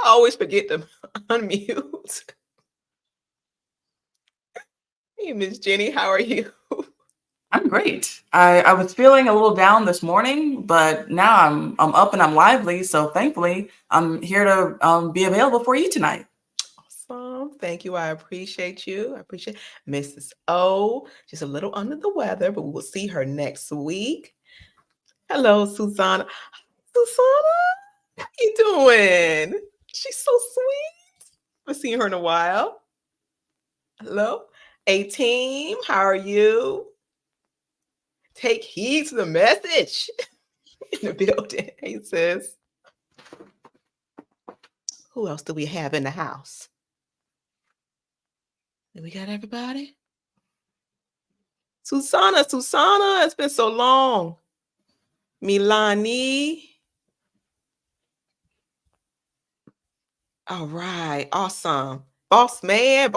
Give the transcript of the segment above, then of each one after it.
I always forget to unmute. Hey, Miss Jenny, how are you? I'm great. I was feeling a little down this morning, but now I'm up and I'm lively. So thankfully, I'm here to be available for you tonight. Awesome. Thank you. I appreciate you. I appreciate Mrs. O. She's a little under the weather, but we will see her next week. Hello, Susanna. Susanna, how you doing? She's so sweet. I haven't seen her in a while. Hello. A team, how are you? Take heed to the message in the building. Hey, sis. Who else do we have in the house? Do we got everybody? Susanna, it's been so long. Milani. All right, awesome. Boss man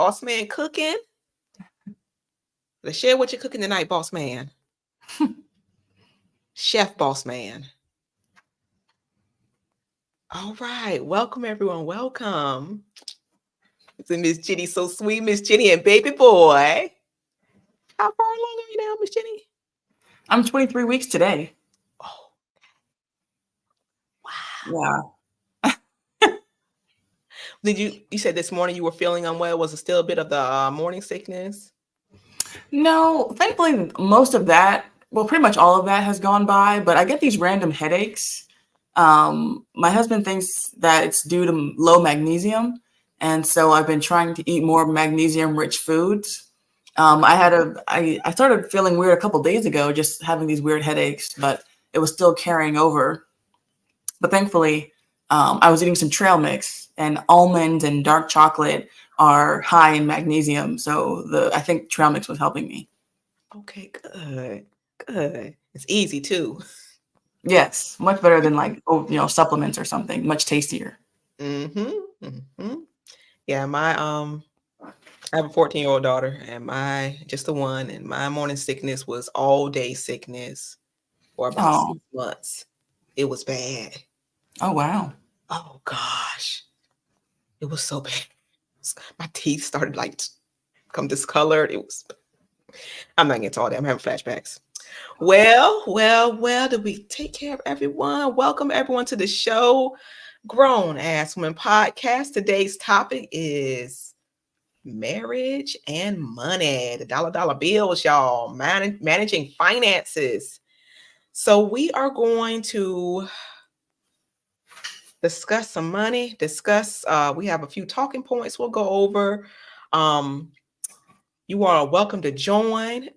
cooking. Let's share what you're cooking tonight, boss man. Chef boss man. All right, welcome everyone, welcome. It's Miss Jenny, so sweet, Miss Jenny and baby boy. How far along are you now, Miss Jenny? I'm 23 weeks today. Oh, wow. Yeah. You said this morning you were feeling unwell? Was it still a bit of the morning sickness? No, thankfully, most of that, well, pretty much all of that has gone by, but I get these random headaches. My husband thinks that it's due to low magnesium. And so I've been trying to eat more magnesium rich foods. I started feeling weird a couple days ago, just having these weird headaches, but it was still carrying over. But thankfully, I was eating some trail mix, and almond and dark chocolate are high in magnesium. So I think trail mix was helping me. Okay, good. Good. It's easy too. Yes, much better than like supplements or something. Much tastier. Mm-hmm. Mm-hmm. Yeah, I have a 14-year-old daughter, and my just the one, and my morning sickness was all day sickness for about Oh, 6 months. It was bad. oh wow. Oh gosh. It was so bad. My teeth started like come discolored. It was I'm not getting to all that. I'm having flashbacks. Well, did we take care of everyone? Welcome everyone to the show. Grown Ass Women Podcast. Today's topic is marriage and money, the dollar bills, y'all, managing finances. So we are going to discuss some money, we have a few talking points we'll go over. Um, you are welcome to join.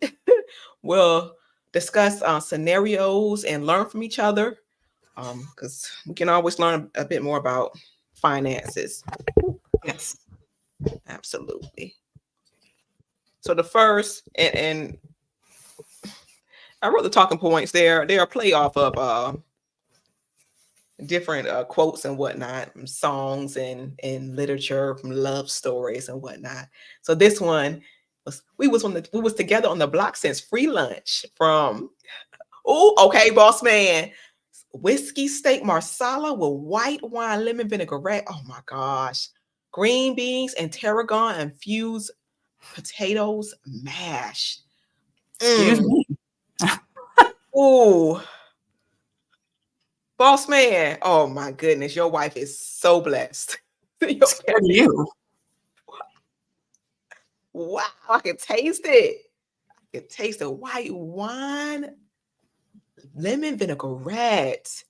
We'll discuss scenarios and learn from each other because we can always learn a bit more about finances. Yes. Absolutely. So the first, and I wrote the talking points there. They are play off of different quotes and whatnot, from songs and literature, from love stories and whatnot. So this one was we was together on the block since free lunch from okay, boss man. Whiskey steak marsala with white wine lemon vinaigrette. Oh my gosh. Green beans and tarragon infused potatoes mashed. Excuse Mm. me. Ooh, boss man. Oh my goodness, your wife is so blessed. Your Scared of you. wow, I can taste it. I can taste the white wine, lemon vinaigrette.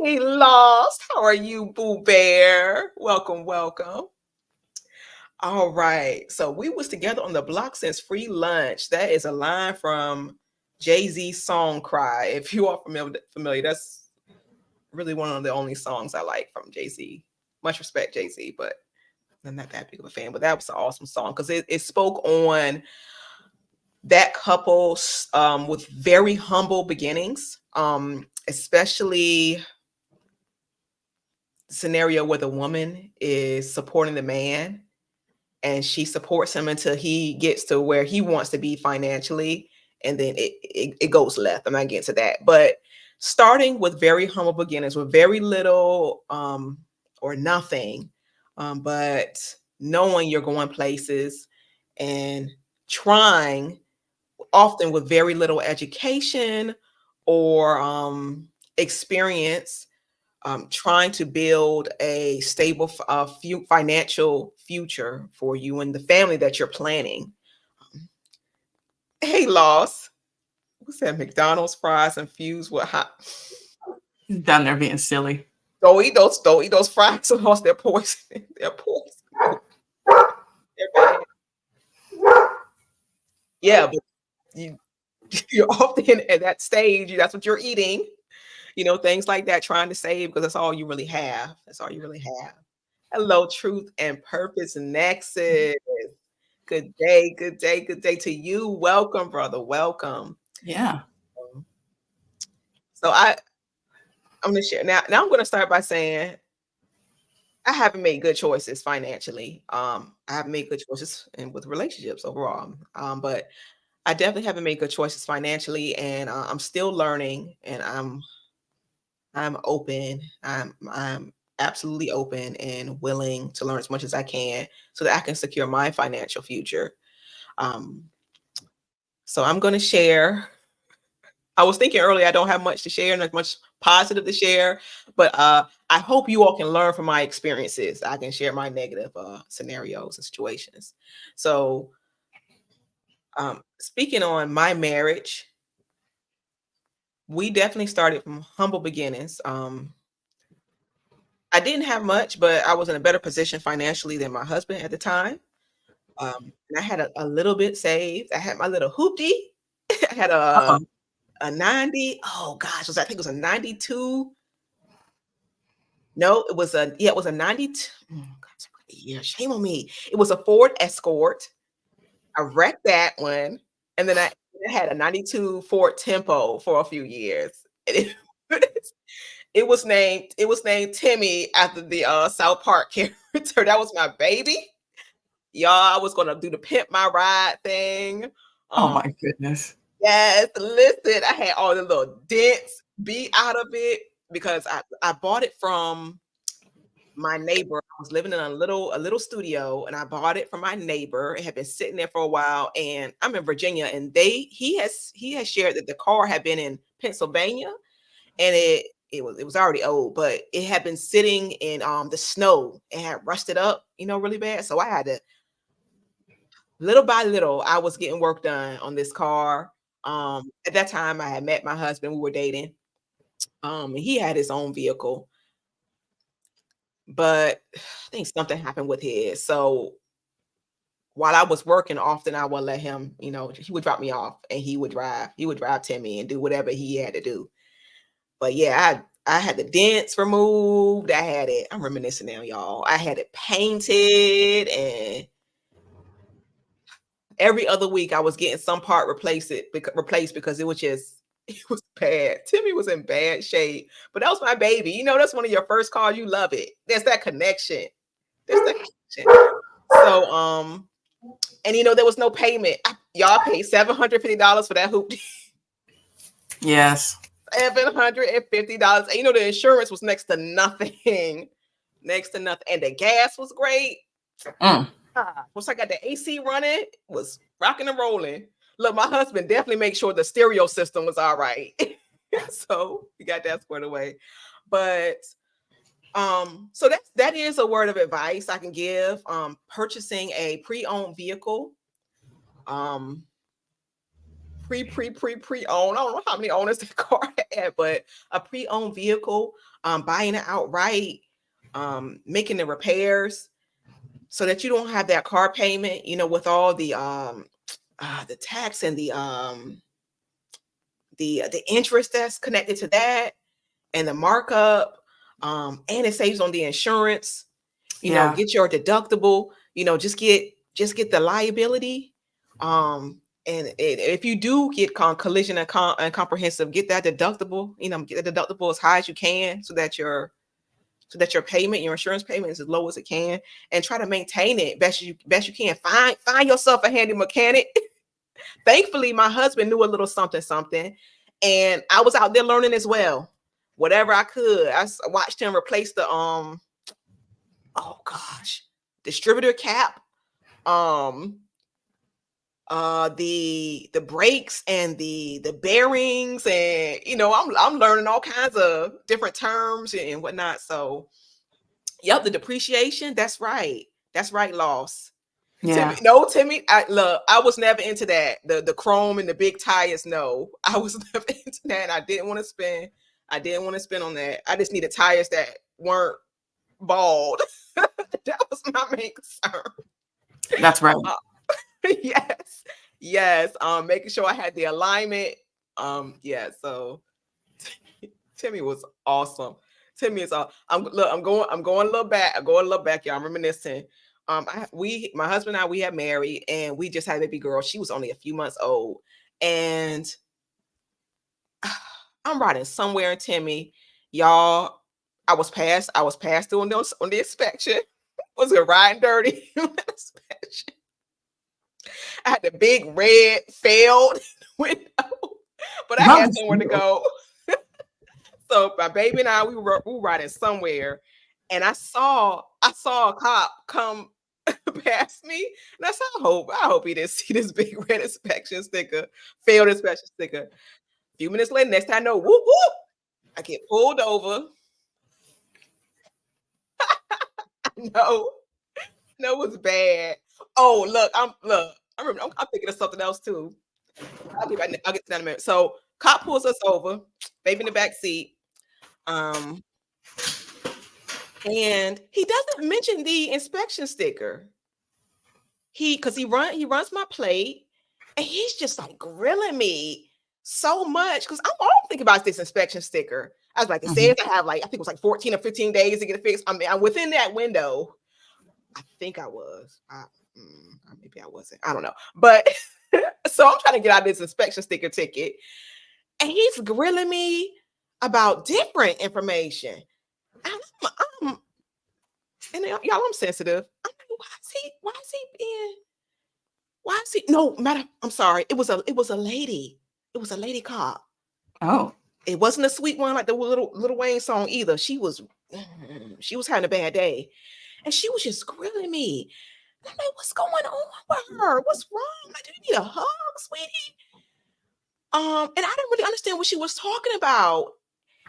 Hey, Lost. How are you, Boo Bear? Welcome, welcome. All right. So we was together on the block since free lunch. That is a line from Jay-Z's song Cry. If you are familiar, that's really one of the only songs I like from Jay-Z. Much respect, Jay-Z, but I'm not that big of a fan. But that was an awesome song because it spoke on that couple with very humble beginnings, especially the scenario where the woman is supporting the man and she supports him until he gets to where he wants to be financially, and then it goes left. I'm not getting to that, but starting with very humble beginnings with very little or nothing. But knowing you're going places and trying, often with very little education or experience, trying to build a stable financial future for you and the family that you're planning. Hey, Loss, what's that? McDonald's fries infused with hot. He's down there being silly. Don't eat those. Don't eat those fries, or else they're poison. They're poison. They're bad. Yeah, but you, you're often at that stage. That's what you're eating. Things like that. Trying to save because that's all you really have. That's all you really have. Hello, Truth and Purpose Nexus. Good day, good day, good day to you. Welcome, brother. Welcome. Yeah. So I'm gonna share now. Now I'm gonna start by saying I haven't made good choices financially. I haven't made good choices and with relationships overall. But I definitely haven't made good choices financially, and I'm still learning, and I'm open. I'm absolutely open and willing to learn as much as I can so that I can secure my financial future. Um, so I'm going to share. I was thinking earlier I don't have much to share, not much positive to share, but I hope you all can learn from my experiences. I can share my negative scenarios and situations. So, speaking on my marriage, we definitely started from humble beginnings. I didn't have much, but I was in a better position financially than my husband at the time. And I had a little bit saved. I had my little hoopty. I had Uh-oh. a 90. Oh gosh, I think it was a 92. No, it was a 92. Gosh, yeah, shame on me. It was a Ford Escort. I wrecked that one. And then I had a 92 Ford Tempo for a few years. And it was named Timmy after the South Park character. That was my baby. Y'all, I was gonna do the pimp my ride thing. Oh Um, my goodness. yes, listen, I had all the little dents beat out of it because I bought it from my neighbor. I was living in a little studio, and I bought it from my neighbor. It had been sitting there for a while, and I'm in Virginia, and he has shared that the car had been in Pennsylvania, and it was already old, but it had been sitting in the snow. It had rusted up, really bad. So I had to, little by little, I was getting work done on this car. At that time I had met my husband, we were dating. And he had his own vehicle, but I think something happened with his. So while I was working, often I would let him, he would drop me off and he would drive Timmy and do whatever he had to do. But yeah, I had the dents removed. I had it. I'm reminiscing now, y'all. I had it painted, and every other week I was getting some part replaced because it was just it was bad. Timmy was in bad shape, but that was my baby. That's one of your first cars. You love it. There's that connection. There's that connection. So and there was no payment. Y'all paid $750 for that hoop. Yes. $750. And the insurance was next to nothing. Next to nothing. And the gas was great. Once I got the AC running, it was rocking and rolling. Look, my husband definitely made sure the stereo system was all right. So we got that squared away. But so that is a word of advice I can give. Purchasing a pre-owned vehicle. Pre-owned. I don't know how many owners the car had, but a pre-owned vehicle, buying it outright, making the repairs so that you don't have that car payment, with all the tax and the interest that's connected to that and the markup. And it saves on the insurance. Yeah. Get your deductible, just get the liability. And if you do get collision and comprehensive, get that deductible, get the deductible as high as you can so that your payment, your insurance payment, is as low as it can, and try to maintain it best you can. Find yourself a handy mechanic. Thankfully, my husband knew a little something, and I was out there learning as well. Whatever I could, I watched him replace oh gosh, distributor cap, um, the brakes and the bearings, and I'm learning all kinds of different terms and whatnot. So, yep, the depreciation. That's right, loss. Timmy, Yeah. no, Timmy. I was never into that. The chrome and the big tires. No, I was never into that. I didn't want to spend. I didn't want to spend on that. I just needed tires that weren't bald. That was my main concern. That's right. Yes, yes. Making sure I had the alignment. Yeah. So Timmy was awesome. Timmy is all. I'm going a little back. I'm going a little back, y'all. I'm reminiscing. My husband and I, we had married, and we just had a baby girl. She was only a few months old, and I'm riding somewhere in Timmy, y'all. I was passed through on the inspection. Was it riding dirty inspection? I had the big red failed window, but I had somewhere to go. So my baby and I, we were riding somewhere, and I saw a cop come past me, and I said, I hope he didn't see this big red inspection sticker, failed inspection sticker. A few minutes later, next time I know, whoop whoop, I get pulled over. No, no, it was bad. Oh, I remember. I'm thinking of something else too. I'll get to that in a minute. So, cop pulls us over, baby in the back seat. And he doesn't mention the inspection sticker. Because he runs my plate, and he's just like grilling me so much because I'm all thinking about this inspection sticker. I was like, it says I have I think it was like 14 or 15 days to get it fixed. I mean, I'm within that window. I think I was. Maybe I wasn't. I don't know. But so I'm trying to get out of this inspection sticker ticket, and he's grilling me about different information. And y'all, I'm sensitive. I'm like, why is he no matter? I'm sorry. It was a lady. It was a lady cop. Oh. It wasn't a sweet one like the little Wayne song either. She was having a bad day. And she was just grilling me. I'm like, what's going on with her? What's wrong? Like, do you need a hug, sweetie? And I didn't really understand what she was talking about.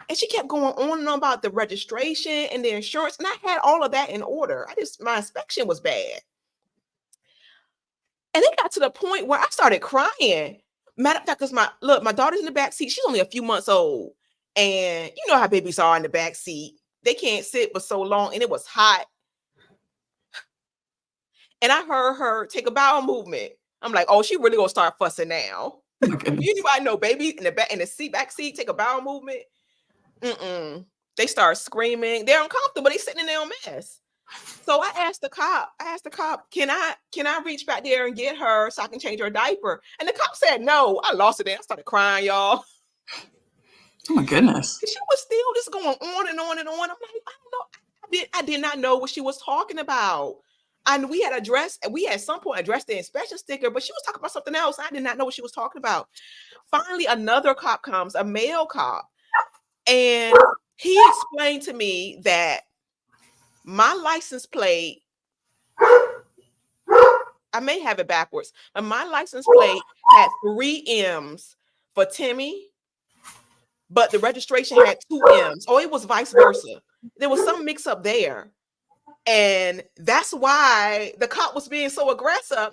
And she kept going on and on about the registration and the insurance. And I had all of that in order. My inspection was bad. And it got to the point where I started crying. Matter of fact, because my daughter's in the back seat. She's only a few months old. And you know how babies are in the back seat. They can't sit for so long. And it was hot. And I heard her take a bowel movement. I'm like, oh, she really gonna start fussing now. Anybody know baby in the back seat take a bowel movement? They start screaming. They're uncomfortable. They sitting in their own mess. So I asked the cop, can I reach back there and get her so I can change her diaper? And the cop said no. I lost it there. I started crying, y'all. Oh my goodness. She was still just going on and on and on. I'm like, I don't know. I did not know what she was talking about. And we had at some point addressed the inspection sticker, but she was talking about something else. I did not know what she was talking about. Finally, another cop comes, a male cop, and he explained to me that my license plate, I may have it backwards, but my license plate had 3 M's for Timmy, but the registration had 2 M's. Oh, it was vice versa. There was some mix up there. And that's why the cop was being so aggressive.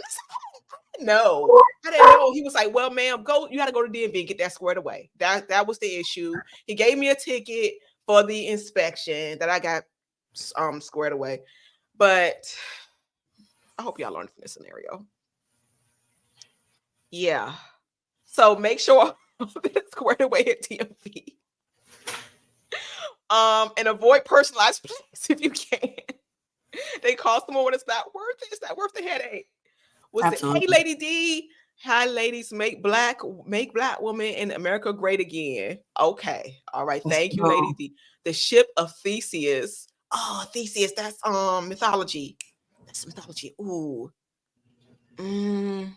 No, I didn't know. He was like, well, ma'am, you got to go to DMV and get that squared away. That was the issue. He gave me a ticket for the inspection that I got squared away. But I hope y'all learned from this scenario. Yeah. So make sure it's squared away at DMV. And avoid personalized plays if you can. They cost more when it's not worth it. It's not worth the headache. Hey, Lady D. Hi, ladies. Make black women in America great again. Okay. All right. Thank you, Lady D. The ship of Theseus. Oh, Theseus. That's mythology. That's mythology. Ooh. Oh,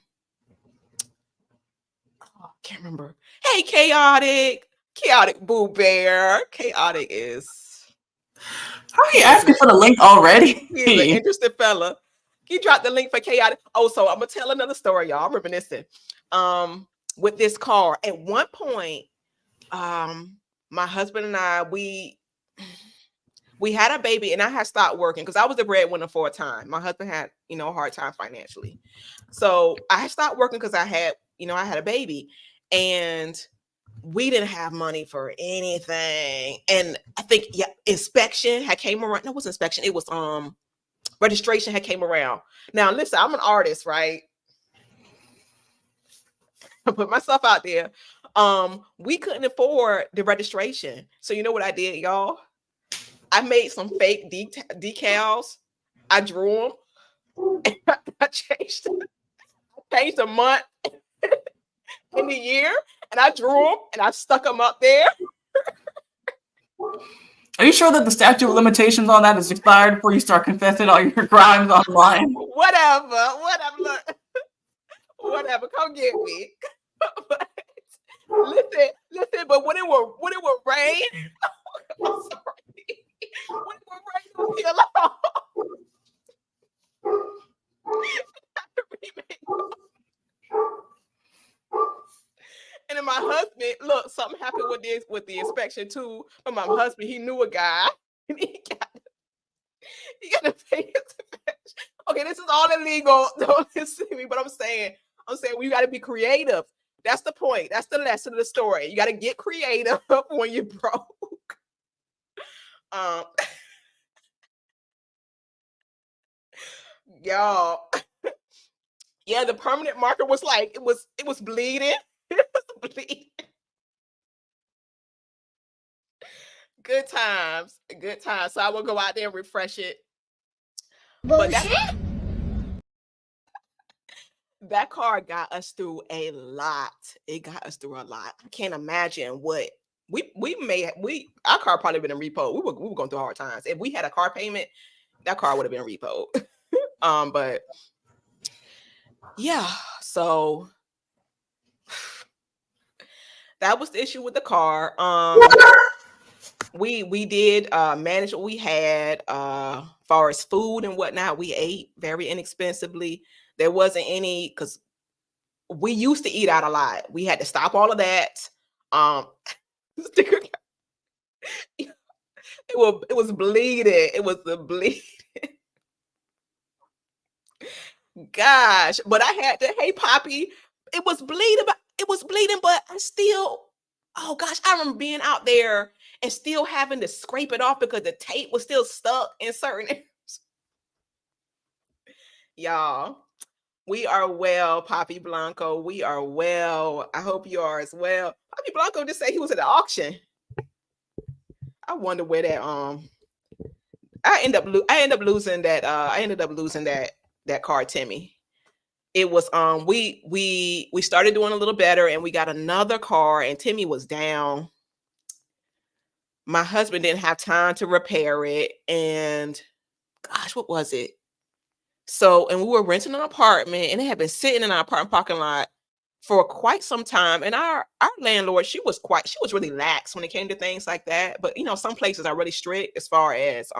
can't remember. Hey, Chaotic Boo Bear. Chaotic is. How are you He's asking an for the link already? interested fella. He dropped the link for chaotic. Oh, so I'm gonna tell another story, y'all. I'm reminiscing. With this car. At one point, my husband and I, we had a baby, and I had stopped working because I was the breadwinner for a time. My husband had, a hard time financially. So I had stopped working because I had a baby, and we didn't have money for anything. And I think, inspection had came around. No, it was inspection. It was registration had came around. Now, listen, I'm an artist, right? I put myself out there. We couldn't afford the registration. So you know what I did, y'all? I made some fake decals. I drew them. I changed the month in the year, and I drew them and I stuck them up there. Are you sure that the statute of limitations on that is expired before you start confessing all your crimes online? Whatever. Look, whatever. Come get me. Listen. But when it would rain, I'm sorry. When it would rain, it would peel off. And then my husband, look, something happened with the inspection too. But my husband, he knew a guy, and he got to pay his inspection. Okay, this is all illegal. Don't listen to me, but I'm saying we got to be creative. That's the point. That's the lesson of the story. You got to get creative when you're broke. Y'all. Yeah, the permanent marker was like it was bleeding. It was bleeding. Good times. So I will go out there and refresh it. But that car got us through a lot. It got us through a lot. I can't imagine what our car probably been in repo. We were going through hard times. If we had a car payment, that car would have been repo. But yeah, so that was the issue with the car. We did manage what we had far as food and whatnot. We ate very inexpensively. There wasn't any, because we used to eat out a lot. We had to stop all of that. It was bleeding. It was the bleed. Gosh, but I had to, hey Poppy, it was bleeding, but I still, oh gosh, I remember being out there and still having to scrape it off because the tape was still stuck in certain areas. Y'all, we are well, Poppy Blanco. We are well. I hope you are as well. Poppy Blanco just said he was at the auction. I wonder where that I ended up losing that car, Timmy. It was we started doing a little better, and we got another car, and Timmy was down. My husband didn't have time to repair it, and gosh, what was it? So, and we were renting an apartment, and it had been sitting in our apartment parking lot for quite some time. And our landlord, she was really lax when it came to things like that. But some places are really strict as far as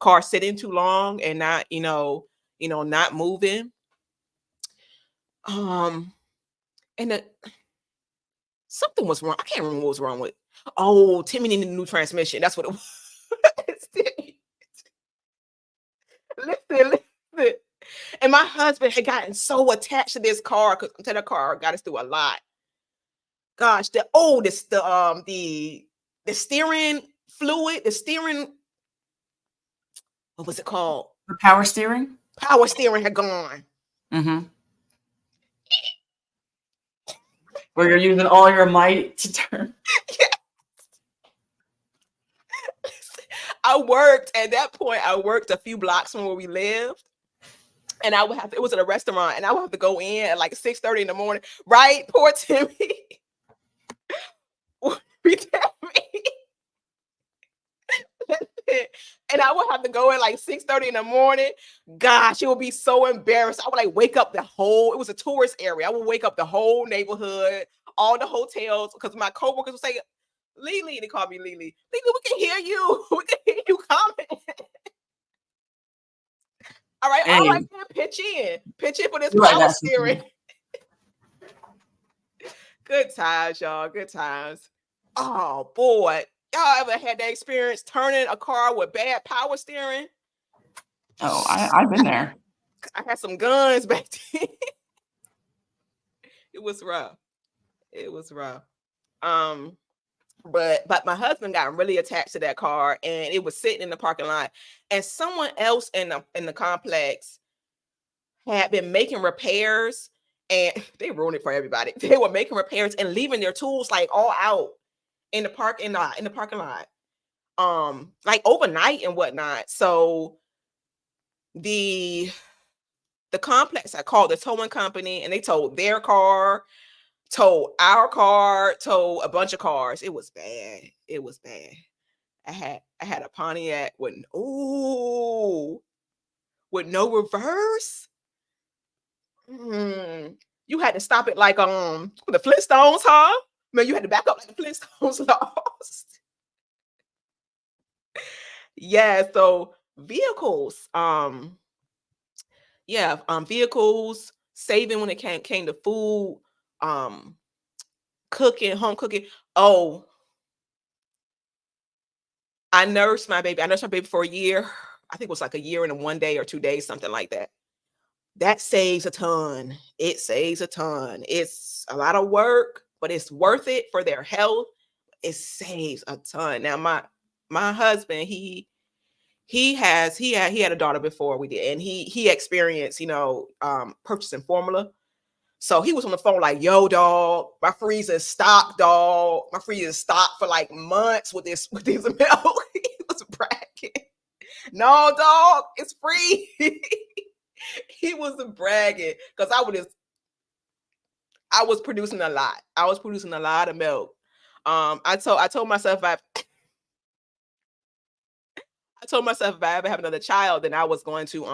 cars sitting too long and not, not moving. And something was wrong. I can't remember what was wrong with. Oh, Timmy needed a new transmission. That's what it was. Listen. And my husband had gotten so attached to this car because the car got us through a lot. Gosh, the steering fluid, what was it called? The power steering? Power steering had gone. Mm-hmm. Where you're using all your might to turn. Yeah. At that point, I worked a few blocks from where we lived. And it was at a restaurant, and I would have to go in at like 6:30 in the morning. Right? Poor Timmy. Tell me. And I would have to go in like 6:30 in the morning. Gosh, it would be so embarrassed. I would like wake up it was a tourist area. I would wake up the whole neighborhood, all the hotels, because my coworkers would say, Lily, they call me Lily. Lily, we can hear you. We can hear you coming. all Hey, right, man, pitch in for this you're right, power that's steering. Good times, y'all. Good times. Oh boy, y'all ever had that experience turning a car with bad power steering? Oh, I've been there. I had some guns back then. It was rough. It was rough. Um, but my husband got really attached to that car, and it was sitting in the parking lot. And someone else in the complex had been making repairs, and they ruined it for everybody. They were making repairs and leaving their tools like all out in the parking lot, like overnight and whatnot. So the the complex, I called the towing company, and they towed their car, towed our car, towed a bunch of cars. It was bad. It was bad. I had a Pontiac with no reverse. Mm. You had to stop it like the Flintstones, huh? Man, you had to back up like the Flintstones lost. Yeah, so vehicles, vehicles, saving when it came to food, um, cooking, home cooking. Oh, I nursed my baby for a year. I think it was like a year and 1 day or 2 days, something like that. That saves a ton. It saves a ton. It's a lot of work, but it's worth it for their health. It saves a ton. Now my husband, he had a daughter before we did, and he experienced, purchasing formula. So he was on the phone like, "Yo, dog, my freezer is stocked, dog. My freezer is stocked for like months with this milk." He was bragging. No, dog, it's free. He was bragging because I was producing a lot. I was producing a lot of milk. I told myself if I ever have another child, then I was going to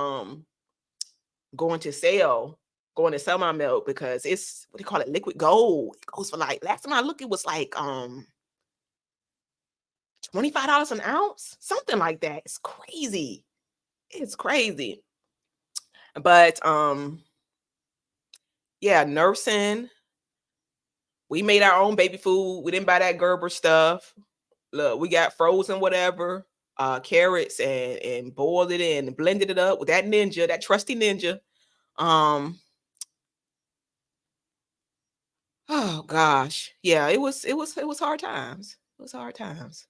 sell going to sell my milk, because it's, what do you call it, liquid gold. It goes for like, last time I looked, it was like $25 an ounce, something like that. It's crazy. It's crazy. But yeah, nursing. We made our own baby food. We didn't buy that Gerber stuff. Look, we got frozen whatever, carrots, and boiled it and blended it up with that trusty ninja. Um, oh gosh. Yeah, it was hard times. It was hard times.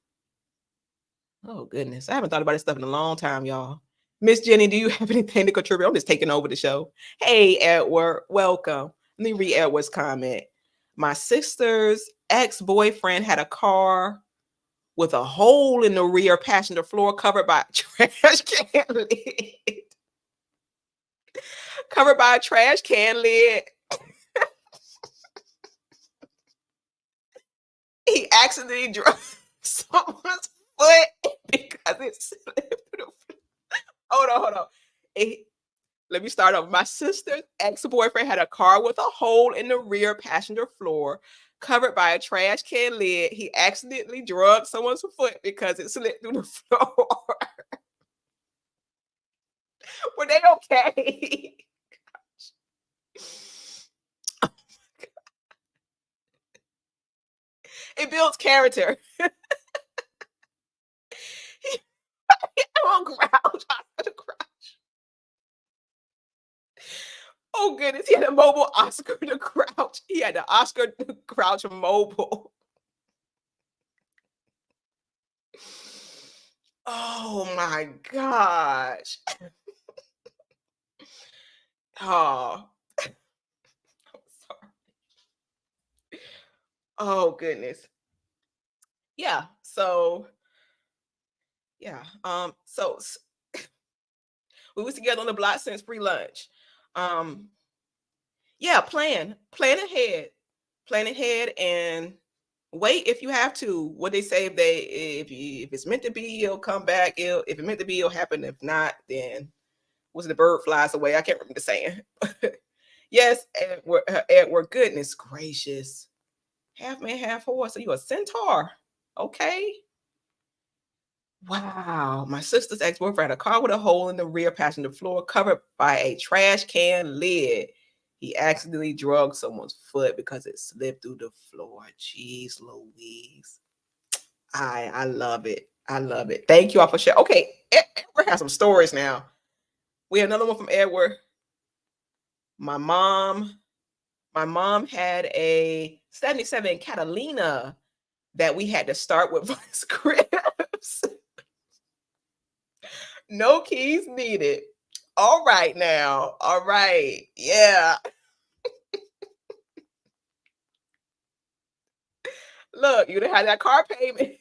Oh goodness. I haven't thought about this stuff in a long time, y'all. Miss Jenny, do you have anything to contribute? I'm just taking over the show. Hey, Edward, welcome. Let me read Edward's comment. My sister's ex-boyfriend had a car with a hole in the rear passenger floor covered by a trash can lid. Covered by a trash can lid. He accidentally drove someone's foot because it slipped through the. Hold on. Let me start off. My sister's ex-boyfriend had a car with a hole in the rear passenger floor covered by a trash can lid. He accidentally drugged someone's foot because it slipped through the floor. Were they okay? It builds character. Oh, grouch. Oh goodness, he had a mobile Oscar the Grouch. He had the Oscar the Grouch mobile. Oh my gosh. Oh, I'm sorry. Oh goodness. Yeah. So yeah. We was together on the block since free lunch. Um, yeah, plan ahead, and wait if you have to. What they say, if it's meant to be, it'll come back. If it's meant to be, it'll happen. If not, then was the bird flies away. I can't remember the saying. Yes, Edward. Goodness gracious, half man, half horse. So you a centaur? Okay. Wow. My sister's ex-boyfriend had a car with a hole in the rear passenger floor covered by a trash can lid. He accidentally drugged someone's foot because it slipped through the floor. Jeez Louise. I love it. I love it. Thank you all for sharing. Okay, Edward has some stories now. We have another one from Edward. My mom had a 77 Catalina that we had to start with vice grips. No keys needed. All right now. All right. Yeah. Look, you done had that car payment.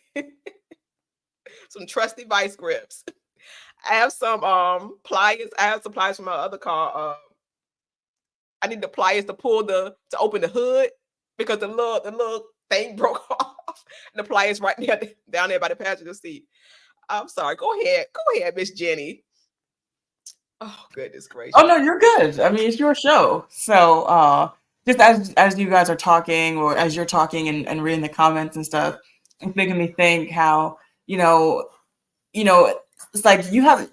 Some trusty vice grips. I have some pliers. I have some pliers from my other car. I need the pliers to open the hood because the little thing broke off. And the pliers right there down there by the passenger seat. I'm sorry. Go ahead, Miss Jenny. Oh goodness gracious. Oh no, you're good. I mean, it's your show. So just as you guys are talking, or as you're talking and reading the comments and stuff, it's making me think how, it's like you have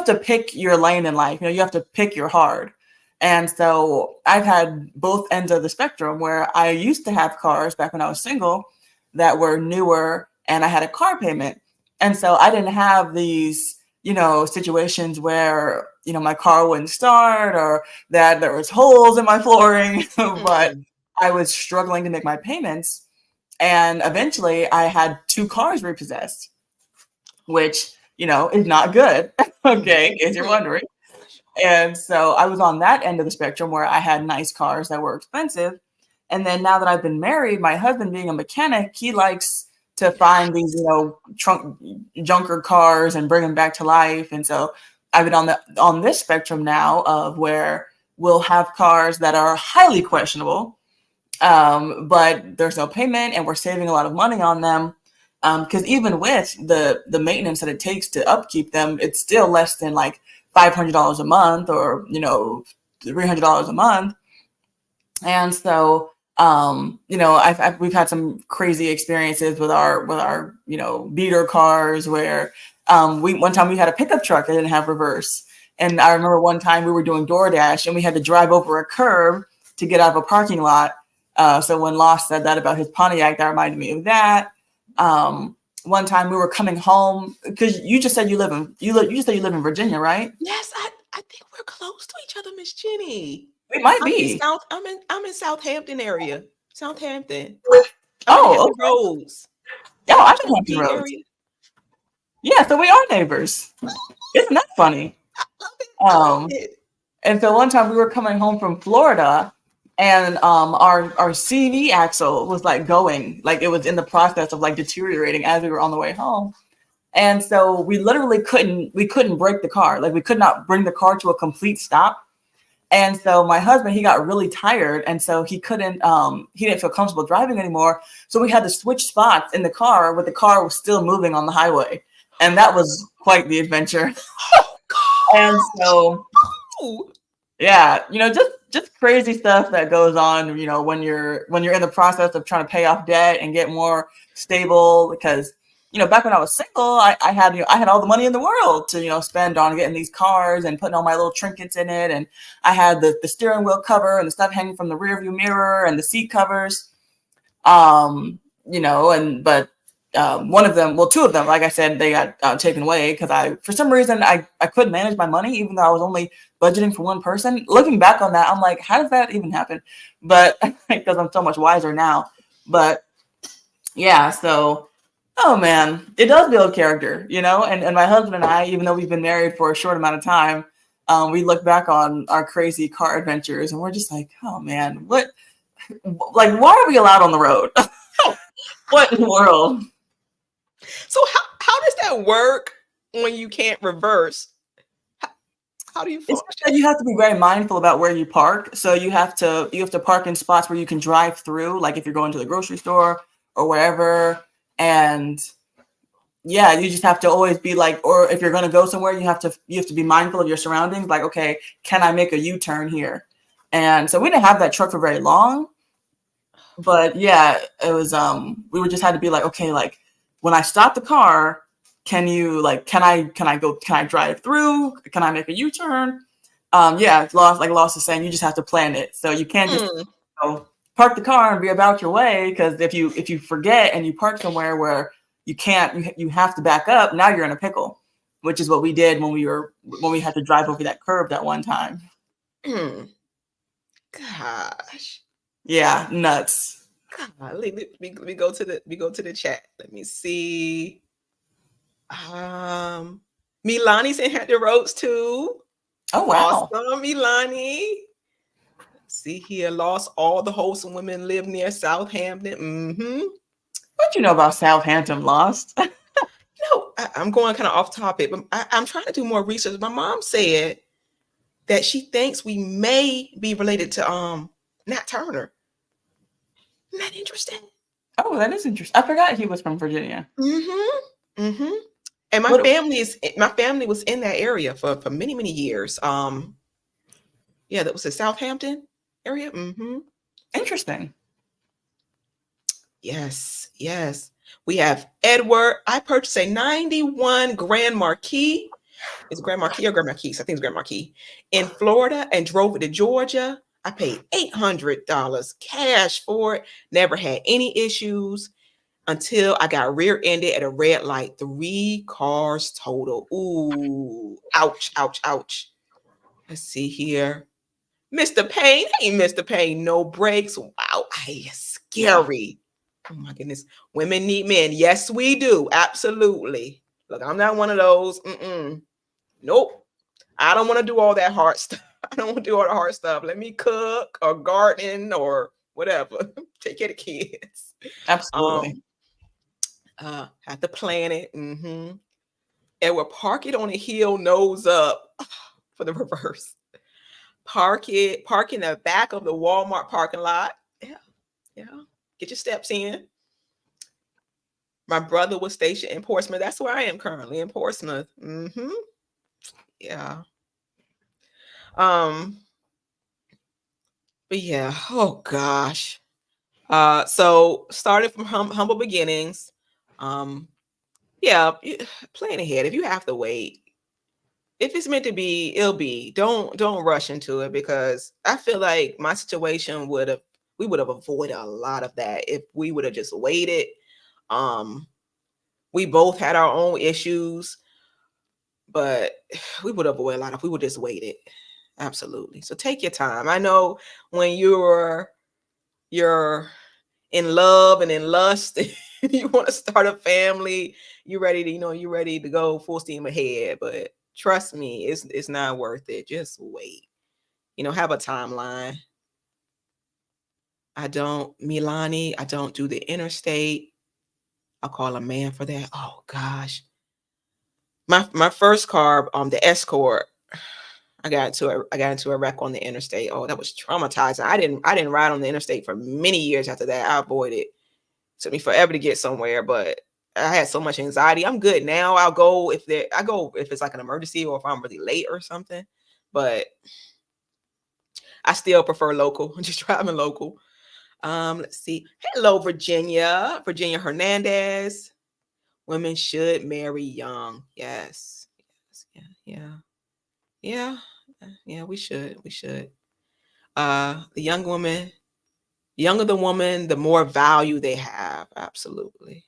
to pick your lane in life. You have to pick your hard. And so I've had both ends of the spectrum where I used to have cars back when I was single that were newer and I had a car payment. And so I didn't have these, situations where, my car wouldn't start or that there was holes in my flooring, but I was struggling to make my payments. And eventually I had 2 cars repossessed, which, is not good. Okay, in case you're wondering. And so I was on that end of the spectrum where I had nice cars that were expensive. And then now that I've been married, my husband being a mechanic, he likes to find these, junker cars and bring them back to life. And so I've been on this spectrum now of where we'll have cars that are highly questionable, but there's no payment and we're saving a lot of money on them. Because even with the maintenance that it takes to upkeep them, it's still less than like $500 a month or, $300 a month. And so, we've had some crazy experiences with our beater cars where one time we had a pickup truck that didn't have reverse. And I remember one time we were doing DoorDash and we had to drive over a curb to get out of a parking lot. So when Lost said that about his Pontiac, that reminded me of that. One time we were coming home because you just said you live in Virginia, right? Yes, I think we're close to each other, Miss Jenny. We might be. I'm in Southampton area. Southampton. Oh, okay. Roads. Oh, I'm in Hampton Roads. Area. Yeah, so we are neighbors. Isn't that funny? I love it. And so one time we were coming home from Florida. And our CV axle was it was in the process of deteriorating as we were on the way home. And so we literally couldn't brake the car. We could not bring the car to a complete stop. And so my husband, he got really tired. And so he didn't feel comfortable driving anymore. So we had to switch spots in the car where the car was still moving on the highway. And that was quite the adventure. Oh, God. And so, yeah, just crazy stuff that goes on, when you're in the process of trying to pay off debt and get more stable. Because, back when I was single, I had all the money in the world to, spend on getting these cars and putting all my little trinkets in it. And I had the steering wheel cover and the stuff hanging from the rear view mirror and the seat covers, one of them, 2 of them, like I said, they got taken away because for some reason, I couldn't manage my money, even though I was only budgeting for one person. Looking back on that, I'm like, how does that even happen? But because I'm so much wiser now. But yeah, so, oh man, it does build character, and my husband and I, even though we've been married for a short amount of time, we look back on our crazy car adventures and we're just like, oh man, why are we allowed on the road? What in the world? So how does that work when you can't reverse? How do you function? You have to be very mindful about where you park. So you have to park in spots where you can drive through, like if you're going to the grocery store or wherever. And yeah, you just have to always be or if you're going to go somewhere, you have to be mindful of your surroundings. Like, okay, can I make a U-turn here? And so we didn't have that truck for very long, but yeah, it was, we just had to be okay, when I stop the car, can I drive through? Can I make a U-turn? Yeah, Lost is saying, you just have to plan it. So you can't just park the car and be about your way, because if you forget and you park somewhere where you have to back up, now you're in a pickle, which is what we did when we had to drive over that curb that one time. Gosh. Yeah, nuts. God, let me go to the chat. Let me see. Milani's in Hampton Roads too. Oh wow. Awesome, Milani. See here, lost all the wholesome women live near Southampton. What you know about Southampton, Lost? I'm going kind of off topic, but I'm trying to do more research. My mom said that she thinks we may be related to Nat Turner. Isn't that interesting? Oh, that is interesting. I forgot he was from Virginia. And my family was in that area for many, many years. Yeah, that was the Southampton area. Interesting. Yes. We have Edward. I purchased a 91 Grand Marquis. It's Grand Marquis or Grand Marquis? I think it's Grand Marquis in Florida, and drove it to Georgia. I paid $800 cash for it. Never had any issues until I got rear-ended at a red light. 3 cars total. Ooh, ouch, ouch, ouch. Let's see here. Mr. Payne. Hey, Mr. Payne. No brakes. Wow. Scary. Oh my goodness. Women need men. Yes, we do. Absolutely. Look, I'm not one of those. Nope. I don't want to do all that hard stuff. I don't want to do all the hard stuff. Let me cook or garden or whatever. Take care of the kids. Absolutely. Have to plan it. And we'll park it on a hill, nose up for the reverse. Park in the back of the Walmart parking lot. Yeah. Get your steps in. My brother was stationed in Portsmouth. That's where I am currently, in Portsmouth. Yeah. But yeah, oh gosh. So started from humble beginnings. Yeah, plan ahead. If you have to wait, if it's meant to be, it'll be. Don't rush into it, because I feel like my situation we would have avoided a lot of that if we would have just waited. We both had our own issues, but we would avoid a lot if we would just waited. Absolutely. So take your time. I know when you're in love and in lust, you want to start a family, you're ready to go full steam ahead. But trust me, it's not worth it. Just wait. Have a timeline. Milani, I don't do the interstate. I'll call a man for that. Oh gosh. My first car, the Escort, I got into a wreck on the interstate. Oh, that was traumatizing. I didn't ride on the interstate for many years after that. I avoided it. Took me forever to get somewhere, but I had so much anxiety. I'm good now. I go if it's like an emergency or if I'm really late or something. But I still prefer local. Just driving local. Let's see. Hello, Virginia. Virginia Hernandez. Women should marry young. Yes. Yeah, we should. The younger the woman, the more value they have. Absolutely.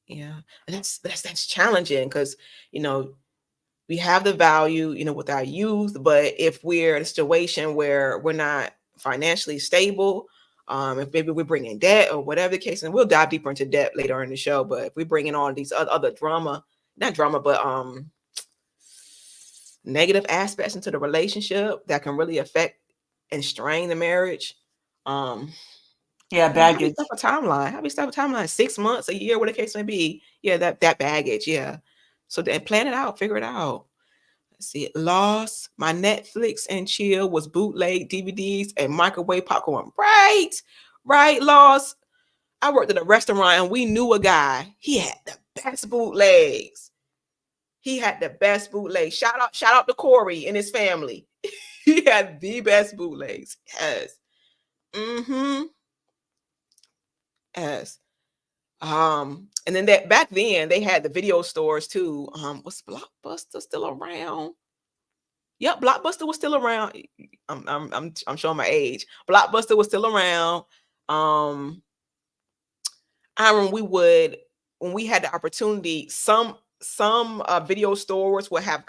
Yeah. And that's challenging, because we have the value, with our youth, but if we're in a situation where we're not financially stable, if maybe we're bringing debt or whatever the case, and we'll dive deeper into debt later in the show, but if we bring in all these other not drama, but negative aspects into the relationship that can really affect and strain the marriage. Yeah, baggage. Have a timeline, 6 months, a year, whatever the case may be. Yeah, that baggage. Yeah. So then plan it out, figure it out. Let's see. Lost. My Netflix and chill was bootleg DVDs and microwave popcorn. Right, Lost. I worked at a restaurant and we knew a guy. He had the best bootlegs. Shout out to Corey and his family. He had the best bootlegs. Yes. Yes. And then that back then they had the video stores too. Was Blockbuster still around? Yep, Blockbuster was still around. I'm showing my age. Blockbuster was still around. I remember when we had the opportunity, some video stores would have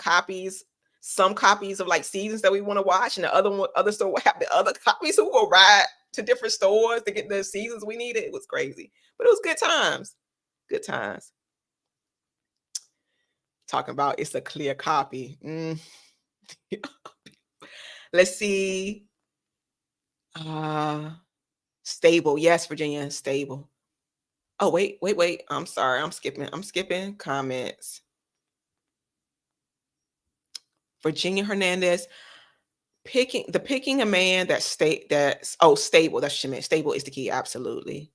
some copies of like seasons that we want to watch, and the other store would have the other copies. So we will ride to different stores to get the seasons we needed. It was crazy, but it was good times. Good times. Talking about it's a clear copy. Let's see. Stable. Yes, Virginia, stable. Oh, wait. I'm sorry. I'm skipping comments. Virginia Hernandez, picking a man that's stable. That's what she meant. Stable is the key. Absolutely.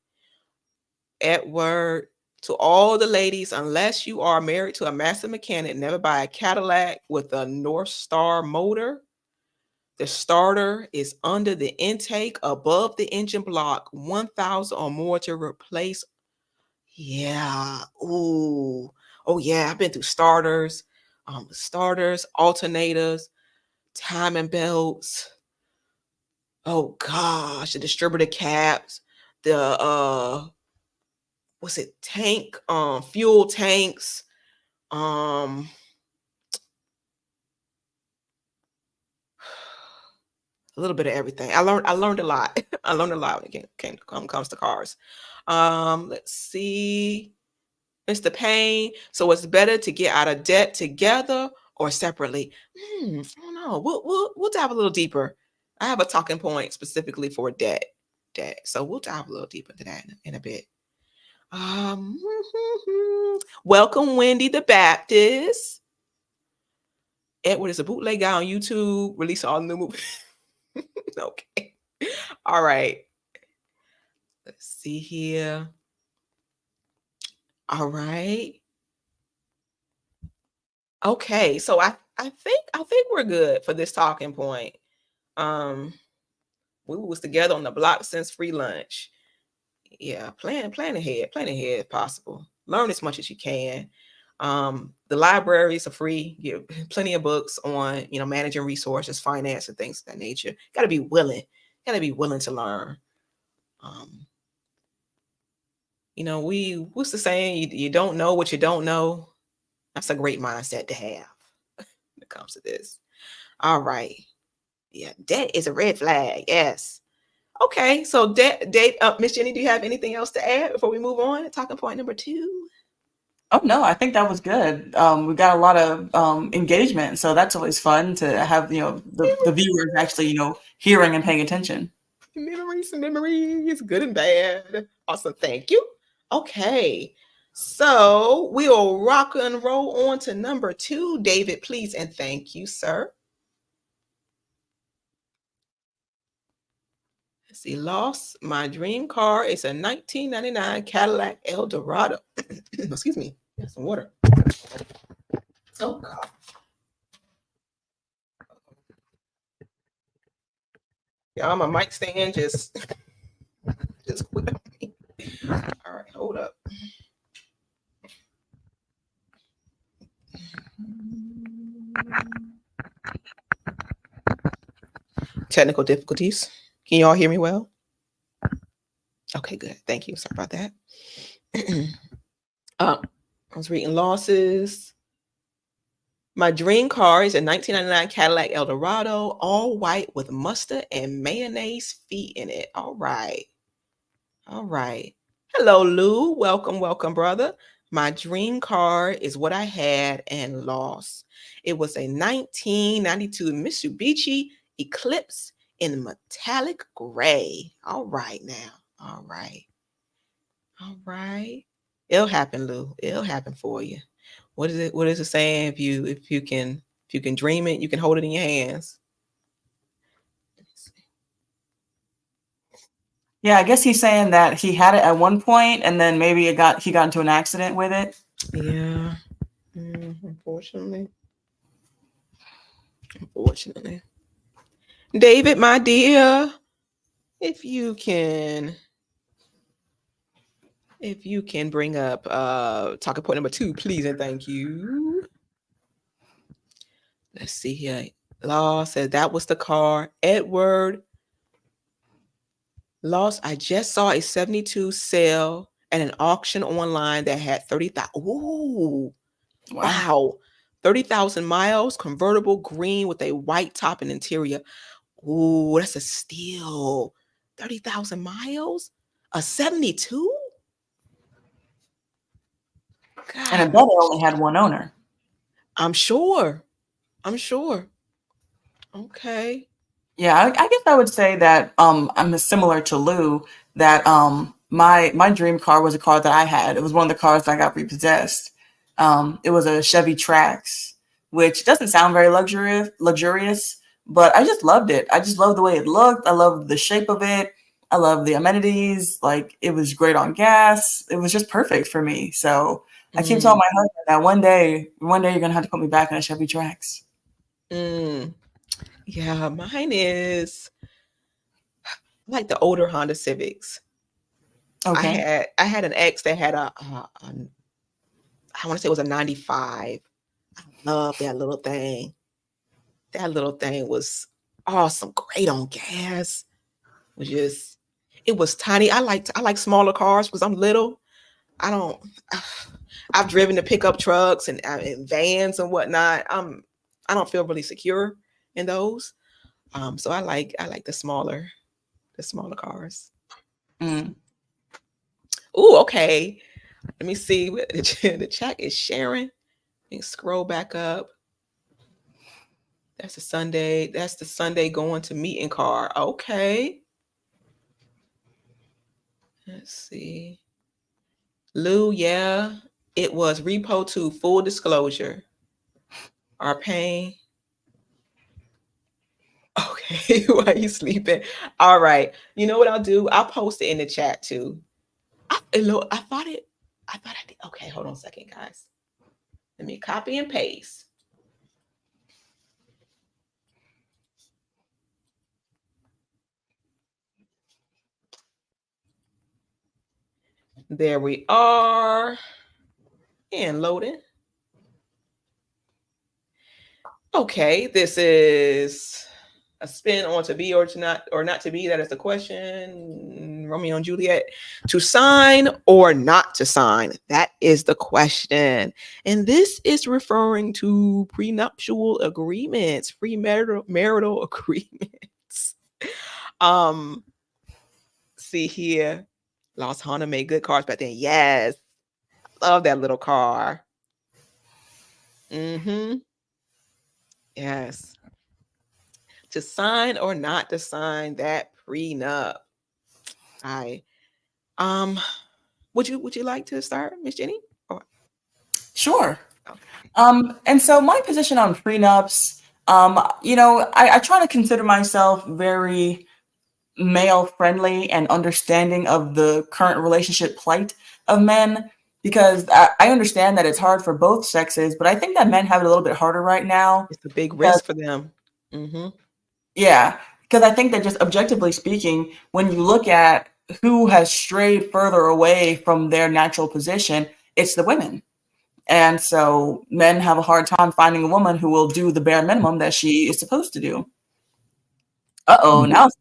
Edward, to all the ladies, unless you are married to a master mechanic, never buy a Cadillac with a North Star motor. The starter is under the intake, above the engine block, 1,000 or more to replace. Yeah. Ooh. Oh yeah. I've been through starters, alternators, timing belts. Oh gosh, the distributor caps, the what's it, tank, fuel tanks, a little bit of everything. I learned a lot. I learned a lot when it comes to cars. Let's see. Mr. Payne. So it's better to get out of debt together or separately? I don't know. We'll dive a little deeper. I have a talking point specifically for debt. So we'll dive a little deeper into that in a bit. Welcome, Wendy the Baptist. Edward is a bootleg guy on YouTube. Release all new movies. Okay. All right. Let's see here. All right. Okay. So I think we're good for this talking point. We was together on the block since free lunch. Yeah, plan ahead if possible. Learn as much as you can. The libraries are free. You get plenty of books on, managing resources, finance, and things of that nature. Got to be willing. Got to be willing to learn. What's the saying? You don't know what you don't know. That's a great mindset to have when it comes to this. All right. Yeah, debt is a red flag. Yes. Okay, so Miss Jenny, do you have anything else to add before we move on? Talking point number 2. Oh no, I think that was good. We got a lot of engagement, so that's always fun to have the viewers actually hearing and paying attention. Memories, good and bad. Awesome, thank you. Okay, so we'll rock and roll on to number 2. David, please and thank you, sir. Let's see, lost my dream car. It's a 1999 Cadillac Eldorado. Excuse me, got some water. Oh God. Y'all, my mic stand just quit on me. All right, hold up. Technical difficulties. Can you all hear me well? Okay, good. Thank you. Sorry about that. I was reading losses. My dream car is a 1999 Cadillac Eldorado, all white with mustard and mayonnaise feet in it. All right. Hello, Lou. Welcome, brother. My dream car is what I had and lost. It was a 1992 Mitsubishi Eclipse in metallic gray. All right now. All right. It'll happen, Lou. It'll happen for you. What is it saying? If you can dream it, you can hold it in your hands. Yeah, I guess he's saying that he had it at one point, and then maybe he got into an accident with it. Yeah, unfortunately. David, my dear, if you can If you can bring up talking point number 2, please and thank you. Let's see here. Law said that was the car. Edward Lost. I just saw a 72 sale at an auction online that had 30,000. Ooh, Wow. wow. 30,000 miles, convertible green with a white top and interior. Ooh, that's a steal. 30,000 miles? A 72? And I God, bet it only had one owner. I'm sure. I'm sure. Okay. Yeah, I guess I would say that I'm similar to Lou, that my dream car was a car that I had. It was one of the cars that I got repossessed. It was a Chevy Trax, which doesn't sound very luxurious, but I just loved it. I just loved the way it looked. I loved the shape of it. I loved the amenities. Like, it was great on gas. It was just perfect for me. So I keep telling Mm, my husband that one day you're gonna have to put me back in a Chevy Trax. mm. Yeah, mine is like the older Honda Civics. Okay. I had an ex that had I want to say it was a 95. I love that little thing. That little thing was awesome, great on gas. Was just it was tiny. I like smaller cars because I'm little. I don't. I've driven the pickup trucks and vans and whatnot. I don't feel really secure in those. So I like the smaller cars. Mm. Ooh, okay. Let me see. The chat is sharing. Let me scroll back up. That's a Sunday. That's the Sunday going to meeting car. Okay. Let's see. Lou, yeah. It was repo to full disclosure. Our pain. Okay. Why are you sleeping? All right. You know what I'll do? I'll post it in the chat too. I thought it. I thought I did. Okay, hold on a second, guys. Let me copy and paste. There we are. And loading. Okay, this is a spin on to be or not to be. That is the question. Romeo and Juliet. To sign or not to sign? That is the question. And this is referring to prenuptial agreements, marital agreements. Um, see here. Lost Honda made good cars back then. Yes. Love that little car. Mm-hmm. Yes. To sign or not to sign that prenup. I um would you like to start, Miss Jenny? Or Sure. okay. And so my position on prenups, I try to consider myself very male friendly and understanding of the current relationship plight of men, because I understand that it's hard for both sexes, but I think that men have it a little bit harder right now. It's a big Because, risk for them. Mm-hmm. yeah, because I think that, just objectively speaking, when you look at who has strayed further away from their natural position, it's the women. And so men have a hard time finding a woman who will do the bare minimum that she is supposed to do. Uh-oh, now it's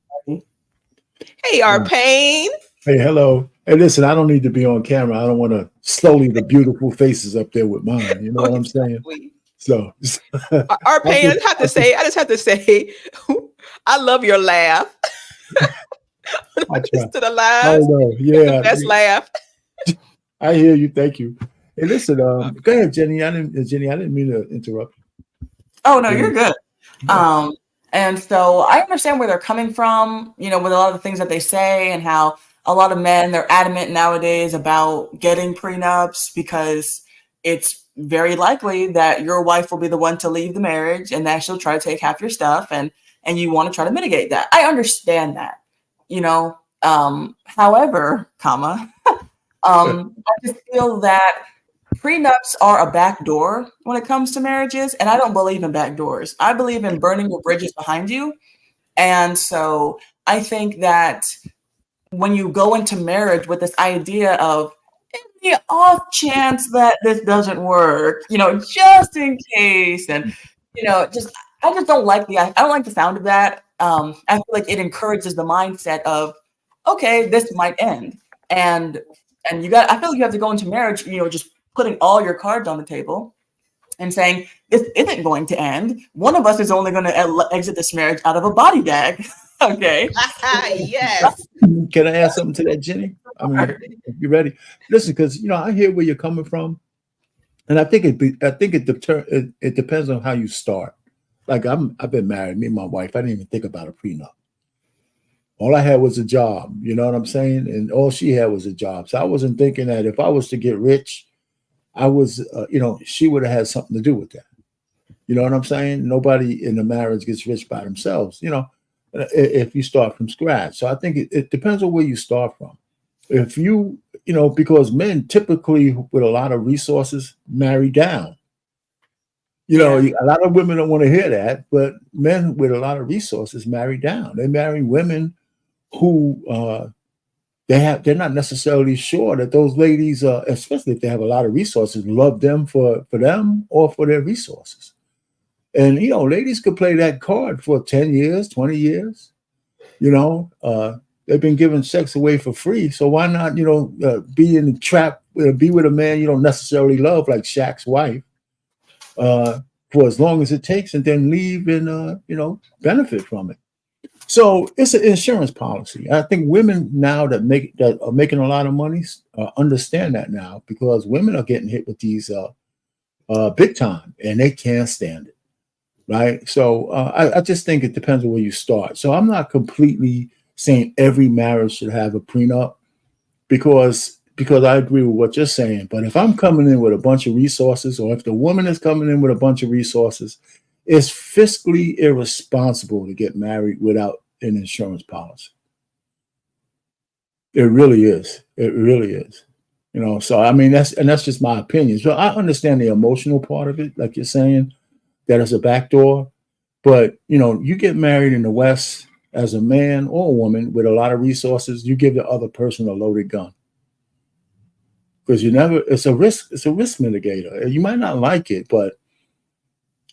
Hey, our Yeah. pain. Hey, hello. Hey, listen, I don't need to be on camera. I don't want to sully the beautiful faces up there with mine. You know Oh, what you're I'm so saying? sweet. So Our I pain. just, I just, I just have to say, I love your laugh. When I I try. listen to the I lives, don't know. it's the Yeah, best laugh. I hear you. Thank you. Hey, listen. Go ahead, Jenny. Jenny, I didn't mean to interrupt. Oh no, Yeah. you're good. Yeah. And so I understand where they're coming from, with a lot of the things that they say, and how a lot of men, they're adamant nowadays about getting prenups because it's very likely that your wife will be the one to leave the marriage and that she'll try to take half your stuff, and you want to try to mitigate that. I understand that, however, I just feel that prenups are a back door when it comes to marriages, and I don't believe in back doors. I believe in burning your bridges behind you. And so I think that when you go into marriage with this idea of the off chance that this doesn't work, just in case. And, I just don't like I don't like the sound of that. I feel like it encourages the mindset of, okay, this might end. And I feel like you have to go into marriage, just putting all your cards on the table and saying, this isn't going to end. One of us is only going to exit this marriage out of a body bag. Okay. Yes. Can I add something to that, Jenny? I mean, if you're ready, listen, because I hear where you're coming from, and I think it depends on how you start. Like I've been married, me and my wife. I didn't even think about a prenup. All I had was a job. You know what I'm saying? And all she had was a job. So I wasn't thinking that if I was to get rich, I was, she would have had something to do with that. You know what I'm saying? Nobody in the marriage gets rich by themselves. If you start from scratch. So I think it depends on where you start from. If because men typically with a lot of resources marry down. A lot of women don't want to hear that, but men with a lot of resources marry down. They marry women who they're not necessarily sure that those ladies, especially if they have a lot of resources, love them for them or for their resources. And ladies could play that card for 10 years, 20 years. They've been giving sex away for free. So why not, be in the trap, be with a man you don't necessarily love, like Shaq's wife, for as long as it takes, and then leave and benefit from it. So it's an insurance policy. I think women now that are making a lot of money understand that now, because women are getting hit with these big time, and they can't stand it. Right. So I just think it depends on where you start. So I'm not completely saying every marriage should have a prenup, because I agree with what you're saying. But if I'm coming in with a bunch of resources, or if the woman is coming in with a bunch of resources, it's fiscally irresponsible to get married without an insurance policy. It really is. It really is. So I mean, that's just my opinion. So I understand the emotional part of it, like you're saying, that is a backdoor. But you get married in the West as a man or a woman with a lot of resources, you give the other person a loaded gun, because it's a risk mitigator. You might not like it, but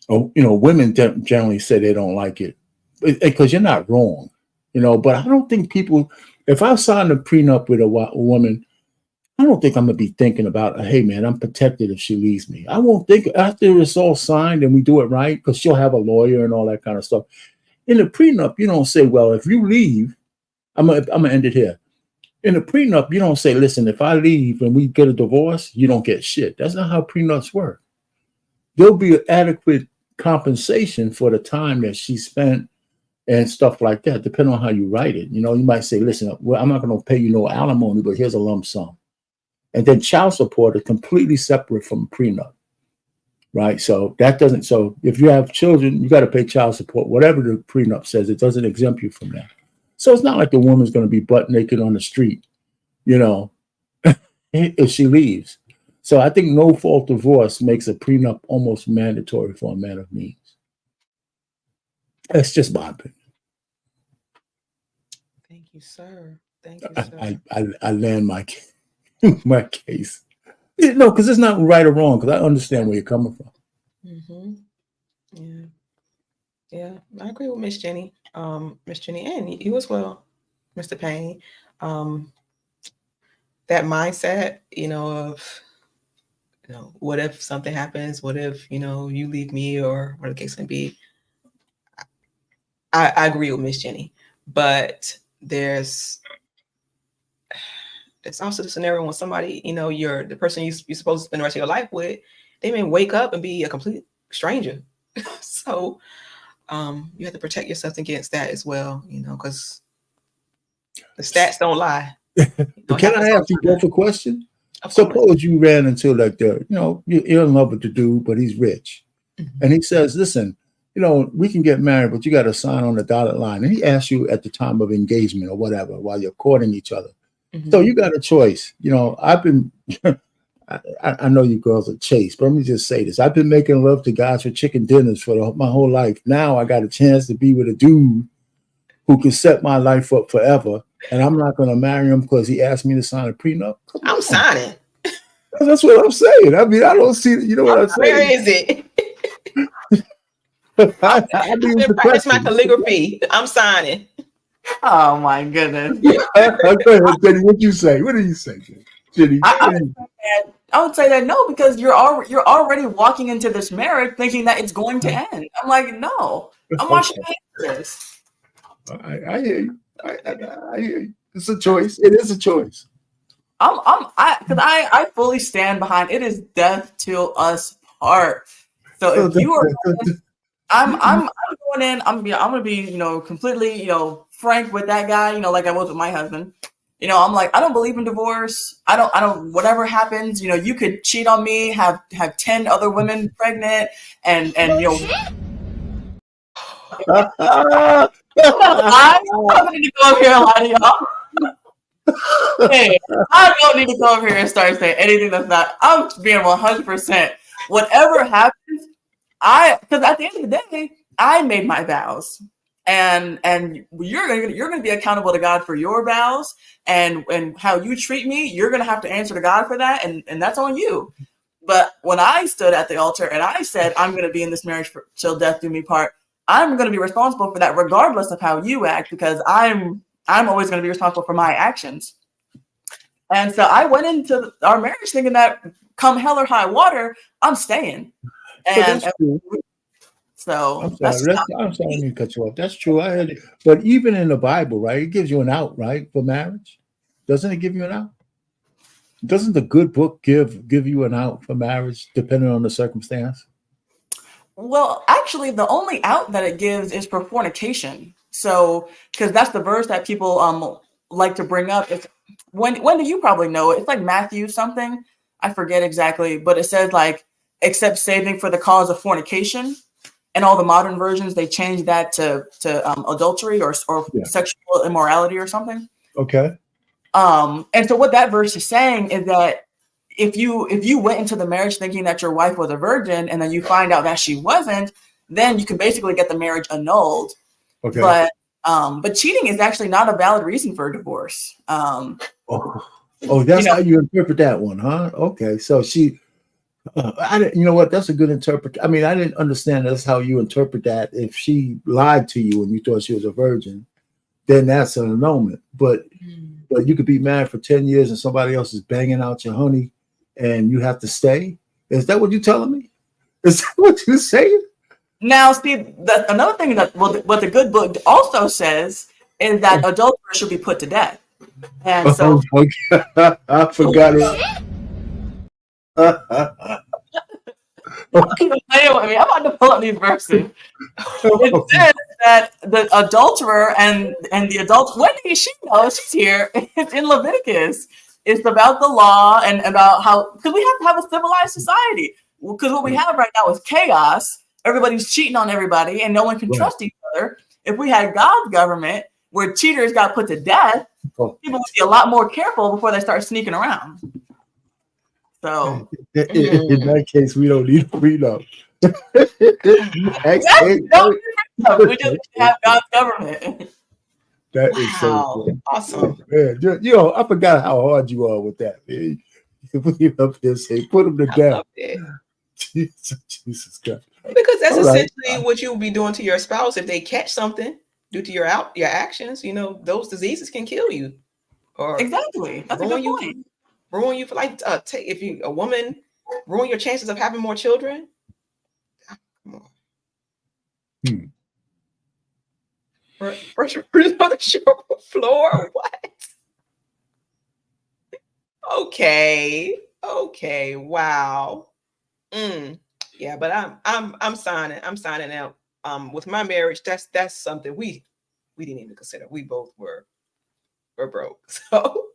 women generally say they don't like it because you're not wrong. But I don't think people, if I signed a prenup with a woman, I don't think I'm going to be thinking about, hey, man, I'm protected if she leaves me. I won't think after it's all signed and we do it right, because she'll have a lawyer and all that kind of stuff. In the prenup, you don't say, well, if you leave, I'm going to end it here. In the prenup, you don't say, listen, if I leave and we get a divorce, you don't get shit. That's not how prenups work. There'll be adequate compensation for the time that she spent and stuff like that, depending on how you write it. You might say, listen, well, I'm not going to pay you no alimony, but here's a lump sum. And then child support is completely separate from prenup, right? So so if you have children, you got to pay child support. Whatever the prenup says, it doesn't exempt you from that. So it's not like the woman's going to be butt naked on the street, if she leaves. So I think no fault divorce makes a prenup almost mandatory for a man of means. That's just my opinion. Thank you, sir. Thank you, sir. I land my case. No, because it's not right or wrong, because I understand where you're coming from. Mm-hmm. Yeah, I agree with Miss Jenny. Miss Jenny, and you as well, Mr. Payne. That mindset, of what if something happens? What if you leave me, or whatever the case may be? I agree with Miss Jenny, but there's also the scenario when somebody, you're the person you're supposed to spend the rest of your life with, they may wake up and be a complete stranger. So you have to protect yourself against that as well, because the stats don't lie. Can I ask you both a question? Suppose you ran into you're in love with the dude, but he's rich. Mm-hmm. And he says, listen, we can get married, but you got to sign on the dotted line. And he asks you at the time of engagement or whatever, while you're courting each other. Mm-hmm. So you got a choice. I've been, I know you girls are chaste, but let me just say this. I've been making love to guys for chicken dinners for my whole life. Now I got a chance to be with a dude who can set my life up forever. And I'm not going to marry him because he asked me to sign a prenup. I'm signing. That's what I'm saying. I mean, I don't see. You know what I'm Where saying? is it? I mean, it's I've a been practicing my question. calligraphy. I'm signing. Oh my goodness. Go ahead, Jenny. What you say? What do you say, Jenny? I would say I would say that no, because you're already walking into this marriage thinking that it's going to end. I'm like, no, I'm watching Okay, this. I hear you. I hear you. It's a choice. It is a choice. I fully stand behind it is death till us part. So So if you are that, I'm going in. I'm gonna be completely frank with that guy. Like I was with my husband. I'm like I don't believe in divorce. I don't whatever happens. You could cheat on me, have 10 other women pregnant, and I don't need to go over here and lie to y'all. Hey, I don't need to go over here and start saying anything that's not. I'm being 100%. Whatever happens, because at the end of the day, I made my vows, and you're gonna be accountable to God for your vows, and how you treat me. You're gonna have to answer to God for that, and that's on you. But when I stood at the altar and I said I'm gonna be in this marriage till death do me part, I'm gonna be responsible for that, regardless of how you act, because I'm always gonna be responsible for my actions. And so I went into our marriage thinking that come hell or high water, I'm staying. but that's And true. so I'm that's sorry. I'm sorry. I need to cut you off. That's true. I heard it. But even in the Bible, right, it gives you an out, right, for marriage. Doesn't it give you an out? Doesn't the good book give you an out for marriage, depending on the circumstance? well, actually, the only out that it gives is for fornication. So, because that's the verse that people like to bring up. It's when do you probably know it? It's like Matthew something. I forget exactly, but it says like except saving for the cause of fornication. And all the modern versions they change that to adultery or Yeah. sexual immorality or something. Okay. And so what that verse is saying is that if you went into the marriage thinking that your wife was a virgin and then you find out that she wasn't, then you can basically get the marriage annulled. Okay. But cheating is actually not a valid reason for a divorce. Oh, that's how you interpret that one, huh? Okay. So she, I didn't. You know what? That's a good interpret. I mean, I didn't understand that's how you interpret that. If she lied to you and you thought she was a virgin, then that's an annulment. But you could be married for 10 years and somebody else is banging out your honey and you have to stay. Is that what you're telling me? Is that what you're saying? Now, see, another thing that what the good book also says is that adulterers should be put to death. And so, Okay. I forgot it. I'm about to pull up these verses. It says that the adulterer and the adult, when did she know she's here? It's in Leviticus. It's about the law and about how, because we have to have a civilized society. Because what we have right now is chaos. Everybody's cheating on everybody and no one can Right. trust each other. If we had God's government where cheaters got put to death, people would be a lot more careful before they start sneaking around. So in that case, we don't need a prenup. we just have God's government. That is so Wow. cool. Awesome. Man, I forgot how hard you are with that, man. You put him up here and say, put him to I death. love it. Jesus Christ. Because that's All right. essentially what you would be doing to your spouse if they catch something due to your actions. Those diseases can kill you or Exactly. That's a good point. ruin you for like if you a woman ruin your chances of having more children. Come on. First on the show floor or what? Okay. Wow. Yeah, but I'm signing out. With my marriage, that's something we didn't even consider. We both were broke, so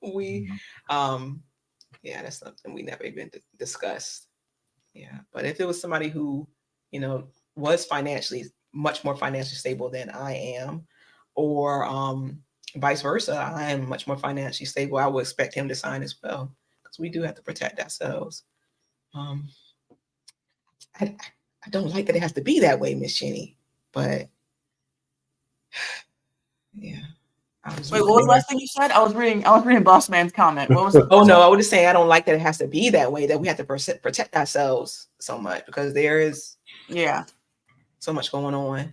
we yeah, that's something we never even discussed. Yeah, but if it was somebody who was much more financially stable than I am, or vice versa, I am much more financially stable, I would expect him to sign as well because we do have to protect ourselves. I don't like that it has to be that way, Miss Jenny, but yeah, Wait, what was the last thing you said? I was reading Boss Man's comment. What was it? Oh no, I was just saying I don't like that it has to be that way, that we have to protect ourselves so much because there is so much going on.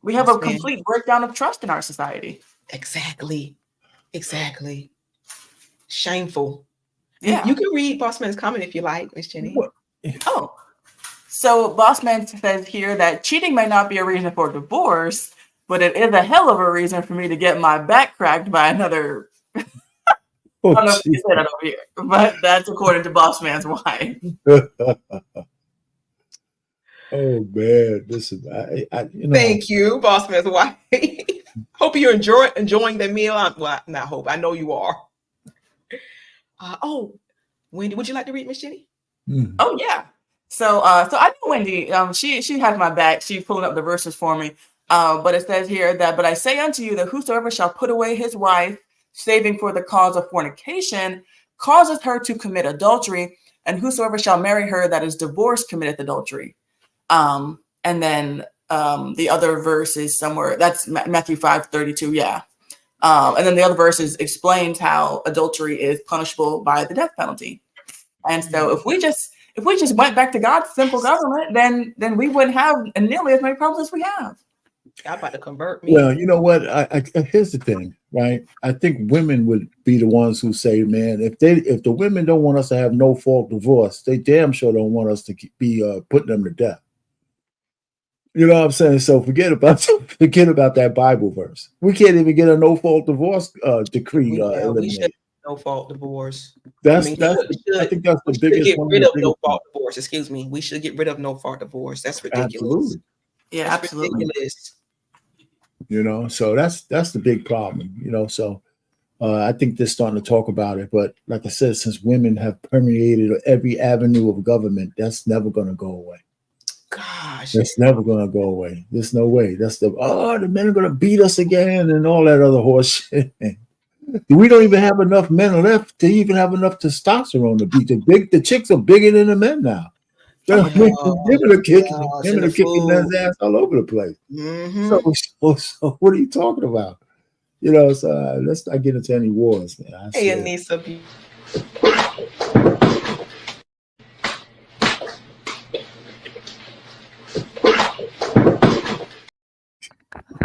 We have a complete breakdown of trust in our society. Exactly. Shameful. Yeah. You can read Boss Man's comment if you like, Miss Jenny. Oh. So Boss Man says here that cheating may not be a reason for divorce, but it is a hell of a reason for me to get my back cracked by another. I don't know if you said that over here, but that's according to Boss Man's wife. Oh man, listen, Thank you, Boss Man's wife. Hope you're enjoying the meal. Not hope. I know you are. Wendy, would you like to read, Miss Jenny? Oh yeah. So I know Wendy. She has my back. She's pulling up the verses for me. But it says here that, but I say unto you that whosoever shall put away his wife, saving for the cause of fornication, causeth her to commit adultery, and whosoever shall marry her that is divorced committeth adultery. And then the other verse is somewhere, that's Matthew 5:32, yeah. And then the other verses explains how adultery is punishable by the death penalty. And so if we just went back to God's simple government, then we wouldn't have nearly as many problems as we have. I'm about to convert me. Well, you know what? I here's the thing, right? I think women would be the ones who say, man, if the women don't want us to have no fault divorce, they damn sure don't want us to be putting them to death. You know what I'm saying? So forget about that Bible verse. We can't even get a no fault divorce decree eliminated. No fault divorce. I think that's the biggest. Get rid of no fault divorce. Excuse me. We should get rid of no fault divorce. That's ridiculous. Absolutely. Yeah, that's absolutely. Ridiculous. You know, so that's the big problem. You know, so I think they're starting to talk about it. But like I said, since women have permeated every avenue of government, that's never going to go away. Gosh, that's never going to go away. There's no way. That's the men are going to beat us again and all that other horse shit. We don't even have enough men left to even have enough testosterone to beat the chicks are bigger than the men now. Women are kicking men's ass all over the place. Mm-hmm. So what are you talking about? You know, so let's not get into any wars, man. Hey, Anissa.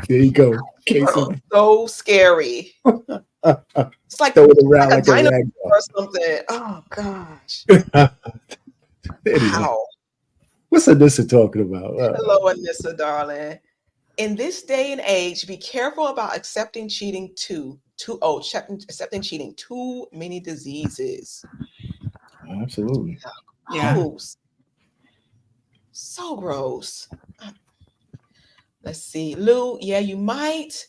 There you go. So scary. It's like throw it around like a dinosaur or something. Oh gosh. Wow. What's Anissa talking about? Hello, Anissa, darling. In this day and age, be careful about accepting cheating accepting cheating. Too many diseases. Absolutely. Gross. So gross. Let's see. Lou, yeah, you might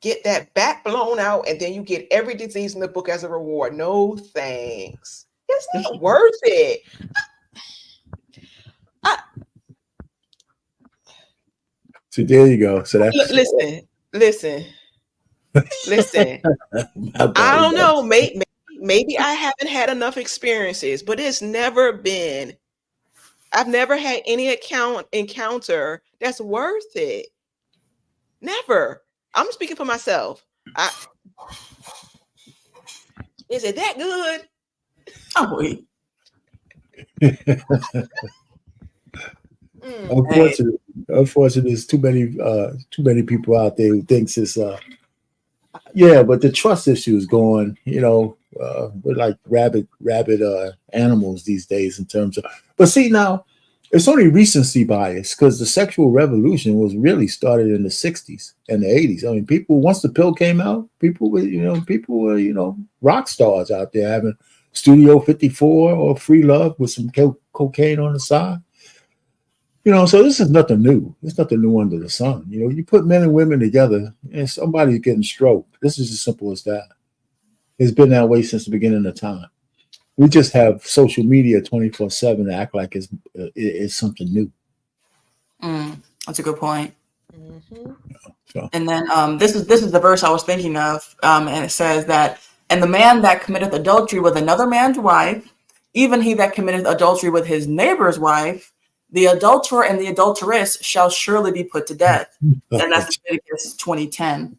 get that back blown out and then you get every disease in the book as a reward. No thanks. It's not worth it. So there you go. So that's listen. I don't know. Maybe I haven't had enough experiences, but I've never had any encounter that's worth it. Never. I'm speaking for myself. Is it that good? Oh, wait. Unfortunately, there's too many people out there who thinks it's but the trust issue is going. You know, we're like rabid animals these days in terms of. But see now, it's only recency bias because the sexual revolution was really started in the 60s and the 80s. I mean, once the pill came out, people were rock stars out there having Studio 54 or Free Love with some cocaine on the side. You know, so this is nothing new. There's nothing new under the sun. You know, you put men and women together and somebody's getting stroked. This is as simple as that. It's been that way since the beginning of time. We just have social media 24/7 to act like it's something new. That's a good point. Mm-hmm. So. And then this is the verse I was thinking of, and it says that, and the man that committeth adultery with another man's wife, even he that committeth adultery with his neighbor's wife, the adulterer and the adulteress shall surely be put to death. And that's Leviticus 20:10.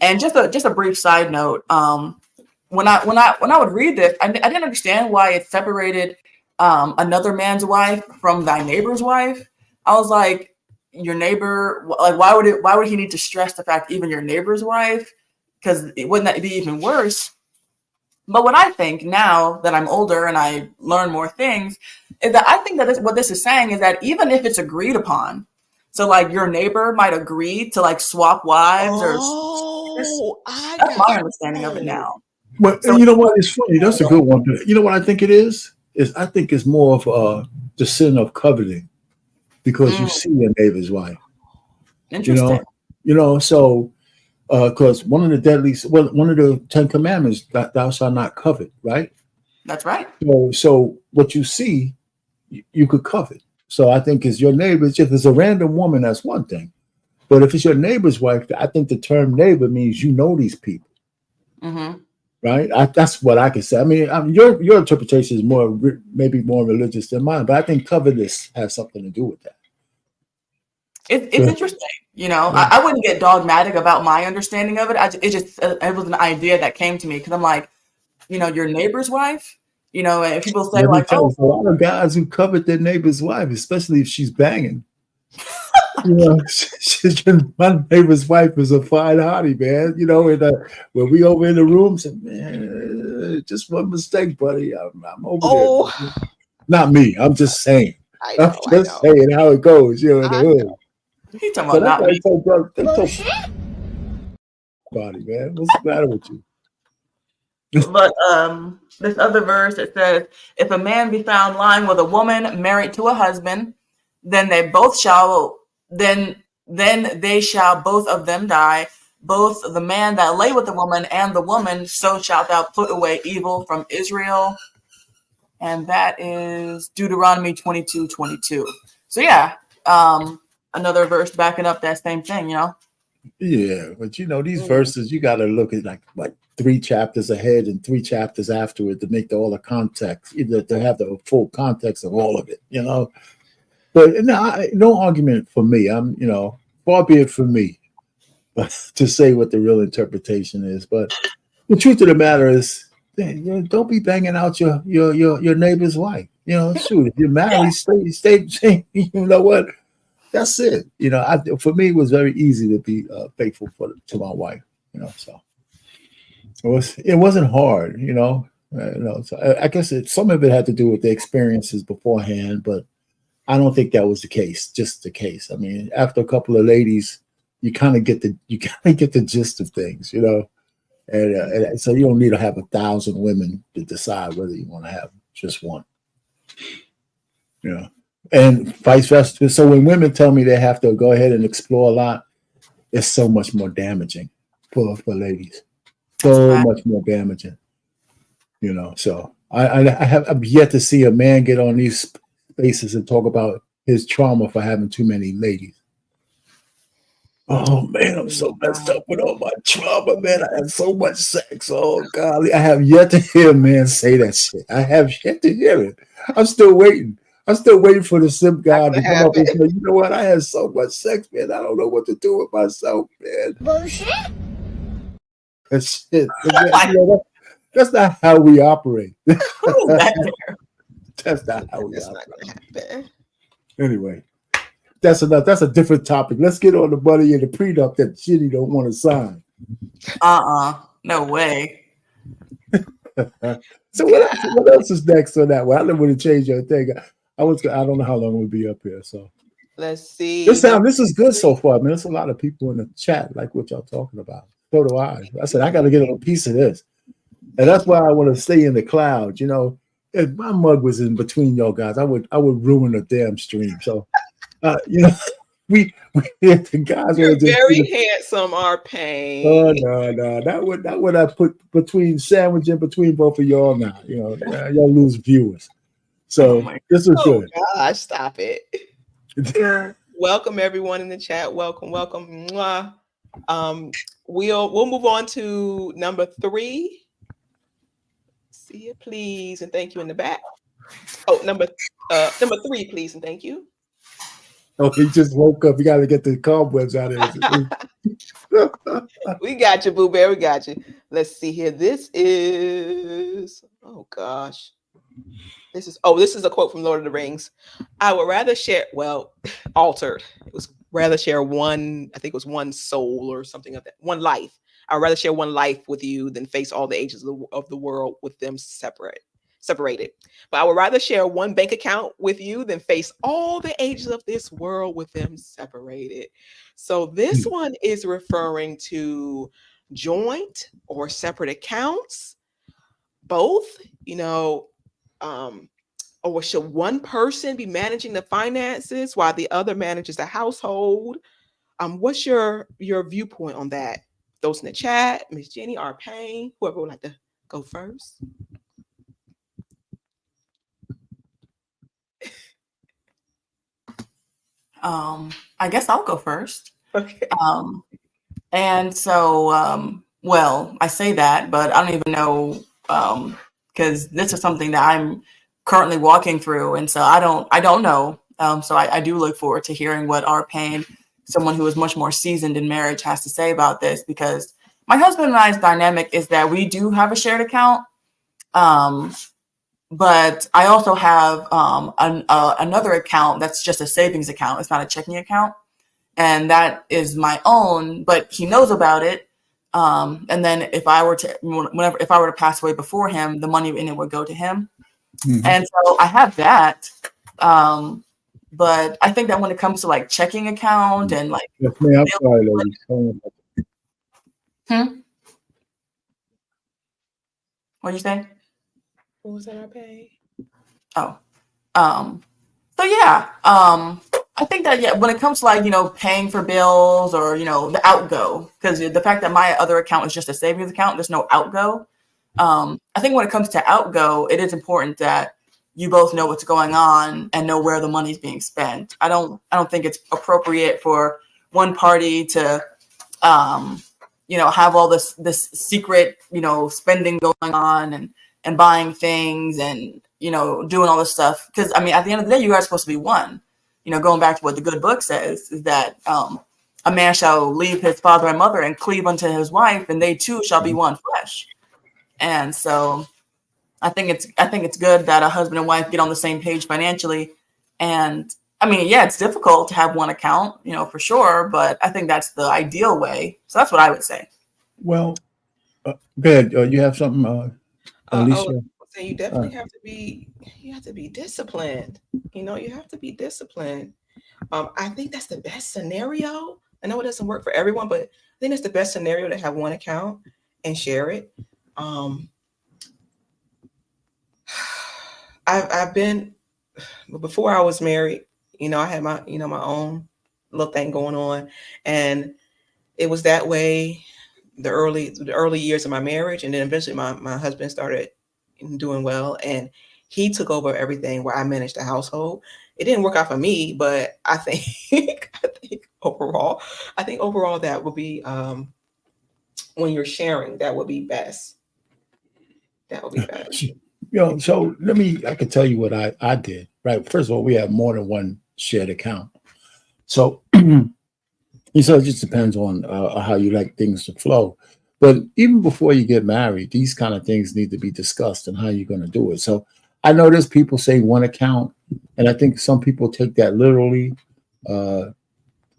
And just a brief side note, when I would read this, I didn't understand why it separated another man's wife from thy neighbor's wife. I was like, your neighbor, like why would he need to stress the fact even your neighbor's wife? Because wouldn't that be even worse? But what I think now that I'm older and I learn more things is that I think that what this is saying is that even if it's agreed upon, so like your neighbor might agree to like swap wives or I that's got my understanding of it you. now. But So you know what? It's funny. That's a good one. You know what I think it is? I think it's more of the sin of coveting because you see your neighbor's wife. Interesting. So because one of the 10 Commandments that thou shalt not covet, right? That's right. So what you see, you could covet. So I think it's your neighbor. If it's a random woman, that's one thing. But if it's your neighbor's wife, I think the term neighbor means you know these people. Mm-hmm. Right? That's what I can say. I mean, your interpretation is maybe more religious than mine, but I think covetous has something to do with that. It's interesting. I wouldn't get dogmatic about my understanding of it. It was an idea that came to me because I'm like, your neighbor's wife, and people say like, a lot of guys who covet their neighbor's wife, especially if she's banging. My neighbor's wife is a fine hottie, man. And when we over in the room, said, man, just one mistake, buddy. I'm over there. Not me. I'm just saying. I'm just saying how it goes. In the hood. He's talking about not me. Body, man. What's the matter with you? But this other verse, it says, if a man be found lying with a woman married to a husband, then they shall both of them die, both the man that lay with the woman and the woman. So shalt thou put away evil from Israel. And that is Deuteronomy 22:22. So yeah, another verse backing up that same thing, Yeah, but these verses, you got to look at like 3 chapters ahead and 3 chapters afterward to make all the context, either to have the full context of all of it, But no argument for me. I'm, far be it from me, but to say what the real interpretation is. But the truth of the matter is, don't be banging out your neighbor's wife. Shoot, if you're married, stay. You know what? That's it. For me, it was very easy to be faithful to my wife. So it wasn't hard. So I guess some of it had to do with the experiences beforehand, but I don't think that was the case. Just the case. I mean, after a couple of ladies, you kind of get the gist of things, and so you don't need to have 1,000 women to decide whether you want to have just one. And vice versa. So when women tell me they have to go ahead and explore a lot, it's so much more damaging for ladies. So much more damaging. So I've yet to see a man get on these spaces and talk about his trauma for having too many ladies. Oh man, I'm so messed up with all my trauma, man. I had so much sex. Oh golly, I have yet to hear a man say that shit. I have yet to hear it. I'm still waiting for the simp guy to come up and say, you know what? I had so much sex, man. I don't know what to do with myself, man. Bullshit. That's shit. That's not how we operate. That's not how we operate. Anyway, that's enough. That's a different topic. Let's get on the money and the prenup that Ginny don't want to sign. No way. So what else is next on that one? I don't want to change your thing. I don't know how long we'll be up here. So let's see. This is good so far. I mean, there's a lot of people in the chat like what y'all talking about. So do I. I said I got to get a piece of this, and that's why I want to stay in the cloud. If my mug was in between y'all guys, I would ruin the damn stream. So, we the guys. You're very handsome, R-Pain. Oh no, that would I put sandwich in between both of y'all now. Y'all lose viewers. So this is good. Gosh, stop it. Welcome everyone in the chat. Welcome. Mwah. We'll move on to number 3. See you, please, and thank you in the back. Oh, number 3, please, and thank you. Oh, he just woke up. You got to get the cobwebs out of it. We got you, Boo Bear. We got you. Let's see here. This is, oh gosh. This is a quote from Lord of the Rings. I would rather share, well, altered. It was rather share one, I think it was one soul or something of that, one life. I would rather share one life with you than face all the ages of the world with them separated. But I would rather share one bank account with you than face all the ages of this world with them separated. So this one is referring to joint or separate accounts, both, um, or should one person be managing the finances while the other manages the household? What's your viewpoint on that? Those in the chat, Miss Jenny, R. Payne, whoever would like to go first. I guess I'll go first. Okay. And so, well, I say that, but I don't even know, because this is something that I'm currently walking through, and so I don't know. So I do look forward to hearing what our Payne, someone who is much more seasoned in marriage, has to say about this, because my husband and I's dynamic is that we do have a shared account, but I also have another account that's just a savings account. It's not a checking account. And that is my own, but he knows about it. And then if I were to pass away before him, the money in it would go to him. Mm-hmm. And so I have that. But I think that when it comes to like checking account and like, yes, I'm sorry, ladies. What'd you say? What was that I pay? Oh, so yeah, I think that, when it comes to like, paying for bills or, the outgo, because the fact that my other account is just a savings account, there's no outgo. I think when it comes to outgo, it is important that you both know what's going on and know where the money's being spent. I don't think it's appropriate for one party to, have all this secret, spending going on and buying things and, doing all this stuff. Because, at the end of the day, you guys are supposed to be one. Going back to what the good book says, is that a man shall leave his father and mother and cleave unto his wife, and they two shall be one flesh. And so I think it's good that a husband and wife get on the same page financially. And it's difficult to have one account, for sure, but I think that's the ideal way. So that's what I would say. Well, good. You have something, Alicia? So you definitely have to be disciplined. You have to be disciplined. I think that's the best scenario. I know it doesn't work for everyone, but I think that's the best scenario to have one account and share it. I've been, before I was married, I had my, my own little thing going on, and it was that way the early years of my marriage, and then eventually my husband started doing well, and he took over everything where I managed the household. It didn't work out for me, but I think overall that would be, when you're sharing, that would be best. That would be best. So I can tell you what I did, right? First of all, we have more than one shared account. So, so it just depends on how you like things to flow. But even before you get married, these kind of things need to be discussed and how you're going to do it. So I know there's people say one account, and I think some people take that literally. I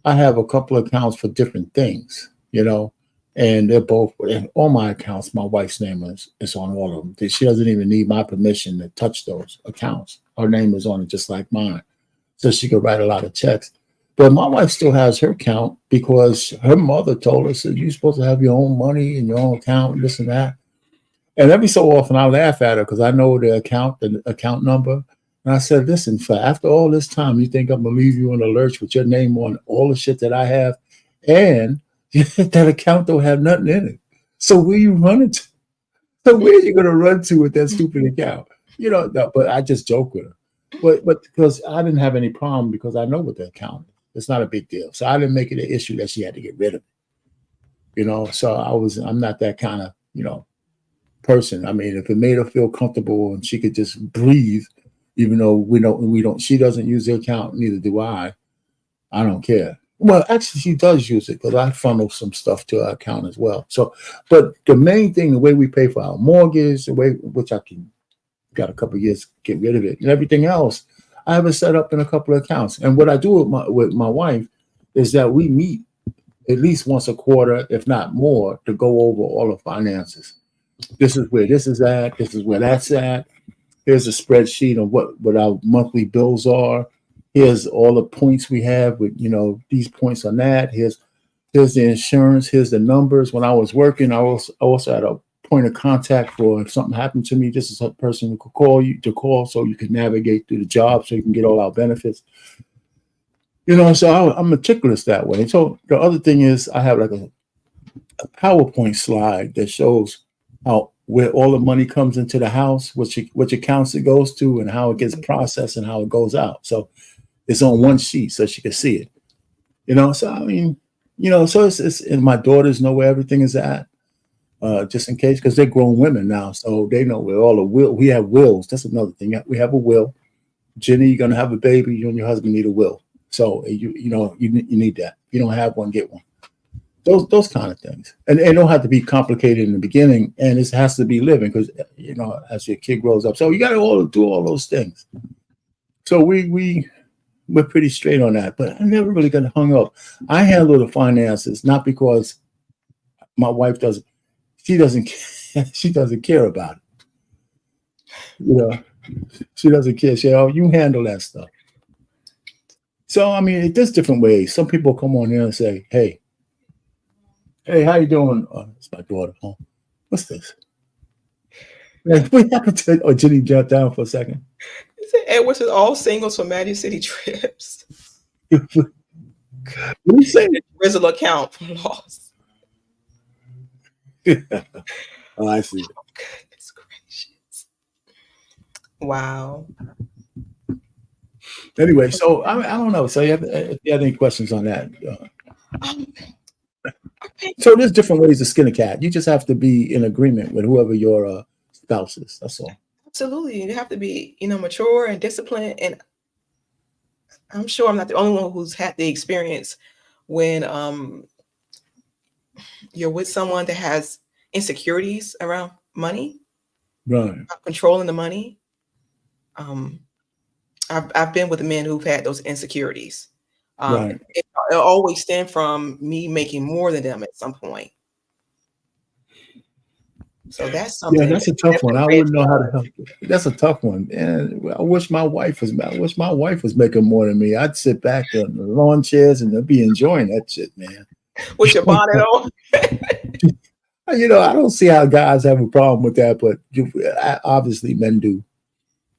have a couple of accounts for different things, and they're both, and all my accounts, my wife's name is on all of them. She doesn't even need my permission to touch those accounts. Her name is on it just like mine. So she could write a lot of checks. But my wife still has her account because her mother told her, said, you're supposed to have your own money in your own account, this and that. And every so often I laugh at her because I know the account number. And I said, listen, after all this time, you think I'm going to leave you in the lurch with your name on all the shit that I have? And that account don't have nothing in it. So where you running to? So where are you going to run to with that stupid account? No, but I just joke with her. But because I didn't have any problem because I know what the account is. It's not a big deal. So I didn't make it an issue that she had to get rid of it. So I'm not that kind of, person. If it made her feel comfortable and she could just breathe, even though we don't, she doesn't use the account, neither do I don't care. Well, actually, she does use it because I funnel some stuff to her account as well. So, but the main thing, the way we pay for our mortgage, the way which I can got a couple of years to get rid of it, and everything else, I have it set up in a couple of accounts. And what I do with my wife is that we meet at least once a quarter, if not more, to go over all the finances. This is where this is at. This is where that's at. Here's a spreadsheet of what our monthly bills are. Here's all the points we have with, these points on that. Here's the insurance. Here's the numbers. When I was working, I also had a point of contact for if something happened to me. This is a person who could call so you can navigate through the job so you can get all our benefits. So I'm meticulous that way. So the other thing is I have like a PowerPoint slide that shows where all the money comes into the house, which accounts it goes to, and how it gets processed and how it goes out. So it's on one sheet so she can see it. So I mean, so it's and my daughters know where everything is at, just in case, because they're grown women now, so they know where all the we have wills. That's another thing. We have a will. Jenny, you're gonna have a baby. You and your husband need a will. So you need that. If you don't have one, get one. Those kind of things, and it don't have to be complicated in the beginning, and it has to be living because as your kid grows up. So you got to do all those things. So we're pretty straight on that, but I never really got hung up. I handle the finances not because my wife doesn't. She doesn't. She doesn't care about it. She doesn't care. You handle that stuff. So, I mean, there's different ways. Some people come on here and say, hey, how you doing? Oh, it's my daughter. Oh, what's this? What happened to Jenny jumped down for a second. Edwards is all singles for Magic City trips. What you say? Rizzle account for loss. Oh, I see. Oh, goodness gracious. Wow. Anyway, so I don't know. So if you have any questions on that? So there's different ways to skin a cat. You just have to be in agreement with whoever your spouse is. That's all. Absolutely. You have to be, mature and disciplined. And I'm sure I'm not the only one who's had the experience when you're with someone that has insecurities around money, right? Controlling the money. I've been with men who've had those insecurities. Right. It always stem from me making more than them at some point. So that's something. Yeah, that's a tough one. I wouldn't know how to help you. That's a tough one. And I wish my wife was making more than me. I'd sit back on the lawn chairs and I'd be enjoying that shit, man. With your bonnet on. I don't see how guys have a problem with that, but obviously men do.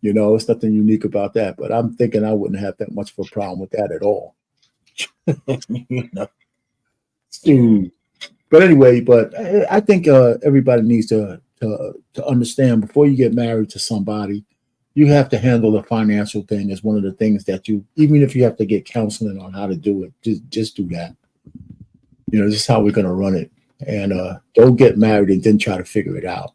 It's nothing unique about that. But I'm thinking I wouldn't have that much of a problem with that at all. But anyway, I think everybody needs to understand before you get married to somebody, you have to handle the financial thing as one of the things that even if you have to get counseling on how to do it, just do that. This is how we're going to run it. And don't get married and then try to figure it out.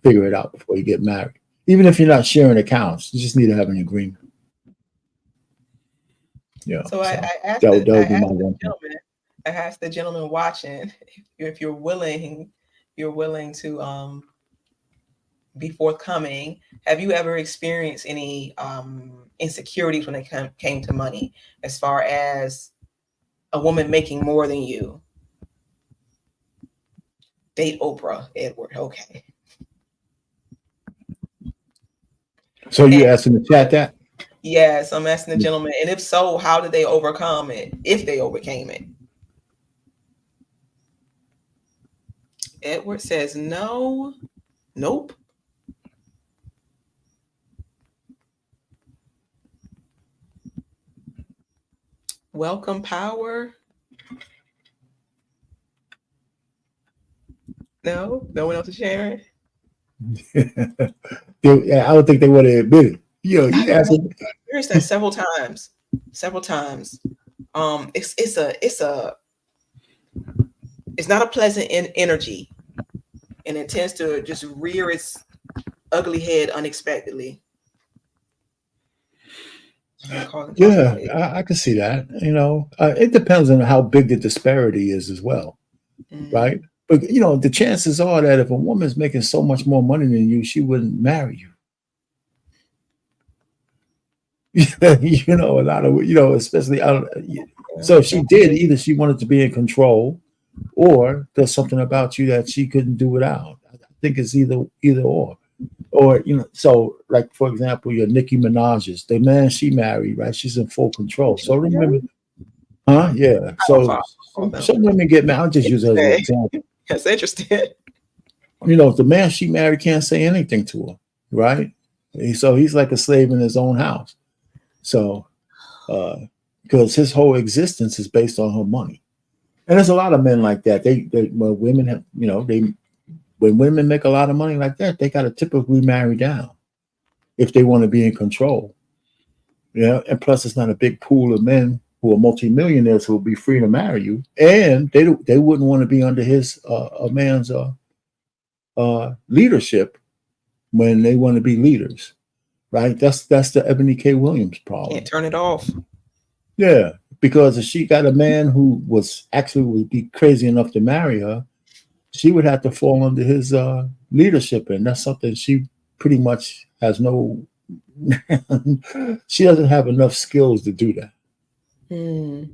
Figure it out before you get married. Even if you're not sharing accounts, you just need to have an agreement. Yeah. So I asked the gentleman watching if you're willing to be forthcoming. Have you ever experienced any insecurities when it came to money, as far as a woman making more than you? Date Oprah, Edward. Okay. So you asking the chat that? Yes, I'm asking the gentleman. And if so, how did they overcome it? If they overcame it? Edward says no. Nope. Welcome, Power. No one else is sharing. I don't think they want to admit it. You experienced that several times. It's not a pleasant energy, and it tends to just rear its ugly head unexpectedly. Causing Yeah, conflict. I can see that. It depends on how big the disparity is as well, right? Mm. But the chances are that if a woman's making so much more money than you, she wouldn't marry you. A lot of especially out. Yeah, So if she did, either she wanted to be in control, or there's something about you that she couldn't do without. I think it's either or. Or so like for example, your Nicki Minaj's, the man she married, right? She's in full control. So remember, huh? Yeah. I don't So follow all them. some women get married. I'll just use her as an Okay. example. That's interesting. The man she married can't say anything to her, right? So he's like a slave in his own house. So because his whole existence is based on her money. And there's a lot of men like that. They when women have, when women make a lot of money like that, they got to typically marry down if they want to be in control. And plus, it's not a big pool of men who are multimillionaires who will be free to marry you, and they wouldn't want to be under his a man's leadership when they want to be leaders, right? That's the Ebony K. Williams problem. Can't turn it off. Yeah, because if she got a man who would be crazy enough to marry her, she would have to fall under his leadership, and that's something she pretty much has no. She doesn't have enough skills to do that. Mm.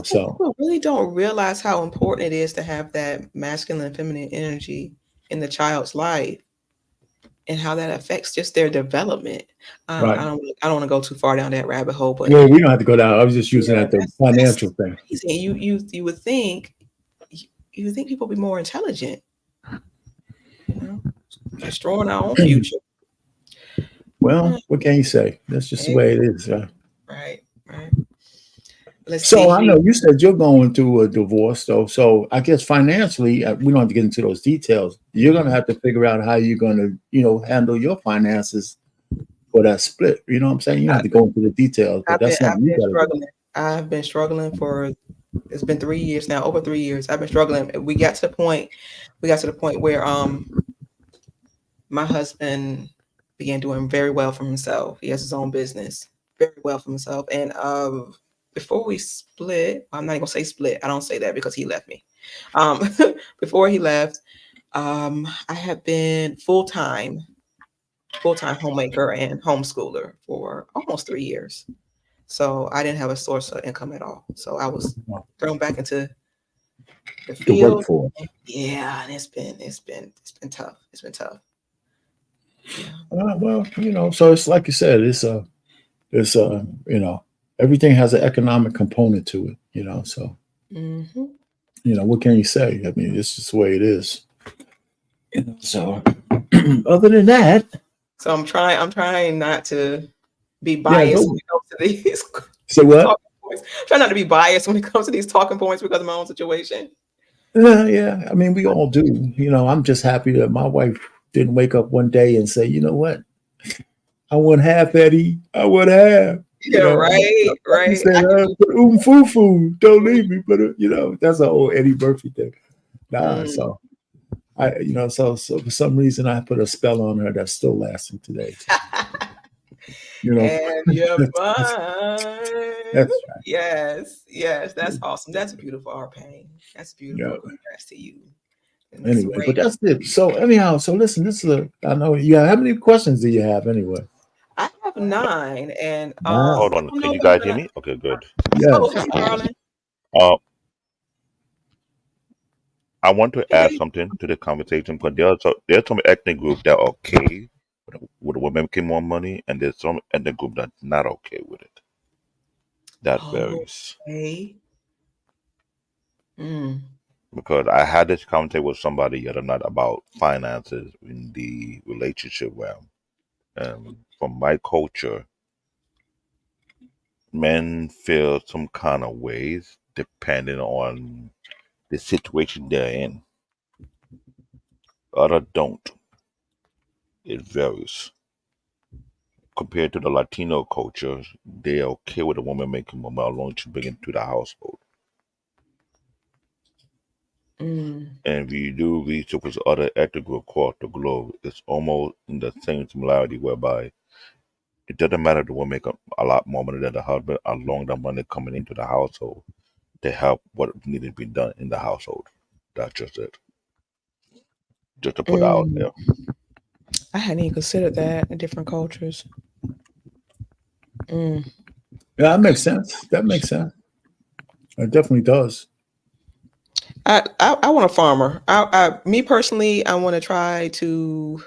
So People really don't realize how important it is to have that masculine and feminine energy in the child's life, and how that affects just their development. right. I don't want to go too far down that rabbit hole, but Yeah, we don't have to go down. I was just using yeah, that the that's financial thing. crazy. You would think people would be more intelligent, destroying our own future. Well, what can you say? That's just the way it is. Right. Let's So see. I know you said you're going through a divorce, though. So I guess financially, we don't have to get into those details. You're going to have to figure out how you're going to, handle your finances for that split. You know what I'm saying? You don't have to go into the details, but that's something you got to do. Struggling. I've been struggling it's been 3 years now, over 3 years. I've been struggling. We got to the point where my husband began doing very well for himself. He has his own business, very well for himself. And before we split, I'm not even gonna say split. I don't say that because he left me. Before he left, I have been full-time homemaker and homeschooler for almost 3 years. So I didn't have a source of income at all. So I was thrown back into the field. workforce. Yeah, and it's been tough. It's been tough. Yeah. Well, so it's like you said, it's everything has an economic component to it, so, what can you say? I mean, it's just the way it is. So other than that. So I'm trying not to be biased when it comes to these. So what? Talking points. Try not to be biased when it comes to these talking points because of my own situation. Yeah. I mean, we all do. I'm just happy that my wife didn't wake up one day and say, you know what? I want half, Eddie. I want half. Yeah, right. He said, foo, don't leave me. But that's an old Eddie Murphy thing. So so for some reason I put a spell on her that's still lasting today. And you're mine. That's right. Yes, that's awesome. That's beautiful, Arpain. That's beautiful. Congrats to you. Anyway, but that's it. So anyhow, listen, I know how many questions do you have anyway? I have 9, and hold on. Can you guys hear me? Okay, good. Yeah. I want to add something to the conversation because there's some ethnic groups that are okay with a woman making more money, and there's some ethnic group that's not okay with it. That varies. Okay. Because I had this conversation with somebody the other night about finances in the relationship realm. And from my culture, men feel some kind of ways depending on the situation they're in. Others don't. It varies. Compared to the Latino culture, they're okay with a woman making more money as long as she bring it to the household. And if you do research with other ethnic groups across the globe, it's almost in the same similarity whereby it doesn't matter if the woman make a lot more money than the husband, as long as the money coming into the household to help what needed to be done in the household. That's just it. Just to put it out Mm, there. I hadn't even considered that in different cultures. Mm. Yeah, that makes sense. That makes sense. It definitely does. I want a farmer. Me personally, I want to try to.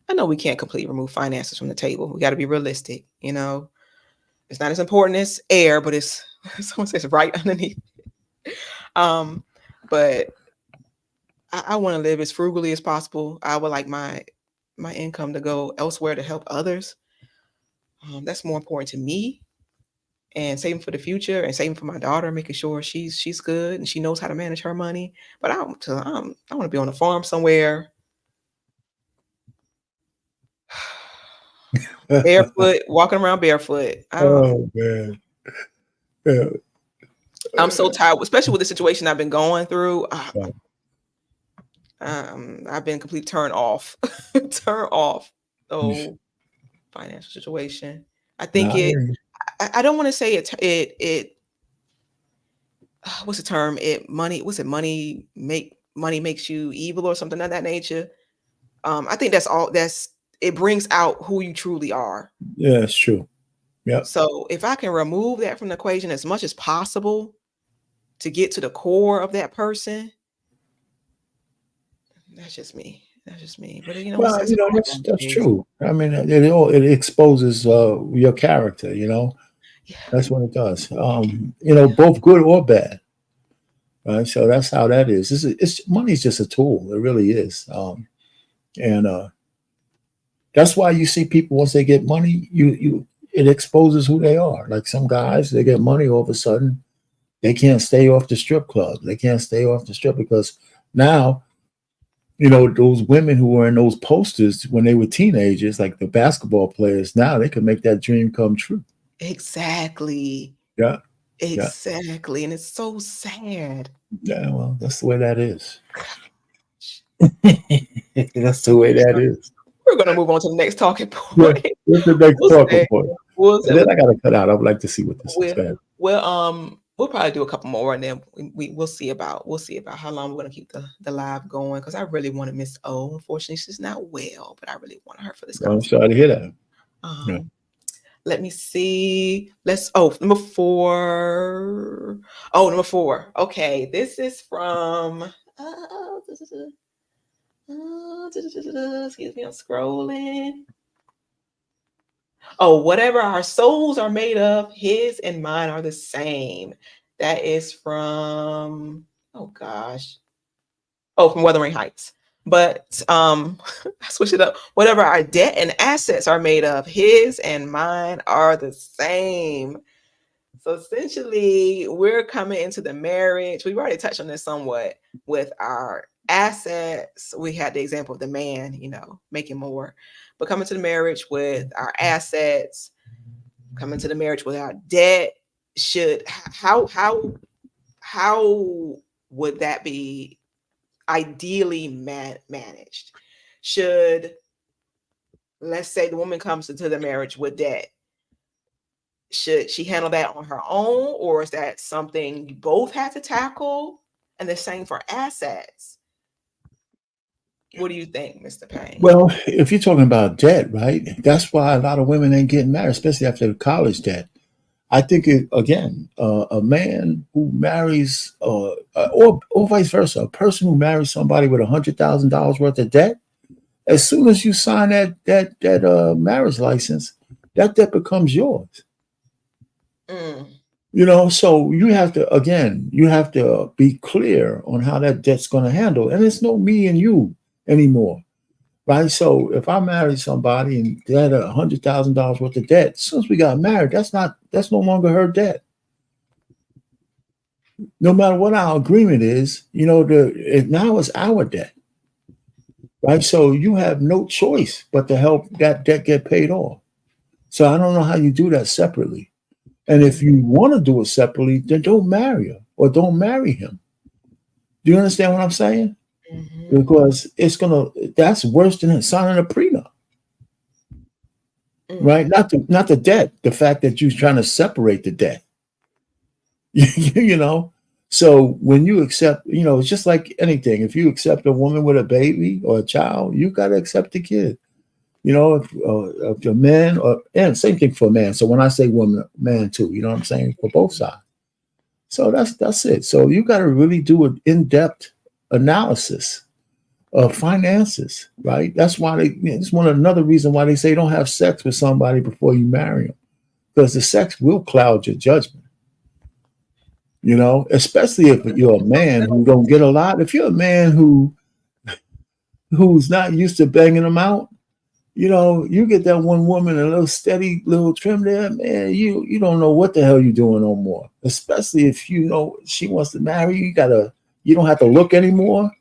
I know we can't completely remove finances from the table. We got to be realistic. You know, it's not as important as air, but it's someone says right underneath. But I want to live as frugally as possible. I would like my income to go elsewhere to help others. That's more important to me, and saving for the future and saving for my daughter, making sure she's good and she knows how to manage her money. But I want to be on a farm somewhere, barefoot, walking around barefoot. Oh man. Yeah. I'm so tired, especially with the situation I've been going through. Right. I've been completely turned off, turn off the whole financial situation. I think Nah, I hear you. I don't want to say it what's the term? Money makes you evil or something of that nature. I think it brings out who you truly are. Yeah, it's true. Yeah. So if I can remove that from the equation as much as possible to get to the core of that person, that's just me. That's just me. But Well, it's hard that's nowadays. true. I mean, it exposes your character. Yeah. That's what it does. Both good or bad. Right. So that's how that is. It's money's just a tool. It really is. And that's why you see people once they get money, it exposes who they are. Like some guys, they get money, all of a sudden they can't stay off the strip club. They can't stay off the strip because now, those women who were in those posters when they were teenagers, like the basketball players, now they can make that dream come true. Exactly. Yeah. Yeah. Exactly. And it's so sad. Yeah. Well, that's the way that is. That's the way that is. We're gonna move on to the next talking Yeah. point. What's the next We'll talking say, point? we'll say, And then I got to cut out. I would like to see what this is. we'll, Go ahead. we'll probably do a couple more, and then we'll see about how long we're gonna keep the live going, because I really wanted Miss O. Unfortunately, she's not well, but I really wanted her for this Well, I'm conversation. sorry to hear that. Yeah. Let me see. Number 4. Oh, number 4. Okay, this is from excuse me, I'm scrolling. Oh, whatever our souls are made of, his and mine are the same. That is from, oh gosh. Oh, from Wuthering Heights. But I switch it up. Whatever our debt and assets are made of, his and mine are the same. So essentially, we're coming into the marriage. We've already touched on this somewhat with our assets. We had the example of the man, making more, but coming to the marriage with our assets, coming to the marriage with our debt. How would that be ideally managed? Should, let's say, the woman comes into the marriage with debt, should she handle that on her own, or is that something you both have to tackle? And the same for assets. What do you think, Mr. Payne? Well, if you're talking about debt, right? That's why a lot of women ain't getting married, especially after the college debt. I think a man who marries, or vice versa, a person who marries somebody with $100,000 worth of debt, as soon as you sign that marriage license, that debt becomes yours. So you have to be clear on how that debt's going to handle, and it's no me and you anymore, right? So if I married somebody and they had $100,000 worth of debt, as soon as we got married, that's no longer her debt. No matter what our agreement is, now it's our debt, right? So you have no choice but to help that debt get paid off. So I don't know how you do that separately. And if you want to do it separately, then don't marry her or don't marry him. Do you understand what I'm saying? Mm-hmm. Because that's worse than signing a prenup. Mm. right? Not the debt, the fact that you're trying to separate the debt. You know, so when you accept, it's just like anything. If you accept a woman with a baby or a child, you got to accept the kid. If you're man, and same thing for a man. So when I say woman, man too, you know what I'm saying, for both sides. So that's it. So you got to really do an in-depth analysis of finances, right? That's why it's another reason why they say don't have sex with somebody before you marry them, because the sex will cloud your judgment. Especially if you're a man who don't get a lot. If you're a man who's not used to banging them out, you get that one woman, a little steady little trim there, man, you don't know what the hell you're doing no more. Especially if she wants to marry you, you don't have to look anymore.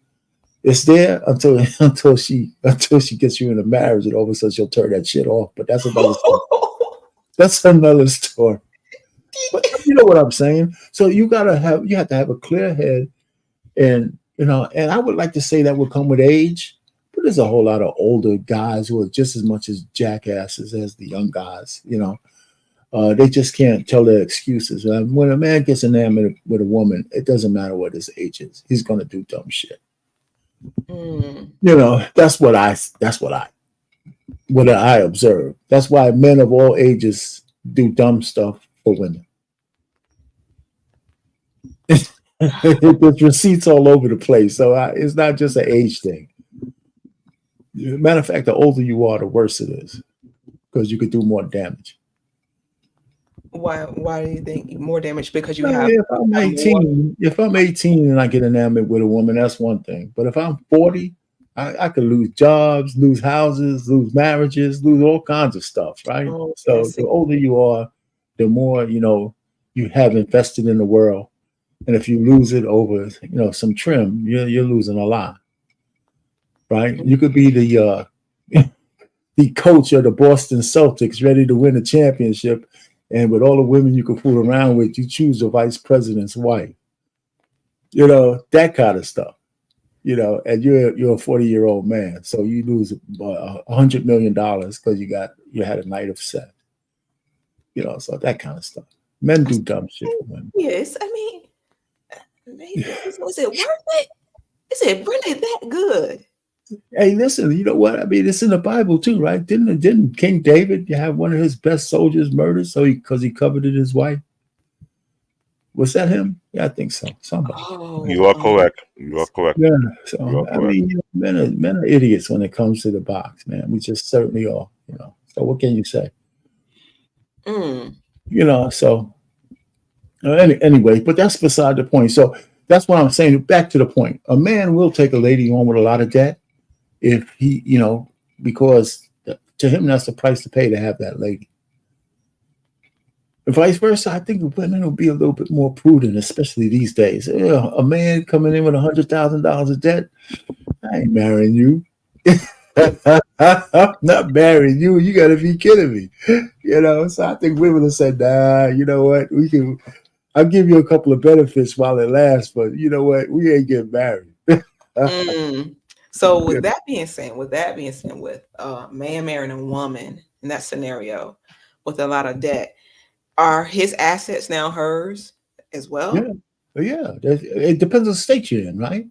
It's there until she gets you in a marriage, and all of a sudden she'll turn that shit off. But that's another story. That's another story. But you know what I'm saying? So you have to have a clear head, and and I would like to say that would come with age, but there's a whole lot of older guys who are just as much as jackasses as the young guys. They just can't tell their excuses. When a man gets enamored with a woman, it doesn't matter what his age is; he's gonna do dumb shit. Mm. That's what I observe. That's why men of all ages do dumb stuff for women. There's receipts all over the place, so it's not just an age thing. Matter of fact, the older you are, the worse it is, because you could do more damage. Why do you think more damage? Because you Well, have if I'm 18 and I get enamored with a woman, that's one thing. But if I'm 40, I could lose jobs, lose houses, lose marriages, lose all kinds of stuff, right? Oh, So the older you are, the more you have invested in the world. And if you lose it over, some trim, you're losing a lot, right? You could be the the coach of the Boston Celtics, ready to win a championship, and with all the women you can fool around with, you choose the vice president's wife. That kind of stuff. And you're a 40-year-old man, so you lose $100 million because you had a night of sex. So that kind of stuff. Men do dumb shit for women. Yes, I mean, maybe was it worth it? Is it really that good? Hey, listen, you know what? I mean, it's in the Bible too, right? Didn't King David have one of his best soldiers murdered because he coveted his wife? Was that him? Yeah, I think so. Somebody. You are correct. You are correct. Yeah. So I mean, men are idiots when it comes to the box, man. We just certainly are. So what can you say? So anyway, but that's beside the point. So that's what I'm saying. Back to the point. A man will take a lady on with a lot of debt if he, because to him that's the price to pay to have that lady. And vice versa, I think women will be a little bit more prudent, especially these days. A man coming in with $100,000 of debt, I ain't marrying you. I'm not marrying you. You got to be kidding me. So I think women have said, nah, you know what? I'll give you a couple of benefits while it lasts, but you know what? We ain't getting married. So with that being said, with a man marrying a woman in that scenario with a lot of debt, are his assets now hers as well? Yeah. It depends on the state you're in, right?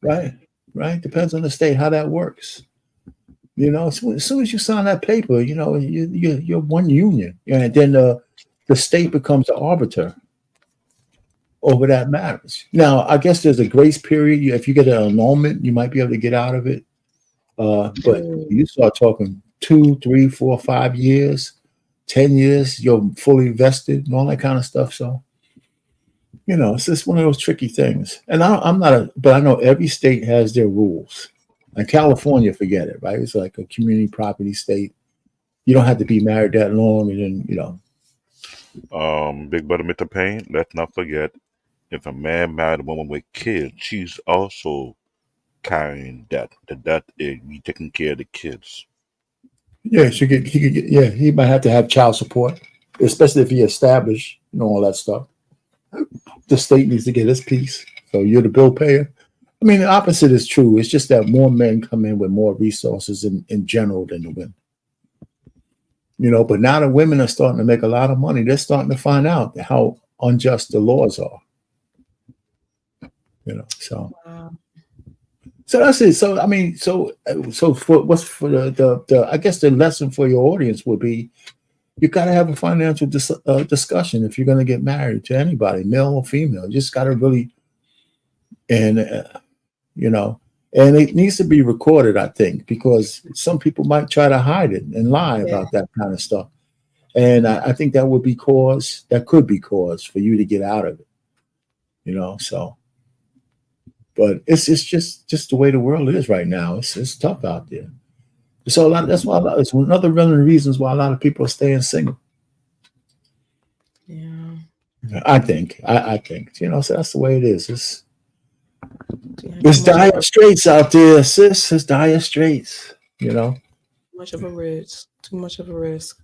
Right. Depends on the state how that works. As soon as you sign that paper, you're one union, and then the state becomes the arbiter over that marriage. Now, I guess there's a grace period. If you get an annulment, you might be able to get out of it. But you start talking 2, 3, 4, 5 years, 10 years, you're fully vested and all that kind of stuff. So, it's just one of those tricky things. And but I know every state has their rules. Like California, forget it, right? It's like a community property state. You don't have to be married that long, and then, Big brother Mr. Payne, let's not forget, if a man married a woman with kids, she's also carrying debt. The debt is you taking care of the kids. Yeah, he might have to have child support, especially if he established, all that stuff. The state needs to get his piece. So you're the bill payer. I mean, the opposite is true. It's just that more men come in with more resources in general than the women. But now the women are starting to make a lot of money. They're starting to find out how unjust the laws are. So Wow. that's it. So I mean, so for what's for the I guess the lesson for your audience would be, you got to have a financial discussion if you're going to get married to anybody, male or female. You just got to really, and and it needs to be recorded, I think, because some people might try to hide it and lie about that kind of stuff. And I think that could be cause for you to get out of it. So, but it's just the way the world is right now. It's tough out there. So that's why it's another one of the reasons why a lot of people are staying single. Yeah. I think. So that's the way it is. It's dire straits out there, sis. It's dire straits, Too much of a risk. Too much of a risk.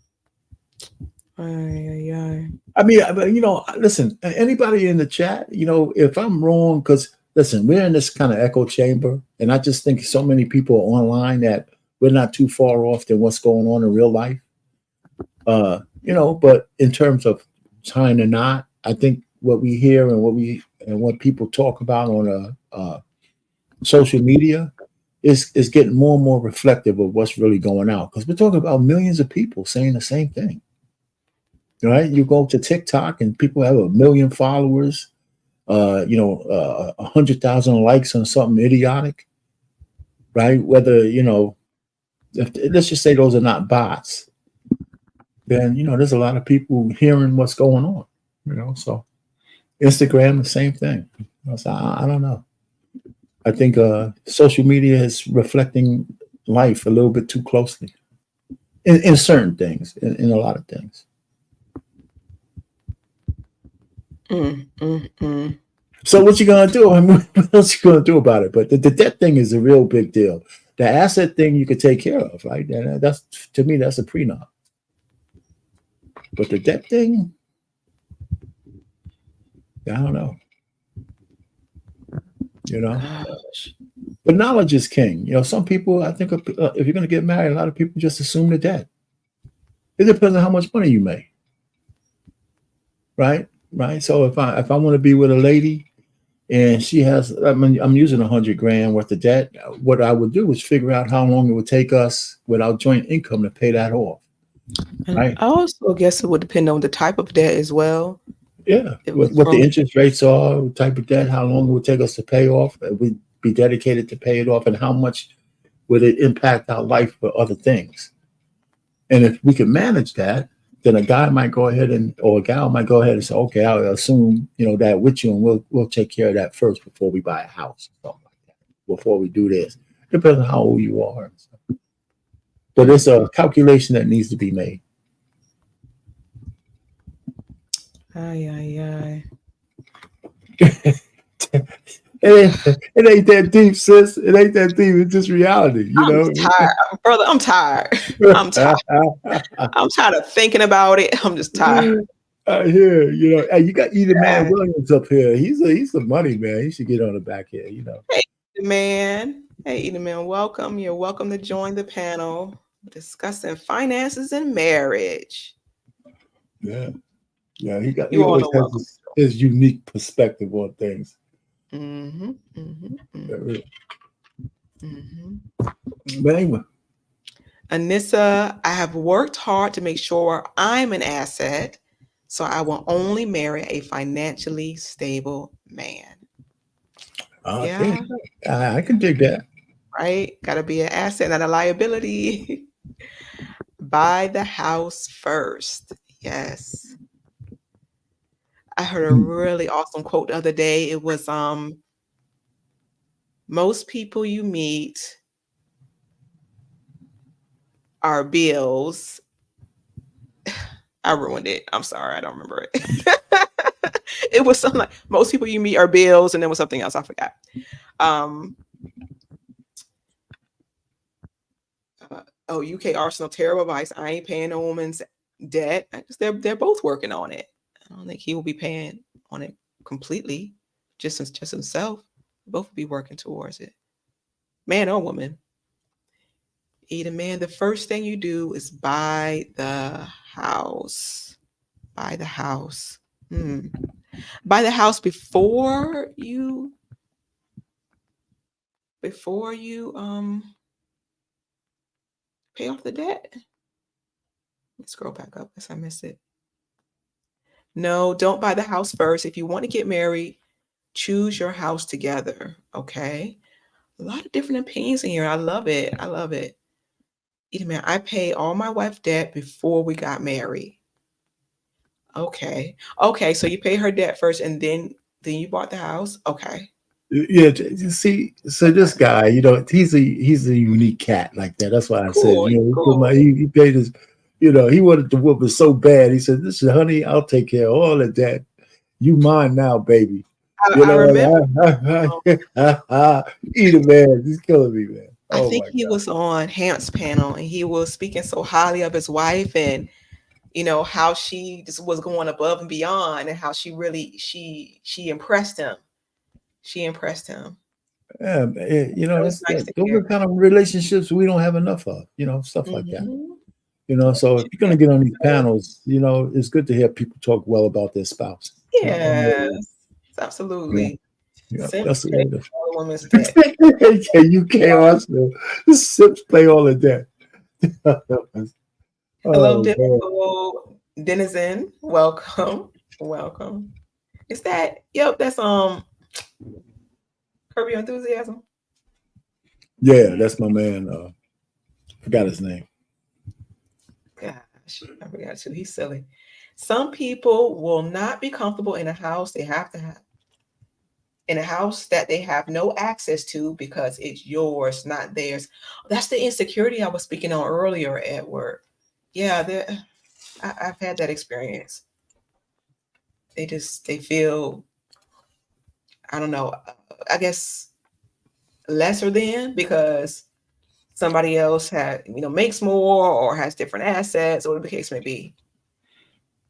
Ay. I mean, listen, anybody in the chat, if I'm wrong, because listen, we're in this kind of echo chamber, and I just think so many people are online that we're not too far off than what's going on in real life. But in terms of tying the knot, I think what we hear and what people talk about on social media is getting more and more reflective of what's really going on, because we're talking about millions of people saying the same thing. Right? You go to TikTok and people have 1 million followers, 100,000 likes on something idiotic, right? Whether, let's just say those are not bots, then, there's a lot of people hearing what's going on, so Instagram, the same thing. So I don't know. I think social media is reflecting life a little bit too closely in certain things, in a lot of things. So what you gonna do? I mean, what else you gonna do about it? But the debt thing is a real big deal. The asset thing you could take care of, right? And that's, to me, that's a prenup. But the debt thing, I don't know. Gosh. But knowledge is king. Some people, I think, if you're gonna get married, a lot of people just assume the debt. It depends on how much money you make, right? Right. So if I want to be with a lady and she has, I'm using $100,000 worth of debt, what I would do is figure out how long it would take us with our joint income to pay that off. Right. I also guess it would depend on the type of debt as well. Yeah. What the interest rates are, what type of debt, how long it would take us to pay off. We'd be dedicated to pay it off, and how much would it impact our life for other things. And if we can manage that, then a guy might go ahead or a gal might go ahead and say, okay, I'll assume, that with you, and we'll take care of that first before we buy a house or something like that, before we do this. Depends on how old you are. But it's a calculation that needs to be made. Ay. It ain't that deep, sis. It ain't that deep. It's just reality, I'm tired, brother. I'm tired. I'm tired of thinking about it. I'm just tired. I hear, hey, you got Edith Man Williams up here. He's the money man. He should get on the back here, Hey, man. Hey, Edith Man, welcome. You're welcome to join the panel discussing finances and marriage. Yeah. He always has his unique perspective on things. But anyway, Anissa, I have worked hard to make sure I'm an asset, so I will only marry a financially stable man. Yeah, I can dig that. Right? Got to be an asset, not a liability. Buy the house first. Yes. I heard a really awesome quote the other day. It was, most people you meet are bills. I ruined it. I'm sorry. I don't remember it. It was something like, most people you meet are bills, and then was something else. I forgot. UK Arsenal, terrible advice. I ain't paying a woman's debt. They're both working on it. I don't think he will be paying on it completely, just himself. Both will be working towards it, man or woman. Eden man, the first thing you do is buy the house. Buy the house. Buy the house before you pay off the debt. Let's scroll back up because I missed it. No, don't buy the house first. If you want to get married, choose your house together. Okay. A lot of different opinions in here. I love it. I love it. Man, I paid all my wife's debt before we got married. Okay. Okay. So you pay her debt first and then you bought the house. Okay. Yeah, you see, so this guy, he's a unique cat like that. That's why I said, Cool. he paid his, he wanted to whoop us so bad. He said, "Listen, honey, I'll take care of all of that. You mine now, baby." I remember. Eat it, man. He's killing me, man. I Oh think my he God. was on Hamp's panel and he was speaking so highly of his wife and how she just was going above and beyond and how she really she impressed him. She impressed him. Yeah, That was nice to those hear. are kind of relationships we don't have enough of, stuff like that. Mhm. So if you're gonna get on these panels, it's good to hear people talk well about their spouse. Yes, Yeah, absolutely. yeah, Simps that's pay the all the woman's debt. yeah, you can't also the Sips play all of that. Hello, Oh man. Denizen. Welcome. Welcome. Is that that's Curb Your Enthusiasm? Yeah, that's my man. Forgot his name. Gosh, I forgot too. He's silly. Some people will not be comfortable in a house they have to have in a house that they have no access to because it's yours, not theirs. That's the insecurity I was speaking on earlier, Edward. Yeah, I've had that experience. They feel, I don't know, I guess lesser than because somebody else makes more or has different assets or whatever the case may be.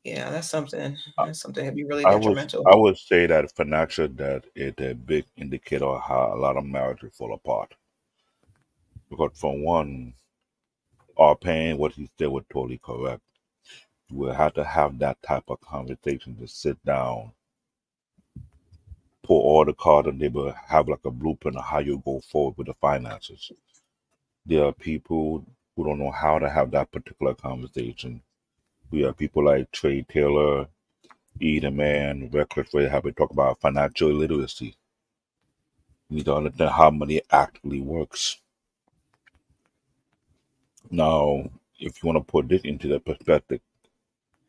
Yeah, that's something. That's something that'd be really detrimental. I would say that financial debt is a big indicator of how a lot of marriages fall apart. Because for one, our pain, what he said was totally correct. We'll have to have that type of conversation to sit down, pour all the cards on the table, have like a blueprint of how you go forward with the finances. There are people who don't know how to have that particular conversation. We have people like Trey Taylor, Eden Man, Reckless Ray have been talk about financial literacy. You need to understand how money actually works. Now, if you want to put this into the perspective,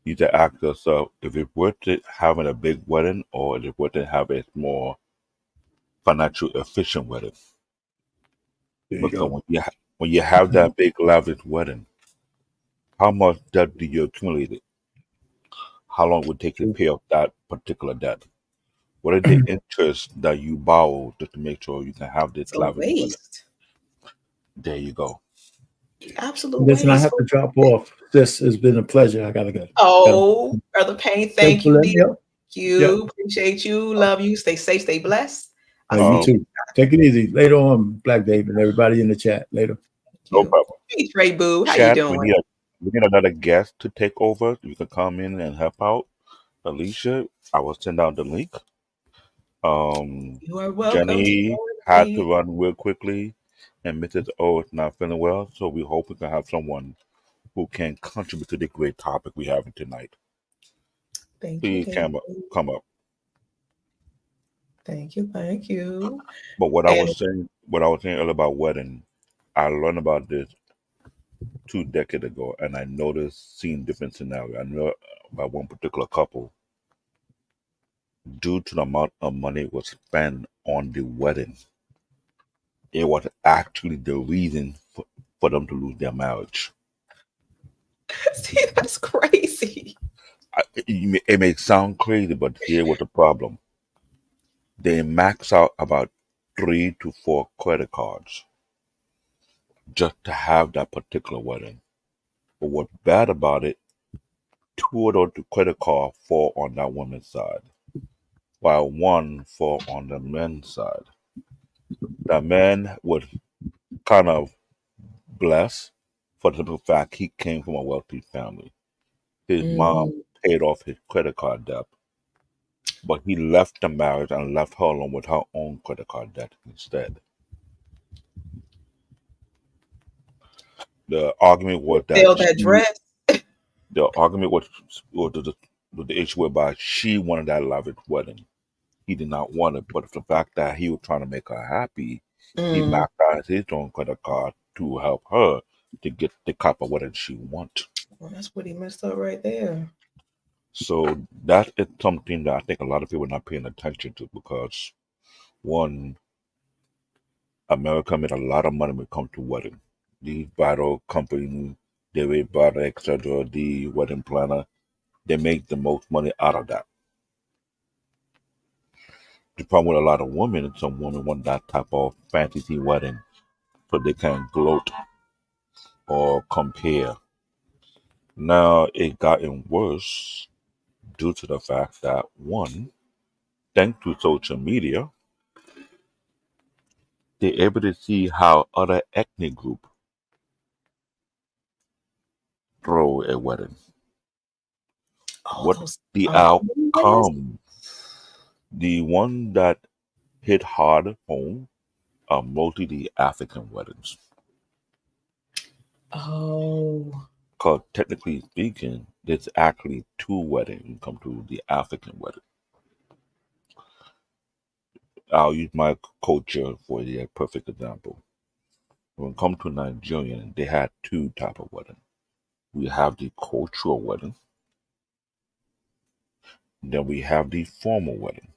you need to ask yourself if it's worth it having a big wedding or is it worth it having a more financial efficient wedding. There you Because go. when you have that big lavish wedding, how much debt do you accumulate? How long would it take to pay off that particular debt? What are the interest that you borrow just to make sure you can have It's this a lavish wedding? waste. There you go. Absolute Listen, I waste. have to drop off. This has been a pleasure. I gotta go. Oh, Brother Payne, Thanks thank for you, letting dear. me up. Thank Yep. you. Appreciate you. Love you. Stay safe. Stay blessed. I'll You see Um, too. Take it easy. Later on, Black Dave and everybody in the chat. Later. no you. problem. Hey, Trey Boo. How you Chat, doing? we need another guest to take over. You can come in and help out. Alicia, I will send out the link. You are welcome to Jenny join had me. to run real quickly, and Mrs. O is not feeling well, so we hope we can have someone who can contribute to the great topic we have tonight. Thank you. Please Thank you. come up. Thank you. Thank you. But And what I was saying earlier about wedding, I learned about this 2 decades ago, and I noticed seeing different scenarios. I know about one particular couple, due to the amount of money was spent on the wedding, it was actually the reason for them to lose their marriage. see, that's crazy. It may sound crazy, but here was the problem. They max out about 3 to 4 credit cards just to have that particular wedding. But what's bad about it, 2 of those credit cards fall on that woman's side, while one fall on the men's side. The man was kind of blessed for the simple fact he came from a wealthy family. His mom Mm. paid off his credit card debt, but he left the marriage and left her alone with her own credit card debt instead. The argument was that Sell that dress. the argument was the issue whereby she wanted that lavish wedding. He did not want it, but the fact that he was trying to make her happy, he Mm. maxed out his own credit card to help her to get the type of wedding she wants. Well, that's what he messed up right there. So that is something that I think a lot of people are not paying attention to because one, America made a lot of money when it comes to wedding. The bridal company, the bridal, etc., the wedding planner, they make the most money out of that. The problem with a lot of women is some women want that type of fantasy wedding so they can gloat or compare. Now it gotten worse due to the fact that one, thanks to social media, they're able to see how other ethnic group throw a wedding. Oh, What those the uncle weddings. outcome? The one that hit hard home are mostly the African weddings. Oh, Because technically speaking, there's actually two weddings when it comes to the African wedding. I'll use my culture for the perfect example. When it comes to Nigerian, they had two type of wedding. We have the cultural wedding, then we have the formal wedding.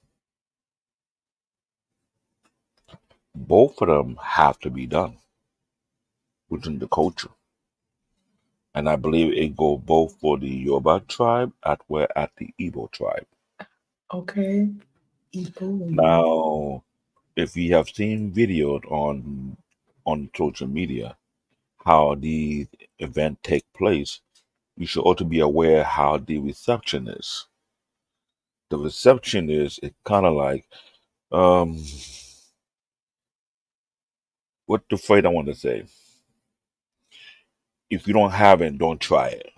Both of them have to be done within the culture. And I believe it go both for the Yoruba tribe as well as the Igbo tribe. okay. Igbo. Now, if you have seen videos on social media how the event take place, you should also be aware how the reception is. The reception is it kind of like um what the phrase I want to say. If you don't have it, don't try it.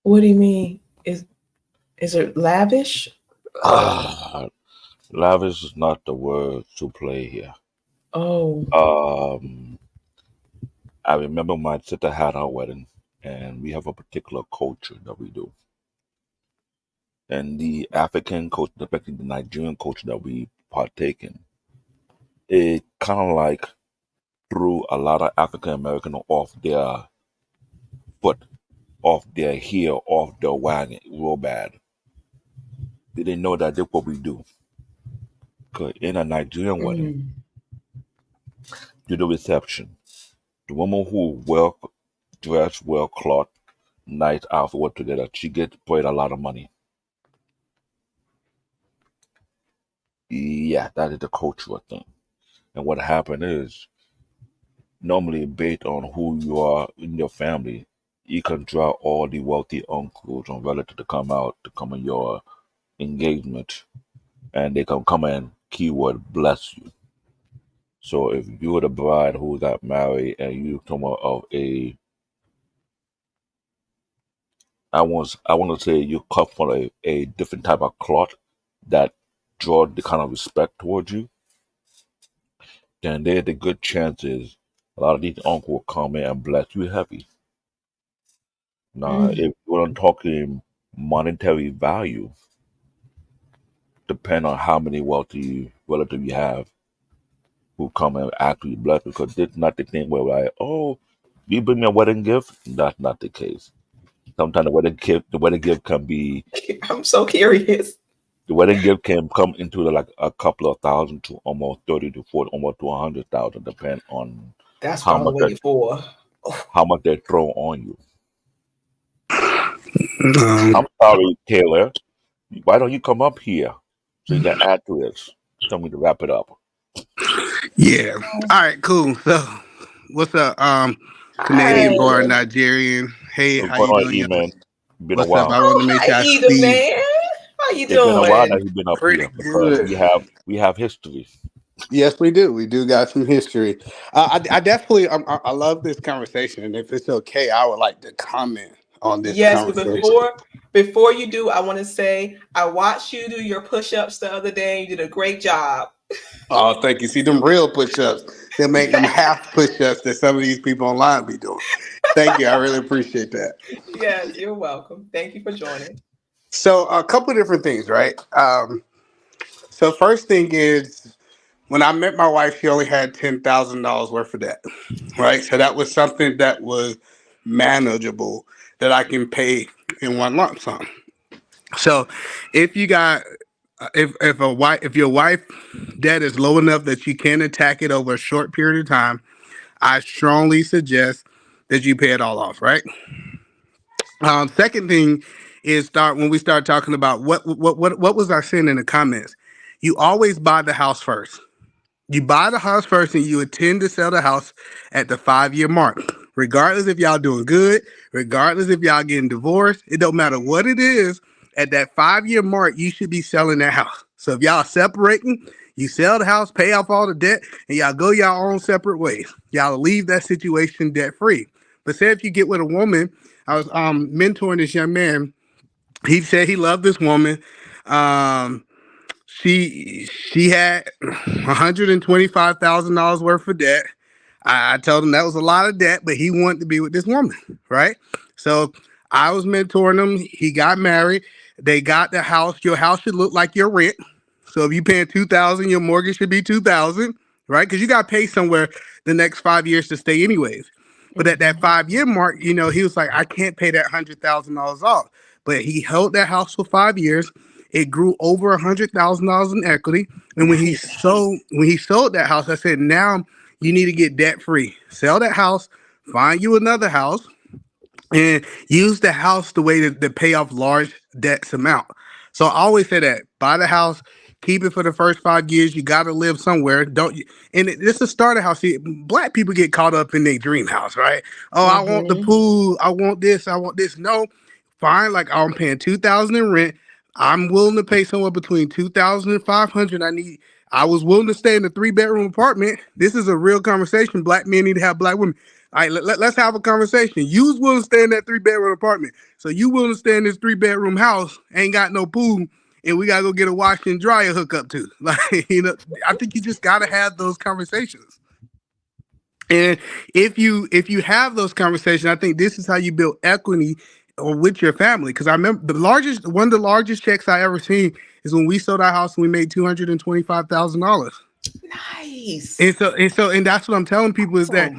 What do you mean? Is it lavish? Lavish is not the word to play here. Oh, Um, I remember my sister had her wedding, and we have a particular culture that we do. And the African culture, especially the Nigerian culture that we partake in, it kind of like threw a lot of African American off their foot, off their heel, off their wagon real bad. They didn't know that that's what we do. Because in a Nigerian wedding, mm. do the reception. The woman who well dressed, well clothed, nice outfit put together, she gets paid a lot of money. Yeah, that is the cultural thing. And what happened is normally based on who you are in your family, you can draw all the wealthy uncles and relatives to come out to come in your engagement and they can come and keyword bless you. So if you're the bride who got married and you come out of I want to say you cut from a different type of cloth that draw the kind of respect towards you, then there's the good chances a lot of these uncles will come in and bless you heavy. Now, Mm. if we're talking monetary value, depend on how many wealthy relatives you have who come and actually bless because it's not the thing where like, oh, you bring me a wedding gift. That's not the case. Sometimes the wedding gift can be I'm so curious. the wedding gift can come into like a couple of thousand to almost 30 to 40, almost to 100,000, depend on That's what how I was much that waiting for. Oh, how much they throw on you. Um, I'm sorry, Taylor. Why don't you come up here so you can add to this? Tell me to wrap it up. yeah. All right, cool. So, what's up? hi. Canadian born Nigerian. Hey, What's how going you on, doing, y'all? E-Man? Been a What's up? while. I want to make Hi, sure I Eda speak man. How you It's been a while that doing? you've been up pretty here because good. we have history. Yes, we do. We do got some history. I definitely, I love this conversation. And if it's okay, I would like to comment on this Yes, but conversation. before you do, I want to say I watched you do your push-ups the other day. You did a great job. Oh, thank you. See them real push-ups. They make them half push-ups that some of these people online be doing. Thank you. I really appreciate that. Yes, you're welcome. Thank you for joining. So a couple of different things, right? So first thing is when I met my wife, she only had $10,000 worth of debt, right? So that was something that was manageable that I can pay in one lump sum. So if you got if your wife debt is low enough that you can attack it over a short period of time, I strongly suggest that you pay it all off, right? Second thing is start when we start talking about what was I saying in the comments. You always buy the house first. You buy the house first and you intend to sell the house at the 5-year mark. Regardless if y'all doing good, regardless if y'all getting divorced, it don't matter what it is. At that 5-year mark, you should be selling that house. So if y'all separating, you sell the house, pay off all the debt, and y'all go y'all own separate ways. Y'all leave that situation debt free. But say if you get with a woman, I was mentoring this young man. He said he loved this woman. Um, she had $125,000 worth of debt. I told him that was a lot of debt, but he wanted to be with this woman, right? So I was mentoring him. He got married. They got the house. Your house should look like your rent. So if you're paying $2,000, your mortgage should be $2,000, right? Because you got to pay somewhere the next 5 years to stay anyways. But at that 5-year mark, he was like, I can't pay that $100,000 off. But he held that house for 5 years. It grew over $100,000 in equity. And when he sold that house, I said, now you need to get debt free. Sell that house, find you another house, and use the house the way to pay off large debts amount. So I always say that buy the house, keep it for the first 5 years. You got to live somewhere. This is starter house. See, black people get caught up in their dream house, right? Oh, I want the pool. I want this. I want this. No, fine. Like I'm paying $2,000 in rent. I'm willing to pay somewhere between $2,000 and $500. I was willing to stay in a 3-bedroom apartment. This is a real conversation. Black men need to have black women. All right, let's have a conversation. You was willing to stay in that 3-bedroom apartment. So you willing to stay in this 3-bedroom house, ain't got no pool, and we gotta go get a wash and dryer hookup too. Like, I think you just gotta have those conversations. And if you have those conversations, I think this is how you build equity or with your family. Because I remember one of the largest checks I ever seen is when we sold our house and we made $225,000. Nice. And that's what I'm telling people is that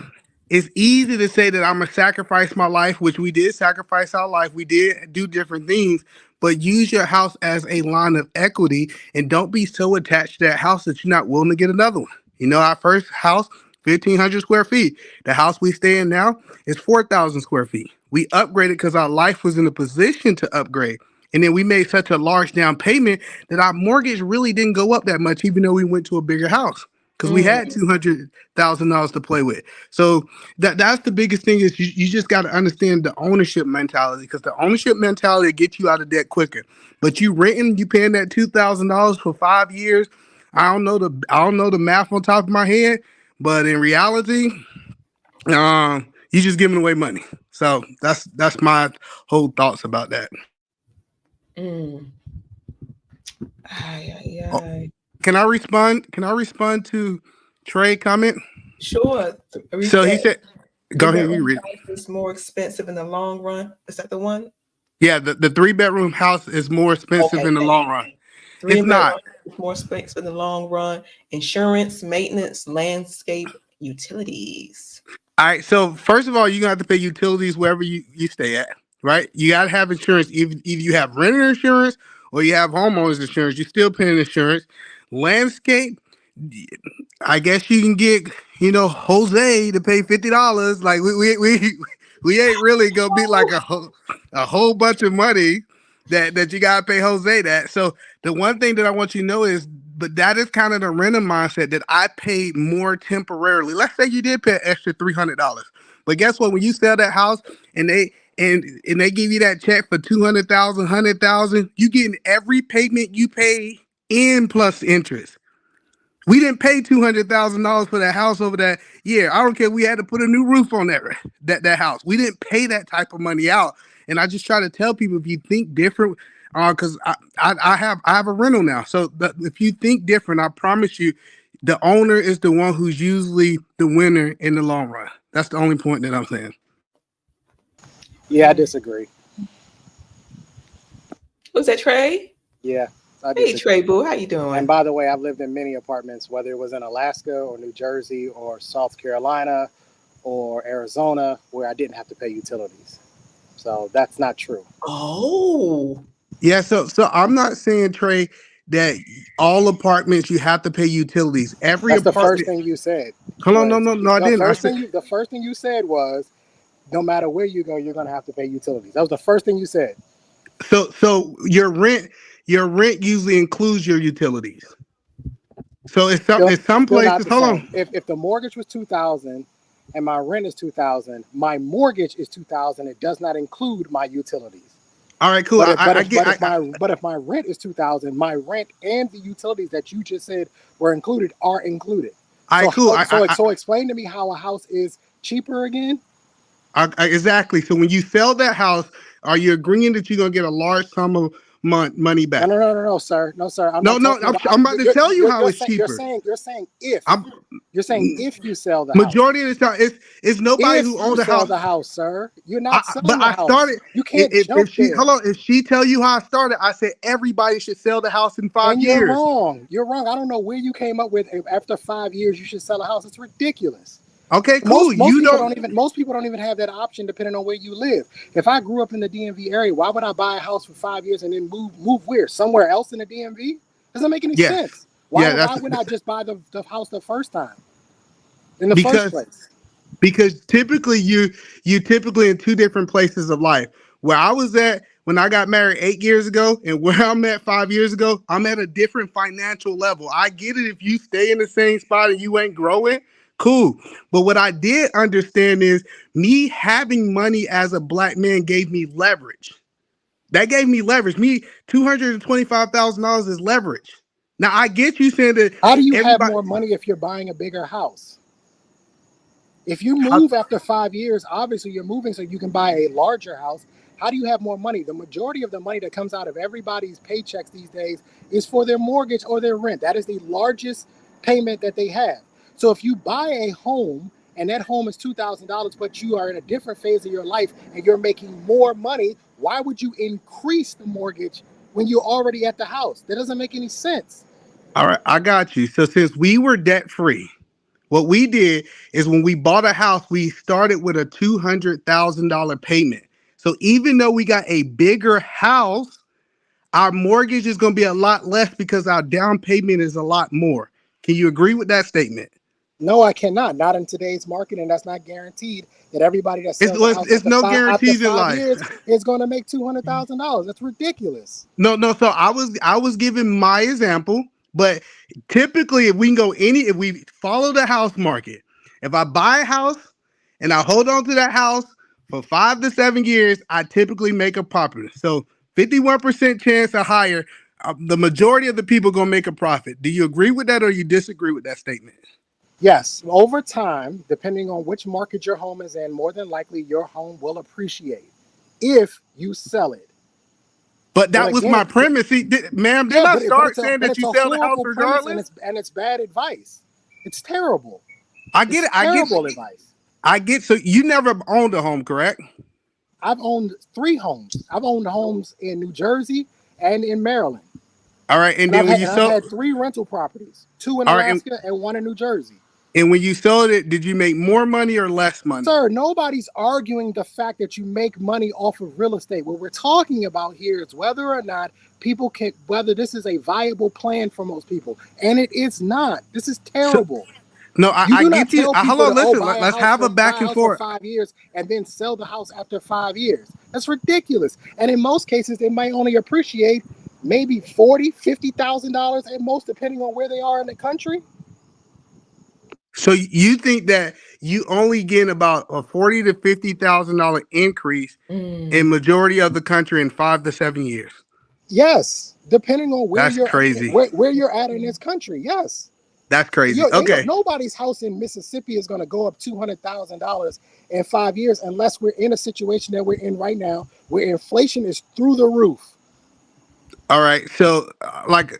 it's easy to say that I'm gonna sacrifice my life, which we did sacrifice our life. We did do different things, but use your house as a line of equity and don't be so attached to that house that you're not willing to get another one. Our first house, 1,500 square feet. The house we stay in now is 4,000 square feet. We upgraded because our life was in a position to upgrade. And then we made such a large down payment that our mortgage really didn't go up that much, even though we went to a bigger house. Because we had $200,000 to play with. So that's the biggest thing is you just got to understand the ownership mentality, because the ownership mentality gets you out of debt quicker. But you renting, you paying that $2,000 for 5 years. I don't know the math on top of my head, but in reality, you just giving away money. So that's my whole thoughts about that. Can I respond to Trey comment? Sure. So he said, go ahead, you read. It's more expensive in the long run. Is that the one? Yeah, the 3-bedroom house is more expensive in the long run. It's not. It's more expensive in the long run. Insurance, maintenance, landscape, utilities. All right. So first of all, you're gonna have to pay utilities wherever you stay at, right? You gotta have insurance. Either you have renter insurance or you have homeowners insurance. You're still paying insurance. Landscape, I guess you can get, Jose to pay $50. Like we ain't really gonna be like a whole bunch of money that you gotta pay Jose that. So the one thing that I want you to know is, but that is kind of the renter mindset that I paid more temporarily. Let's say you did pay an extra $300, but guess what? When you sell that house and they give you that check for $200,000, $100,000, you getting every payment you pay in plus interest. We didn't pay $200,000 for that house over that year. I don't care. We had to put a new roof on that house. We didn't pay that type of money out. And I just try to tell people, if you think different, because I have a rental now. So if you think different, I promise you, the owner is the one who's usually the winner in the long run. That's the only point that I'm saying. Yeah, I disagree. Was that Trey? Yeah, I Hey, disagree. Trey Boo, how you doing? And by the way, I've lived in many apartments, whether it was in Alaska or New Jersey or South Carolina or Arizona, where I didn't have to pay utilities. So that's not true. Oh, Yeah, so I'm not saying, Trey, that all apartments you have to pay utilities. Every That's the apartment. first thing you said. Hold on, no, I didn't. The first thing you said was, no matter where you go, you're going to have to pay utilities. That was the first thing you said. So your rent usually includes your utilities. So it's some places. Hold on. If the mortgage was $2,000 and my rent is $2,000, my mortgage is $2,000. It does not include my utilities. All right, cool. But if my rent is $2,000, my rent and the utilities that you just said were included are included. All right, cool. So explain to me how a house is cheaper again. Exactly. So when you sell that house, are you agreeing that you're gonna get a large sum of money back? No, sir. No, sir. I'm about to tell you how it's cheaper. You're saying if you sell the majority of the time, it's nobody who owns the house. The house, sir. You're not selling the house. But I started. You can't jump there. Hold on. If she tell you how I started, I said everybody should sell the house in 5 years. You're wrong. You're wrong. I don't know where you came up with after 5 years you should sell a house. It's ridiculous. Okay, cool. Most people don't even have that option depending on where you live. If I grew up in the DMV area, why would I buy a house for 5 years and then move where? Somewhere else in the DMV? Doesn't make any sense. Why would I just buy the house the first time? In the first place? Because typically you typically in two different places of life. Where I was at when I got married 8 years ago and where I'm at 5 years ago, I'm at a different financial level. I get it if you stay in the same spot and you ain't growing. Cool. But what I did understand is me having money as a black man gave me leverage. That gave me leverage. Me, $225,000 is leverage. Now, I get you saying that. How do you have more money if you're buying a bigger house? If you move after 5 years, obviously you're moving so you can buy a larger house. How do you have more money? The majority of the money that comes out of everybody's paychecks these days is for their mortgage or their rent. That is the largest payment that they have. So if you buy a home and that home is $2,000, but you are in a different phase of your life and you're making more money, why would you increase the mortgage when you're already at the house? That doesn't make any sense. All right, I got you. So since we were debt free, what we did is when we bought a house, we started with a $200,000 payment. So even though we got a bigger house, our mortgage is going to be a lot less because our down payment is a lot more. Can you agree with that statement? No, I cannot. Not in today's market, and that's not guaranteed that everybody that sells the house it's no guarantees in life is going to make $200,000. That's ridiculous. No. So I was giving my example, but typically, if we follow the house market, if I buy a house and I hold on to that house for 5 to 7 years, I typically make a profit. So 51% chance or higher, the majority of the people gonna make a profit. Do you agree with that, or you disagree with that statement? Yes, over time, depending on which market your home is in, more than likely your home will appreciate if you sell it. But that was my premise. See, ma'am, did I start saying that you sell the house regardless? And it's bad advice. It's terrible. I get it. Terrible advice. I get. So you never owned a home, correct? I've owned 3 homes. I've owned homes in New Jersey and in Maryland. All right, and then when you sold, I had 3 rental properties, 2 in Alaska and 1 in New Jersey. And when you sold it, did you make more money or less money? Sir, nobody's arguing the fact that you make money off of real estate. What we're talking about here is whether or not whether this is a viable plan for most people. And it is not. This is terrible. No, I get you. Hold on, listen. Let's have a back and forth. For 5 years and then sell the house after 5 years. That's ridiculous. And in most cases, they might only appreciate maybe $40,000, $50,000 at most, depending on where they are in the country. So you think that you only get about a $40,000 to $50,000 increase in majority of the country in 5 to 7 years? Yes, depending on where you're crazy. Where you're at in this country. Yes. That's crazy. Okay. Nobody's house in Mississippi is going to go up $200,000 in 5 years unless we're in a situation that we're in right now where inflation is through the roof. All right. So,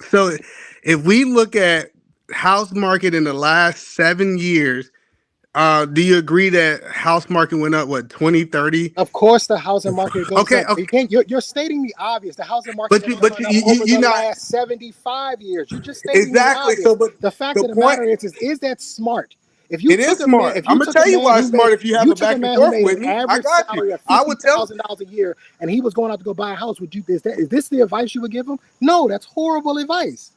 so if we look at house market in the last 7 years, do you agree that house market went up, what, 20, 30? Of course, the housing market goes Okay, up. okay. You're stating the obvious. The housing market has gone up over the last 75 years. You're just stating exactly. the obvious. So, but the fact of the matter is that smart? If you it is smart. I'm gonna tell you why it's smart. If you have a back and forth with me, I got you. I would tell $50,000 a year, and he was going out to go buy a house. Would you? Is this the advice you would give him? No, that's horrible advice.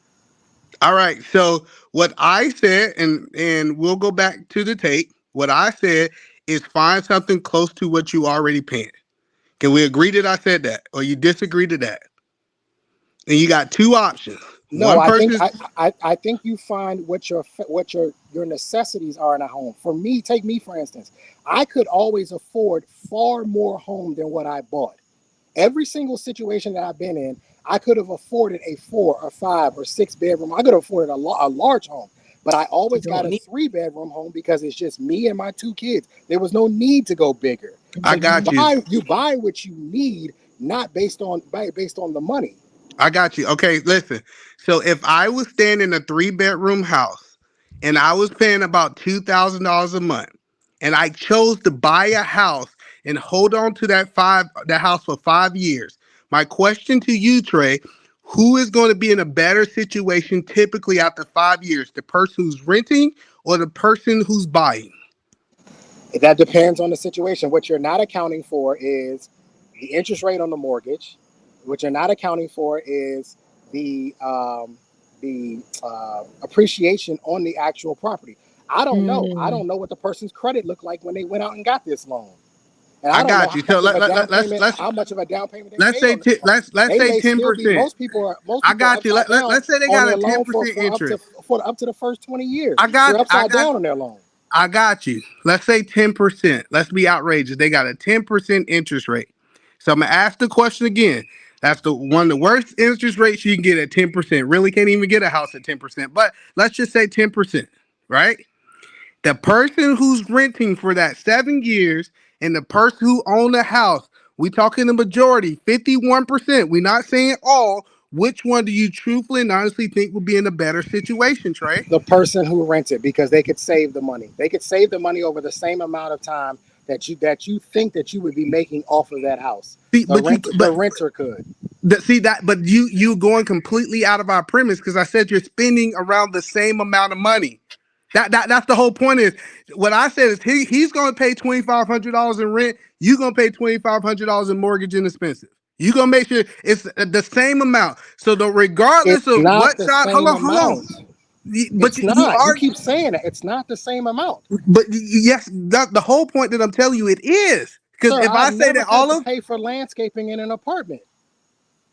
All right. So what I said, and we'll go back to the tape. What I said is find something close to what you already paying. Can we agree that I said that, or you disagree to that? And you got two options. No, I think you find what your necessities are in a home. For me, take me for instance. I could always afford far more home than what I bought. Every single situation that I've been in, I could have afforded a 4 or 5 or 6 bedroom. I could have afforded a large home, but I always got a 3-bedroom home because it's just me and my 2 kids. There was no need to go bigger. I got you. You buy what you need, not based on the money. I got you. Okay, listen. So if I was staying in a 3-bedroom house and I was paying about $2,000 a month, and I chose to buy a house and hold on to that house for 5 years, my question to you, Trey, who is going to be in a better situation typically after 5 years? The person who's renting or the person who's buying? That depends on the situation. What you're not accounting for is the interest rate on the mortgage. What you're not accounting for is the appreciation on the actual property. I don't know. I don't know what the person's credit looked like when they went out and got this loan. And I got you. So let's how much of a down payment? Let's say 10%. Most people I got you. Let's say they got a 10% interest up to the first 20 years. They're upside down on their loan. I got you. Let's say 10%. Let's be outrageous. They got a 10% interest rate. So I'm gonna ask the question again. That's one of the worst interest rates you can get at 10%. Really can't even get a house at 10%. But let's just say 10%, right? The person who's renting for that 7 years and the person who owned the house, we talking the majority, 51%. We're not saying all. Which one do you truthfully and honestly think would be in a better situation, Trey? The person who rents it, because they could save the money. They could save the money over the same amount of time that you think that you would be making off of that house. The renter could. But you going completely out of our premise, because I said you're spending around the same amount of money. That's the whole point. Is what I said is he's going to pay $2,500 in rent. You're going to pay $2,500 in mortgage and expenses. You're going to make sure it's the same amount. So regardless of what side, hold on. But you keep saying that it's not the same amount. But yes, the whole point that I'm telling you, it is. Because if I say that all of pay for landscaping in an apartment.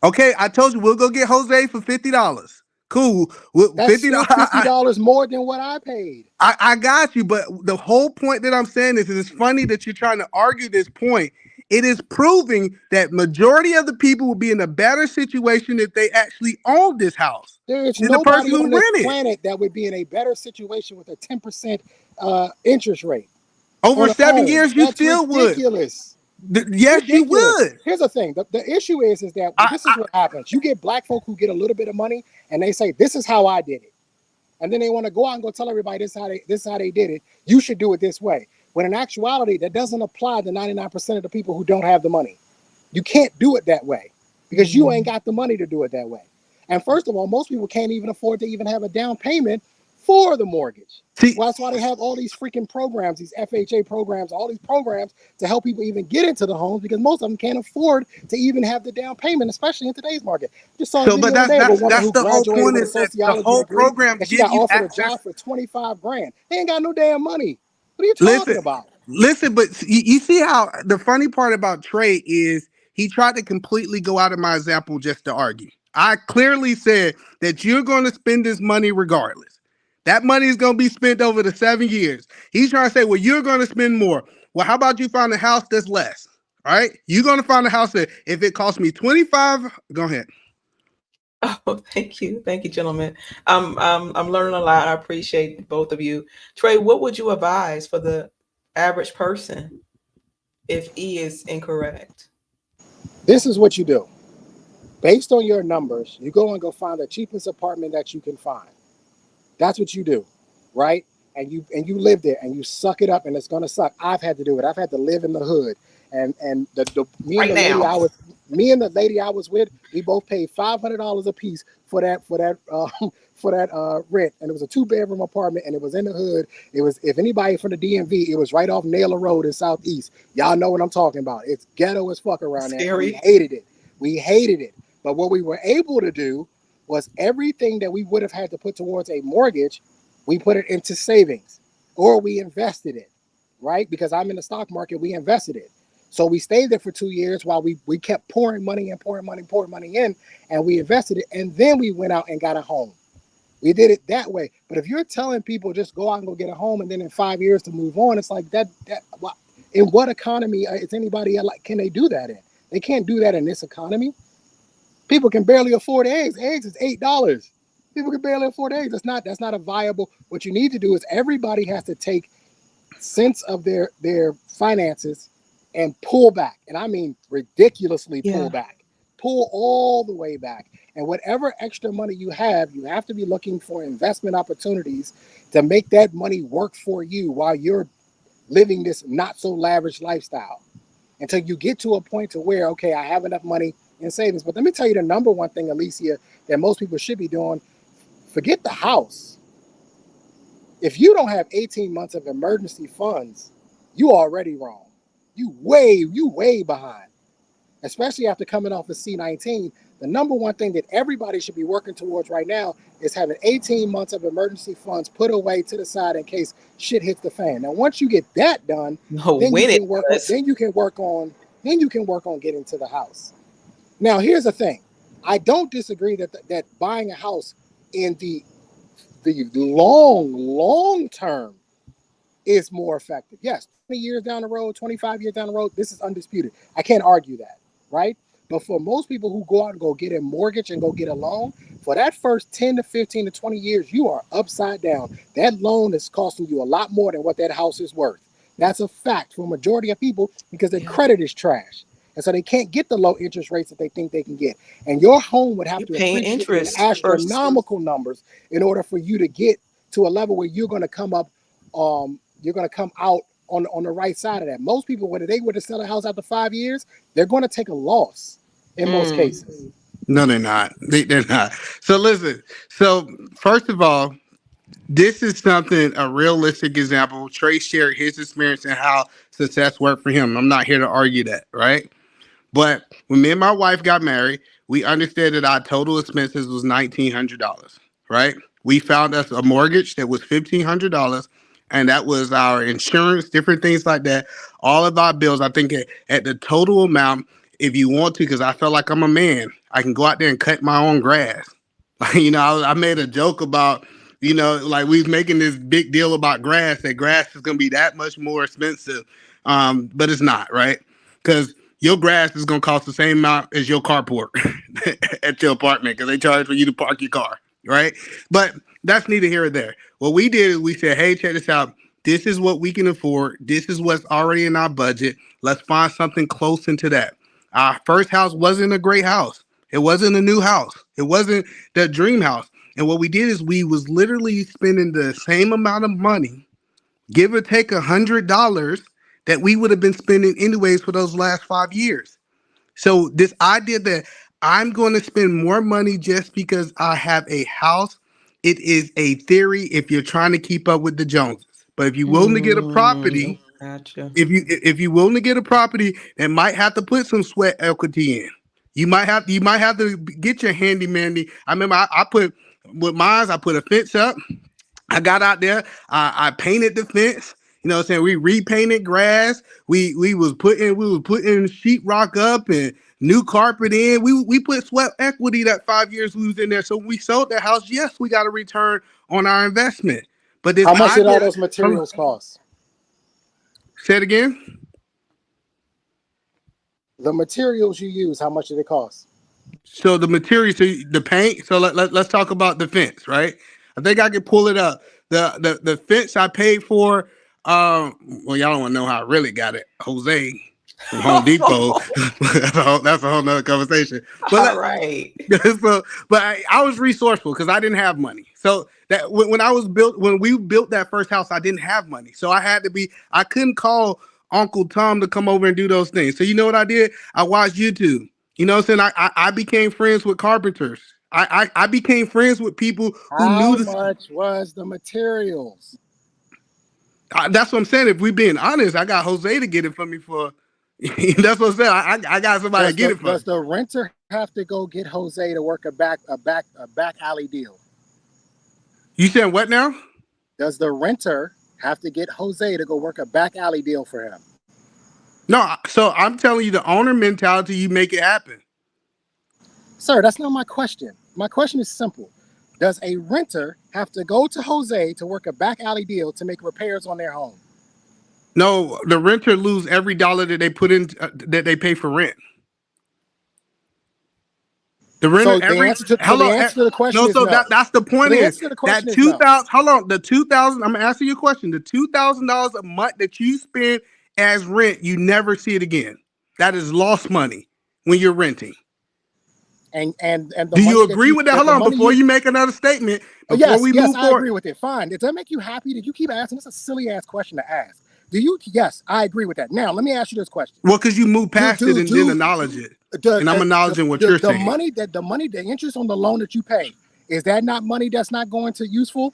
Okay, I told you we'll go get Jose for $50. Cool. That's $50 more than what I paid. I got you, but the whole point that I'm saying is it's funny that you're trying to argue this point. It is proving that majority of the people will be in a better situation if they actually own this house. There is nobody on this planet that would be in a better situation with a 10% interest rate. Over 7 years, you still ridiculous. would. Yes, you would. Here's the thing. The issue is that this is what happens. You get black folk who get a little bit of money and they say, this is how I did it. And then they want to go out and go tell everybody this is how they did it. You should do it this way. When in actuality, that doesn't apply to 99% of the people who don't have the money. You can't do it that way because you ain't got the money to do it that way. And first of all, most people can't even afford to even have a down payment for the mortgage. Well, that's why they have all these freaking programs, these FHA programs, all these programs to help people even get into the homes, because most of them can't afford to even have the down payment, especially in today's market. Just saw but that's the whole point. Is that the whole program gives you offered a job for $25,000. They ain't got no damn money. What are you talking about? Listen, but you see how the funny part about Trey is he tried to completely go out of my example just to argue. I clearly said that you're going to spend this money regardless. That money is going to be spent over the 7 years. He's trying to say, well, you're going to spend more. Well, how about you find a house that's less? All right. You're going to find a house that if it costs me 25, go ahead. Oh, thank you, gentlemen. I'm learning a lot. I appreciate both of you. Trey, what would you advise for the average person if E is incorrect? This is what you do. Based on your numbers, you go and go find the cheapest apartment that you can find. That's what you do, right? And you live there and you suck it up, and it's gonna suck. I've had to do it. I've had to live in the hood, and the me and Right the lady now. I was with, we both paid $500 a piece for that for that rent, and it was a 2-bedroom apartment, and it was in the hood. It was, if anybody from the DMV, it was right off Naylor Road in Southeast. Y'all know what I'm talking about. It's ghetto as fuck around there, and we Scary. hated it. We hated it. But what we were able to do was everything that we would have had to put towards a mortgage, we put it into savings or we invested it, right? Because I'm in the stock market, we invested it. So we stayed there for 2 years while we kept pouring money in, pouring money in, and we invested it. And then we went out and got a home. We did it that way. But if you're telling people just go out and go get a home and then in 5 years to move on, it's like in what economy is anybody like, can they do that in? They can't do that in this economy. People can barely afford eggs. Eggs is $8. People can barely afford eggs. That's not a viable. What you need to do is everybody has to take sense of their finances and pull back. And I mean ridiculously pull back. Pull all the way back. And whatever extra money you have to be looking for investment opportunities to make that money work for you while you're living this not so lavish lifestyle. Until you get to a point to where, okay, I have enough money in savings. But let me tell you the number one thing, Alicia, that most people should be doing. Forget the house. If you don't have 18 months of emergency funds, you already wrong. You way behind. Especially after coming off of C-19, the number one thing that everybody should be working towards right now is having 18 months of emergency funds put away to the side in case shit hits the fan. Now, once you get that done, No, then you when it can work. does. Then you can work on getting to the house. Now, here's the thing: I don't disagree that buying a house in the long term is more effective. Yes, 20 years down the road, 25 years down the road, this is undisputed. I can't argue that, right? But for most people who go out and go get a mortgage and go get a loan, for that first 10 to 15 to 20 years, you are upside down. That loan is costing you a lot more than what that house is worth. That's a fact for a majority of people because their credit is trash. And so they can't get the low interest rates that they think they can get. And your home would have You're to paying appreciate in interest versus astronomical numbers in order for you to get to a level where you're going to come up, you're going to come out on the right side of that. Most people, when they were to sell a house after 5 years, they're going to take a loss in most cases. No, they're not. They're not. So listen. So first of all, this is something, a realistic example. Trey shared his experience and how success worked for him. I'm not here to argue that, right? But when me and my wife got married, we understood that our total expenses was $1,900, right? We found us a mortgage that was $1,500, and that was our insurance, different things like that. All of our bills, I think at the total amount, if you want to, because I felt like I'm a man, I can go out there and cut my own grass. I made a joke about, like we was making this big deal about grass, that grass is going to be that much more expensive. But it's not, right? Because your grass is going to cost the same amount as your carport at your apartment because they charge for you to park your car, right? But that's neither here or there. What we did is we said, hey, check this out. This is what we can afford. This is what's already in our budget. Let's find something close into that. Our first house wasn't a great house. It wasn't a new house. It wasn't the dream house. And what we did is we was literally spending the same amount of money, give or take $100 that we would have been spending anyways for those last 5 years. So this idea that I'm going to spend more money just because I have a house, it is a theory if you're trying to keep up with the Joneses. But if you're willing to get a property, gotcha. if you're willing to get a property that might have to put some sweat equity in, you might have to get your handyman. I remember I put with mine. I put a fence up. I got out there. I painted the fence. You know what I'm saying? We repainted grass. We was putting sheetrock up and new carpet in. We put sweat equity that 5 years we was in there. So when we sold that house, yes, we got a return on our investment. But this How much did all idea, those materials cost? say it again. The materials you use, how much did it cost? So the material, so the paint. So let's talk about the fence, right? I think I can pull it up. The fence I paid for. Well, y'all don't want to know how I really got it. Jose from Home Depot. That's a whole nother conversation. But All right. so, but I was resourceful because I didn't have money. So that when we built that first house, I didn't have money. So I couldn't call Uncle Tom to come over and do those things. So you know what I did? I watched YouTube. You know what I'm saying? I became friends with carpenters. I became friends with people who How knew much was the materials? That's what I'm saying. If we being honest, I got Jose to get it for me for. That's what I'm saying. I got somebody to get it for. Does the renter have to go get Jose to work a back alley deal? You saying what now? Does the renter have to get Jose to go work a back alley deal for him? No. So I'm telling you, the owner mentality, you make it happen. Sir, that's not my question. My question is simple. Does a renter have to go to Jose to work a back alley deal to make repairs on their home? No, the renter lose every dollar that they put in that they pay for rent. The renter The answer to the question is no. That's the point. The Is answer to the question that is no. 2,000? Hold on, the 2,000. I'm asking you a question. The $2,000 a month that you spend as rent, you never see it again. That is lost money when you're renting. And the do you agree with that? Hold on, before you make another statement. Yes, I agree with it. Fine. Does that make you happy? Did you keep asking? It's a silly ass question to ask. Yes, I agree with that. Now let me ask you this question. Well, because you move past it and then acknowledge it. And I'm acknowledging what you're saying. The interest on the loan that you pay, is that not money that's not going to useful?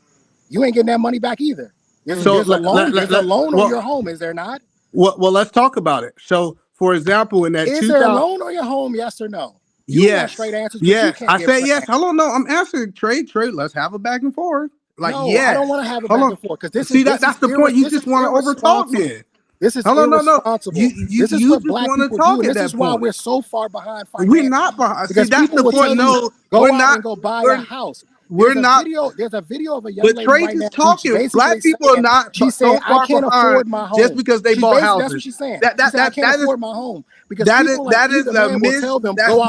You ain't getting that money back either. There's a loan on your home, is there not? Well, let's talk about it. So, for example, in that is there a loan on your home? Yes or no? Yes. Straight answers. Yes. I say yes. Hold on. No, I'm answering trade. Let's have a back and forth. No, yes. I don't want to have a back and forth because that's the point. You just want to overtalk me. This is irresponsible. This is what black people do. This is why we're so far behind financially. We're not behind. Because that's the point. No, go out and go buy a house. There's a video of a young lady right now. But talking. Black people are not. She's saying I can't afford my home just because they bought houses. That's what she's saying. I can't afford my home because that is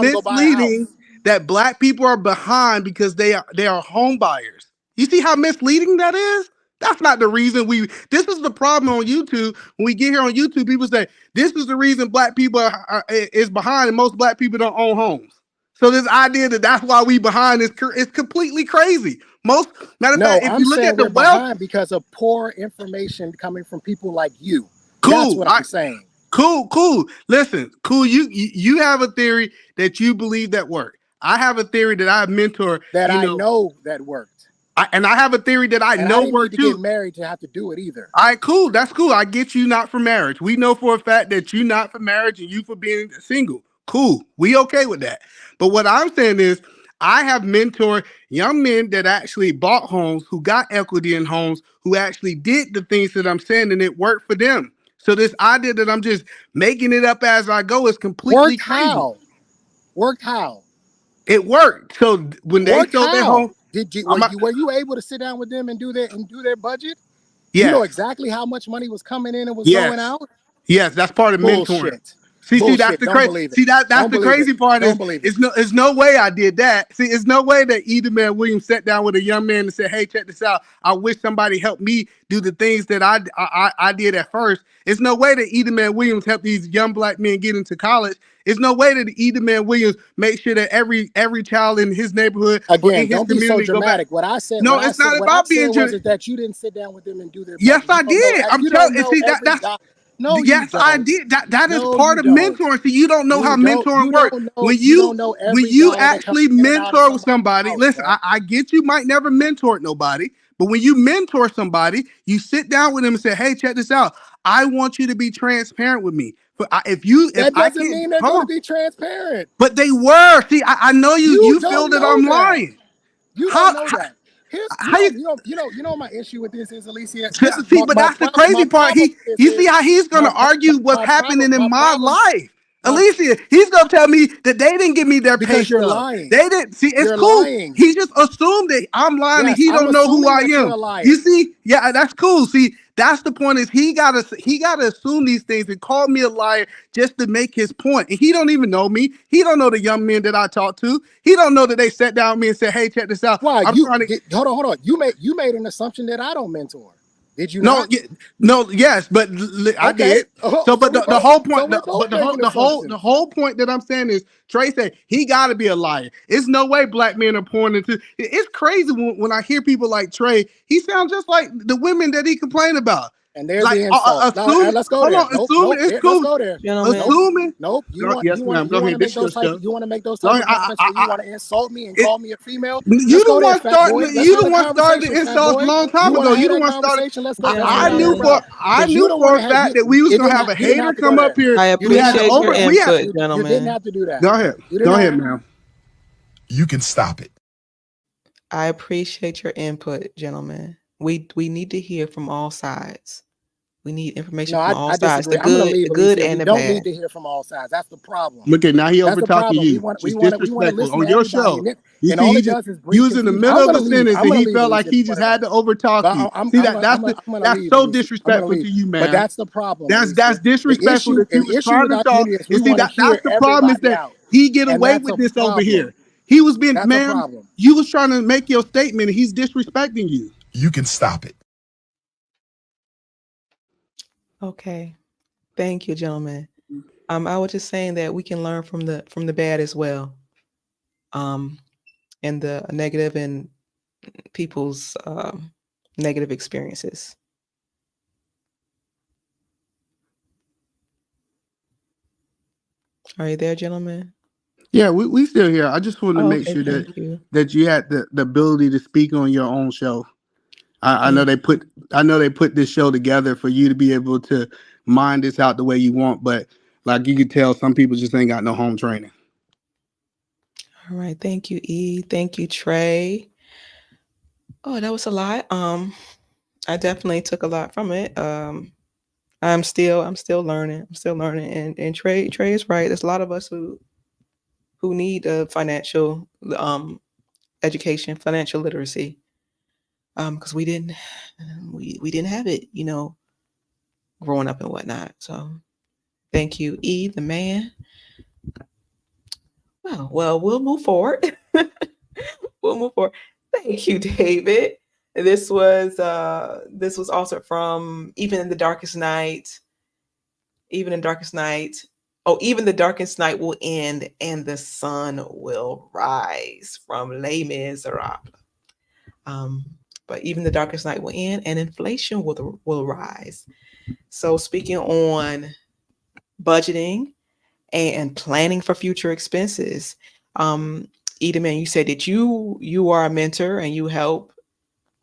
misleading. That black people are behind because they are home buyers. You see how misleading that is? That's not the reason this is the problem on YouTube. When we get here on YouTube, people say, this is the reason black people is behind and most black people don't own homes. So this idea that's why we behind is completely crazy. Matter of fact, if you look at the wealth, because of poor information coming from people like you. Cool. That's what I'm saying. Cool. Listen, cool. You have a theory that you believe that worked. I have a theory that I mentor that I know that worked. And I have a theory that I know worked too. Get married to have to do it either. All right, cool. That's cool. I get you not for marriage. We know for a fact that you not for marriage and you for being single. Cool. We okay with that. But what I'm saying is I have mentored young men that actually bought homes, who got equity in homes, who actually did the things that I'm saying, and it worked for them. So this idea that I'm just making it up as I go is completely crazy. Worked how? It worked. So when they sold their home, were you able to sit down with them and do their budget? Yeah. You know exactly how much money was coming in and was going out? Yes, that's part of mentoring. See, that's the crazy. See, that's the crazy part. It's no way I did that. See, it's no way that Edelman Williams sat down with a young man and said, "Hey, check this out. I wish somebody helped me do the things that I did at first." It's no way that Edelman Williams helped these young black men get into college. It's no way that Edelman Williams make sure that every child in his neighborhood or in his don't community be so dramatic. What I said, no, it's not about being dramatic. That you didn't sit down with them and do their. Yes, I did. I'm telling you. See, that's. No, yes, I did. That is part of mentoring. So you don't know how mentoring works. When you actually mentor somebody, listen, I get you might never mentor nobody, but when you mentor somebody, you sit down with them and say, "Hey, check this out. I want you to be transparent with me." But that doesn't mean they're going to be transparent. But they were. See, I know you feel that I'm lying. You don't know that. You know my issue with this is, Alicia. But that's the crazy part. You see how he's going to argue what's happening in my life. Alicia, he's gonna tell me that they didn't give me their pay Because you're stub. lying. They didn't see. It's You're cool. lying. He just assumed that I'm lying and Yes, he I'm don't know who assuming I that you're am. a liar. You see? Yeah, that's cool. See, that's the point. Is he gotta assume these things and call me a liar just to make his point. And he don't even know me. He don't know the young men that I talk to. He don't know that they sat down with me and said, "Hey, check this out. Why I'm you trying to." hold on. You made an assumption that I don't mentor. Did you No, not? yes, but I Okay. did. Oh, So, but we're the whole point, we're both making assumptions. the whole point that I'm saying is Trey said he got to be a liar. It's no way black men are pouring into. It's crazy when I hear people like Trey. He sounds just like the women that he complained about. And there's Like the insult. assuming, Let's go hold there. on, Nope, assuming it's cool. let's go there. Gentlemen. Assuming, Nope. yes, ma'am. Go ahead. This is your show. You want to make those Go type ahead. of comments where you want to insult me and It- call me a female? You Let's the go there, one fat started. boy. Let's You have the a one started the conversation, fat insults a boy. long time You ago. want to You have the that one started. conversation? Let's go. That's what I I'm knew here about. I Because you knew don't for want a to have fact that we was it gonna didn't have a you didn't hater have to come go up there. here. I You didn't have appreciate to go your there. We have. input, You gentlemen. didn't have to do that. Go ahead. You didn't Go ahead, have- ma'am. You can stop it. I appreciate your input, gentlemen. We need to hear from all sides. We need information No, from all I sides, disagree. the I'm going to good, leave, the good Alicia. and We the don't bad. need to hear from all sides. That's the problem. Look at now he That's over the talking problem. you. We Just want to disrespectful listen on to your everybody, show. and, You and see, all he it just does is you breed was in the confusion. middle I'm of gonna a leave. sentence I'm and gonna he leave, felt like Alicia, he before just that. had to overtalk But you. I'm See gonna that's I'm gonna that's leave, so Alicia. I'm gonna disrespectful leave. to you, But man. that's the problem, That's Alicia. disrespectful that you The was issue trying with to our talk. community is we And see want to that's hear the problem is everybody that out, he get and away that's with a this over here. problem. He was being, That's a ma'am, problem. you was trying to make your statement and he's disrespecting you. You can stop it. Okay. Thank you, gentlemen. I was just saying that we can learn from the bad as well. And the negative and people's negative experiences. Are you there, gentlemen? Yeah, we still here. I just want to Oh, make okay, sure thank you. that you had the ability to speak on your own show. I know Thank they put this show together for you to be able to mind this out the way you want, but like you could tell, some people just ain't got no home training. All right, thank you, E. Thank you, Trey. Oh, that was a lot. I definitely took a lot from it. I'm still learning. I'm still learning. And Trey is right. There's a lot of us who need financial education, financial literacy. Because we didn't have it, growing up and whatnot. So thank you, E, the man. Well, we'll move forward. We'll move forward. Thank you, David. This was also from Even in the Darkest Night. Even in Darkest Night. Oh, even the darkest night will end and the sun will rise, from Les Miserables. But even the darkest night will end and inflation will rise. So speaking on budgeting and planning for future expenses, Edelman, you said that you are a mentor and you help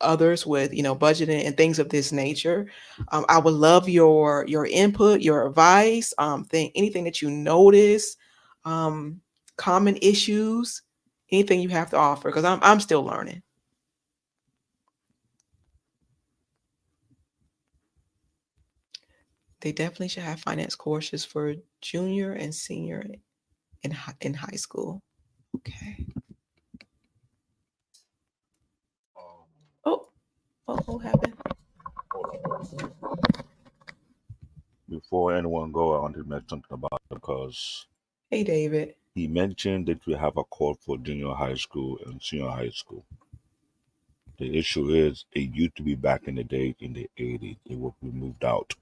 others with budgeting and things of this nature. I would love your input, your advice, anything that you notice, common issues, anything you have to offer, because I'm still learning. They definitely should have finance courses for junior and senior in high school. Okay. Oh, what happened? Before anyone go, I want to mention something about it because Hey, David. he mentioned that we have a course for junior high school and senior high school. The issue is it used to be back in the day in the 80s. It would be moved out.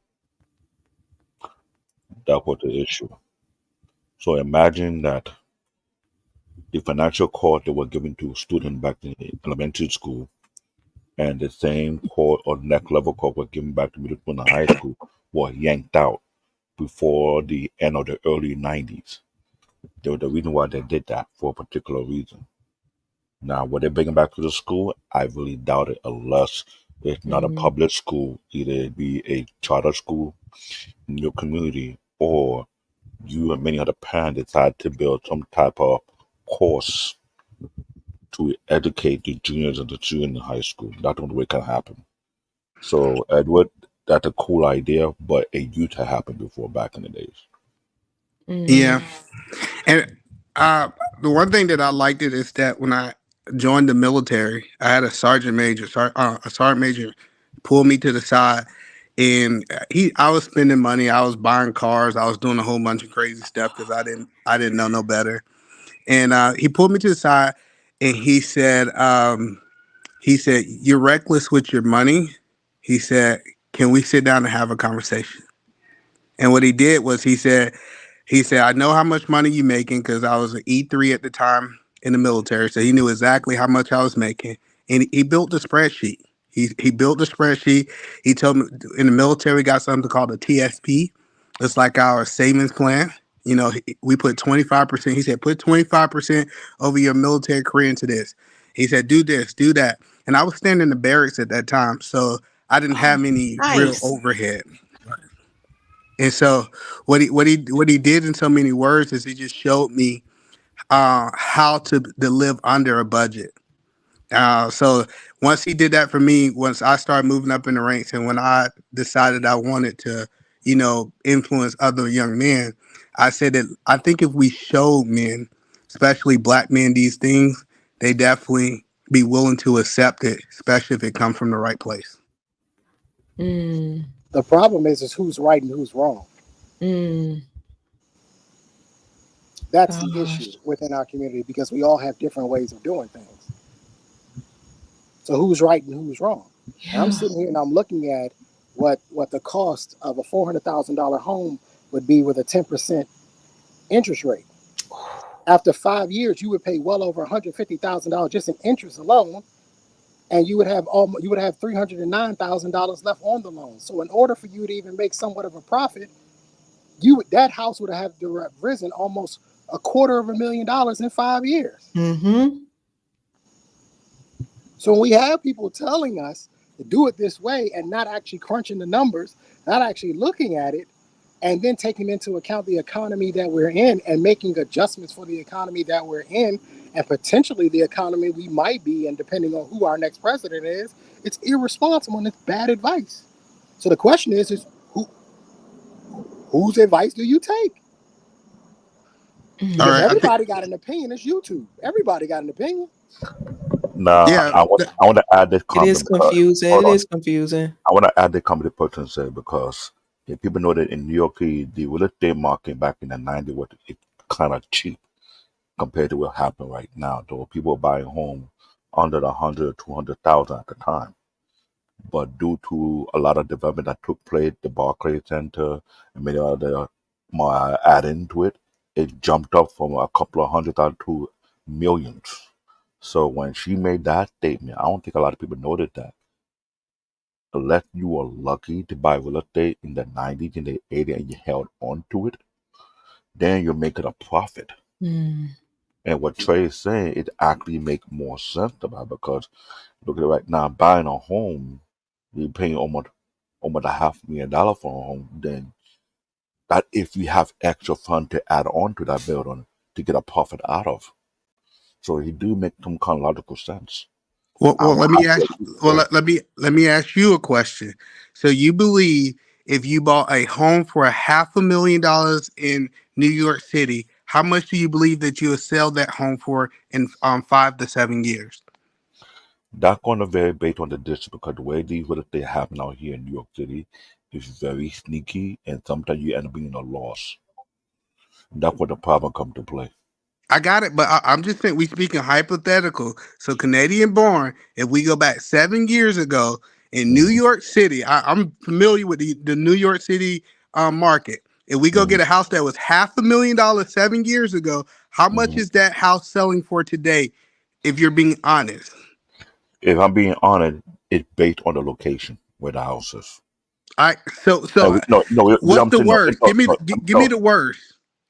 That was the issue. So imagine that the financial course they were given to students back in elementary school and the same course or next level course was given back to middle school and high school was yanked out before the end of the early 90s. There was the reason why they did that for a particular reason. Now, what they're bringing back to the school, I really doubt it unless it's not a public school, either it be a charter school in your community or you and many other parents decide to build some type of course to educate the juniors and the children in high school. That's the only way it can happen. So, Edward, that's a cool idea, but it used to happen before back in the days. Yeah. And the one thing that I liked it is that when I joined the military, I had a sergeant major pull me to the side, and I was spending money, I was buying cars, I was doing a whole bunch of crazy stuff because I didn't know no better. And he pulled me to the side, and he said, "You're reckless with your money." He said, "Can we sit down and have a conversation?" And what he did was he said, "I know how much money you making because I was an E3 at the time in the military, so he knew exactly how much I was making." And he built the spreadsheet. He built the spreadsheet. He told me in the military we got something called a TSP. It's like our savings plan. We put 25%. He said, put 25% over your military career into this. He said, do this, do that. And I was standing in the barracks at that time, so I didn't Oh, have any real nice. overhead. And so what he did in so many words is he just showed me how to live under a budget. So once he did that for me, once I started moving up in the ranks, and when I decided I wanted to, influence other young men, I said that I think if we showed men, especially black men, these things, they definitely be willing to accept it, especially if it comes from the right place. Mm, The problem is who's right and who's wrong. mm, That's the issue gosh. within our community because we all have different ways of doing things. So who's right and who's wrong? And I'm Yeah. sitting here and I'm looking at what the cost of a $400,000 home would be with a 10% interest rate. After 5 years, you would pay well over $150,000 just in interest alone, and you would have $309,000 left on the loan. So in order for you to even make somewhat of a profit, that house would have risen almost $250,000 in 5 years. Mm-hmm. So when we have people telling us to do it this way and not actually crunching the numbers, not actually looking at it, and then taking into account the economy that we're in and making adjustments for the economy that we're in and potentially the economy we might be in, depending on who our next president is, it's irresponsible and it's bad advice. So the question is whose advice do you take? All Because right, I think everybody got an opinion. It's YouTube. Everybody got an opinion. Now, yeah. I want to add this It is comment because confusing. hold It on. is confusing. I want to add the comment person said because if people know that in New York City, the real estate market back in the '90s was kind of cheap compared to what happened right now. Though people were buying homes under the 100, 200,000 at the time. But due to a lot of development that took place, the Barclays Center and many other more add into it, it jumped up from a couple of 100,000 to millions. So when she made that statement, I don't think a lot of people noted that. Unless you were lucky to buy real estate in the '90s and the '80s and you held on to it, then you're making a profit. Mm. And what Trey is saying, it actually makes more sense about because look at it right now, buying a home, you're paying almost $500,000 for a home. Then that if you have extra fund to add on to that building to get a profit out of, so he do make some kind of logical sense. Well, I well, don't know let how me ask. to Well, say. let me ask you a question. So you believe if you bought a home for $500,000 in New York City, how much do you believe that you would sell that home for in 5 to 7 years? That's going to vary based on the district because the way these real estate happen out here in New York City is very sneaky, and sometimes you end up being a loss. That's where the problem come to play. I got it, but I'm just saying we speaking hypothetical. So Canadian born, if we go back 7 years ago in New Hmm. York City, I'm familiar with the New York City market. If we go Hmm. get a house that was $500,000 7 years ago, how much Hmm. is that house selling for today? If you're being honest. If I'm being honest, it's based on the location where the house is. All right. So And so what's I'm the saying no, worst? no, Give me no, give me no. the worst.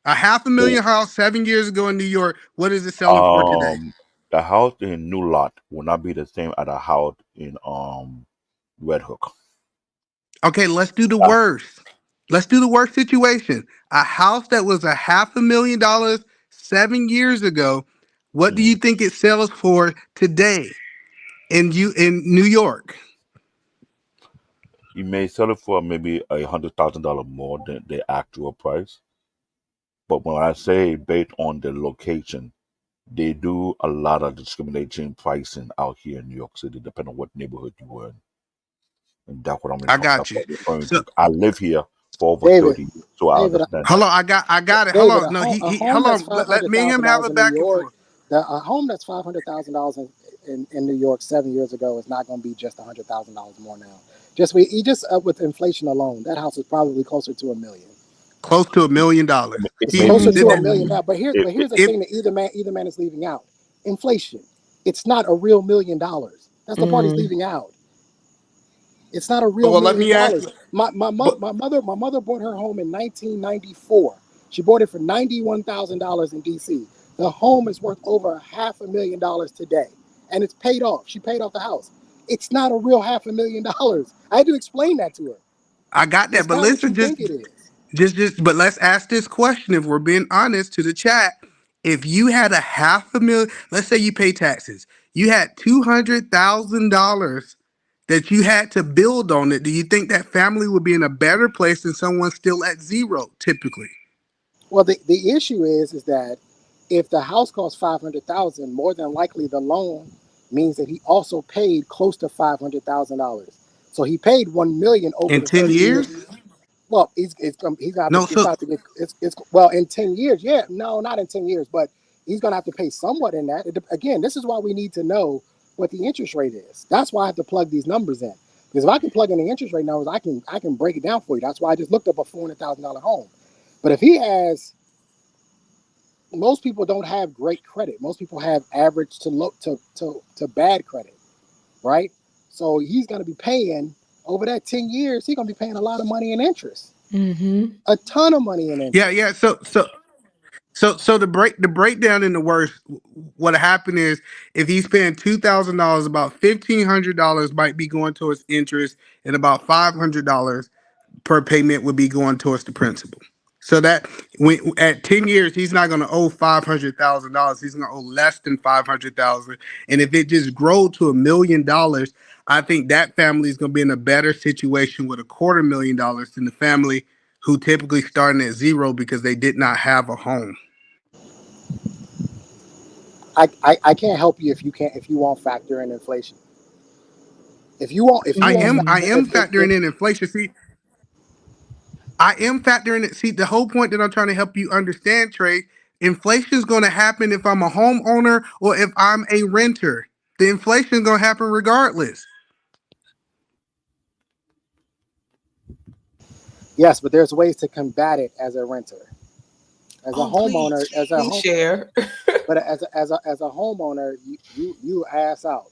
A half a no. million house 7 years ago in New York. What is it selling for today? Um, the house in New Lot will not be the same as a house in Red Hook. Okay, let's do the Uh, worst. Let's do the worst situation. A house that was $500,000 7 years ago. What do you mhm. think it sells for today in New York? You may sell it for maybe $100,000 more than the actual price. But when I say based on the location, they do a lot of discrimination pricing out here in New York City, depending on what neighborhood you were in. And that's what I that's got you. what I'm referring So to. I live here for over David, 30 years, so I David, understand hold that. on, I got it. Hold David, on. No, a he home hold that's on. Let me and him have $500,000 a in New back and York, forth. a home that's $500,000 in New York 7 years ago is not going to be just $100,000 more now. Just with inflation alone, that house is probably closer to $1 million. Close to $1 million. It It's may closer be to $1 more. million now. But It, here's the If thing that either man is leaving out: inflation. It's not a real $1 million. That's the part he's leaving out. It's not a real well, $1 let million. me ask you. But My mother bought her home in 1994. She bought it for $91,000 in DC. The home is worth over $500,000 today, and it's paid off. She paid off the house. It's not a real $500,000. I had to explain that to her. I got that. It's But not what listen, you think it is. but let's ask this question. If we're being honest to the chat, if you had a $500,000, let's say you pay taxes, you had $200,000 that you had to build on it. Do you think that family would be in a better place than someone still at zero? Typically, Well, the issue is that if the house costs 500,000, more than likely the loan means that he also paid close to $500,000. So he paid 1 million over in the 10 30 years. years, Well, he's got to no. it's So not to get it's well in 10 years. Yeah, no, not in 10 years, but he's gonna have to pay somewhat in that. Again, this is why we need to know what the interest rate is. That's why I have to plug these numbers in. Because if I can plug in the interest rate numbers, I can break it down for you. That's why I just looked up a $400,000 home. But if he has, most people don't have great credit. Most people have average to low to bad credit, right? So he's gonna be paying over that 10 years. He's gonna be paying a lot of money in interest, a ton of money in yeah, interest. yeah. So the breakdown in the worst, what happened is if he's paying $2,000, about $1,500 might be going towards interest, and about $500 per payment would be going towards the principal. So that when at 10 years, he's not going to owe $500,000. He's going to owe less than 500,000. And if it just grow to $1 million, I think that family is going to be in a better situation with $250,000 than the family who typically starting at zero because they did not have a home. I can't help you if you won't factor in inflation. If you won't I factor am factoring in inflation. See, I am factoring it. See, the whole point that I'm trying to help you understand, Trey, inflation is going to happen if I'm a homeowner or if I'm a renter. The inflation is going to happen regardless. yes, but there's ways to combat it as a renter, as a Oh, please, homeowner, please share. but as a homeowner, you ass out.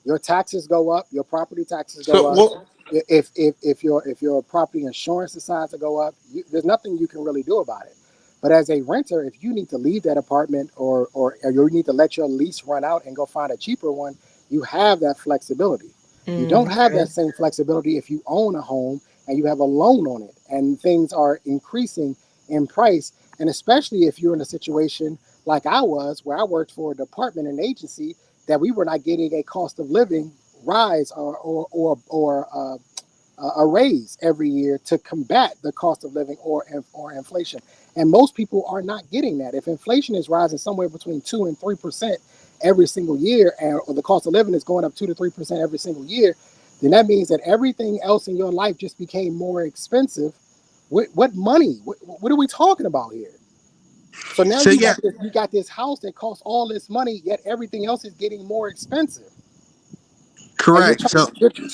Your taxes go up. Your property taxes go So, up. well, If your property insurance decides to go up, there's nothing you can really do about it. But as a renter, if you need to leave that apartment or you need to let your lease run out and go find a cheaper one, you have that flexibility. You don't have Okay. that same flexibility if you own a home and you have a loan on it and things are increasing in price. And especially if you're in a situation like I was, where I worked for a department and agency that we were not getting a cost of living rise or a raise every year to combat the cost of living or inflation. And most people are not getting that. If inflation is rising somewhere between 2 and 3% every single year, and or the cost of living is going up 2 to 3% every single year, then that means that everything else in your life just became more expensive. What money? What are we talking about here? So now so yeah, you got this house that costs all this money, yet everything else is getting more expensive. And correct. So,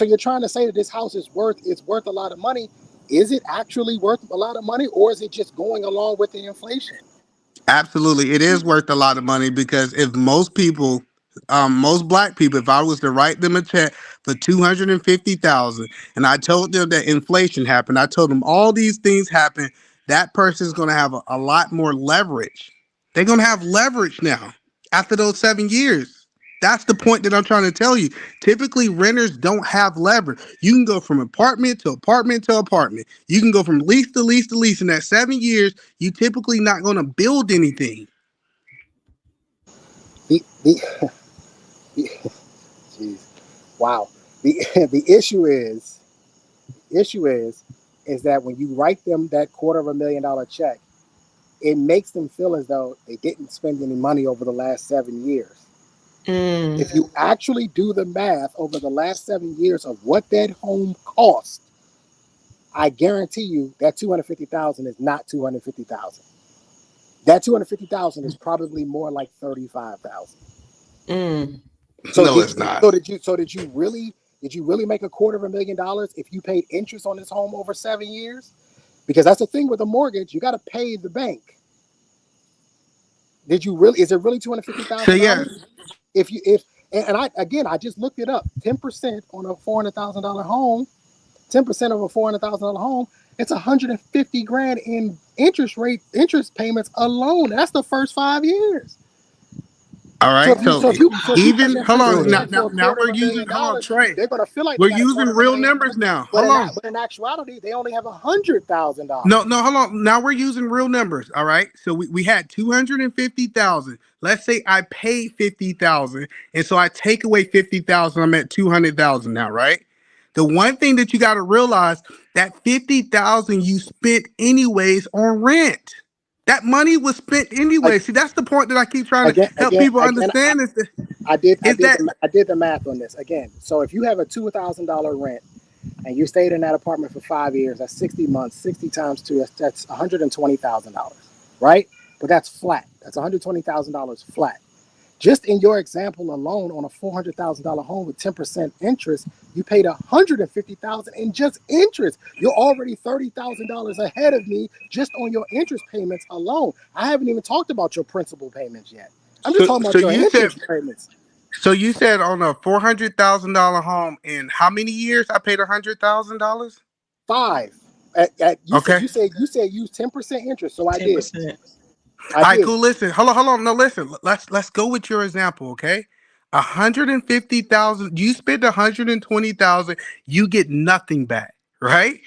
you're trying to say that this house is worth a lot of money. Is it actually worth a lot of money, or is it just going along with the inflation? absolutely, it is worth a lot of money because if most people, most black people, if I was to write them a check for 250,000, and I told them that inflation happened, I told them all these things happen, that person's going to have a lot more leverage. They're going to have leverage now after those 7 years. That's the point that I'm trying to tell you. Typically, renters don't have leverage. You can go from apartment to apartment to apartment. You can go from lease to lease to lease. In that 7 years, you typically not going to build anything. The Jeez, wow. The the issue is that when you write them that $250,000 check, it makes them feel as though they didn't spend any money over the last 7 years. If you actually do the math over the last 7 years of what that home cost, I guarantee you that $250,000 is not $250,000. That $250,000 is probably more like $35,000. No, it's not. So did you really make $250,000 if you paid interest on this home over 7 years? Because that's the thing with a mortgage, you got to pay the bank. Did you really? Is it really $250,000? So yeah, I just looked it up. 10% on a $400,000 home, 10% of a $400,000 home, it's $150,000 in interest payments alone. That's the first 5 years. all right. So even hold on now we're using Trey. They're gonna feel like We're using real numbers now. Hold on. But in actuality, they only have $100,000. No, hold on. Now we're using real numbers. All right. So we had 250,000. Let's say I paid 50,000, and so I take away 50,000. I'm at 200,000 now, right? The one thing that you got to realize that 50,000 you spent anyways on rent. That money was spent anyway. See, that's the point that I keep trying to help people understand. I did the math on this again. So if you have a $2,000 rent and you stayed in that apartment for 5 years, that's 60 months. 60 times 2, that's $120,000, right? But that's flat. That's $120,000 flat. Just in your example alone, on a $400,000 home with 10% interest, you paid $150,000 in just interest. You're already $30,000 ahead of me just on your interest payments alone. I haven't even talked about your principal payments yet. I'm just talking about your interest payments. So you said on a $400,000 home, in how many years I paid $100,000? 5. You said use 10% interest, so I 10%. Did. All right, cool. Listen, hold on. No, listen. Let's go with your example, okay? 150,000. You spend 120,000. You get nothing back, right?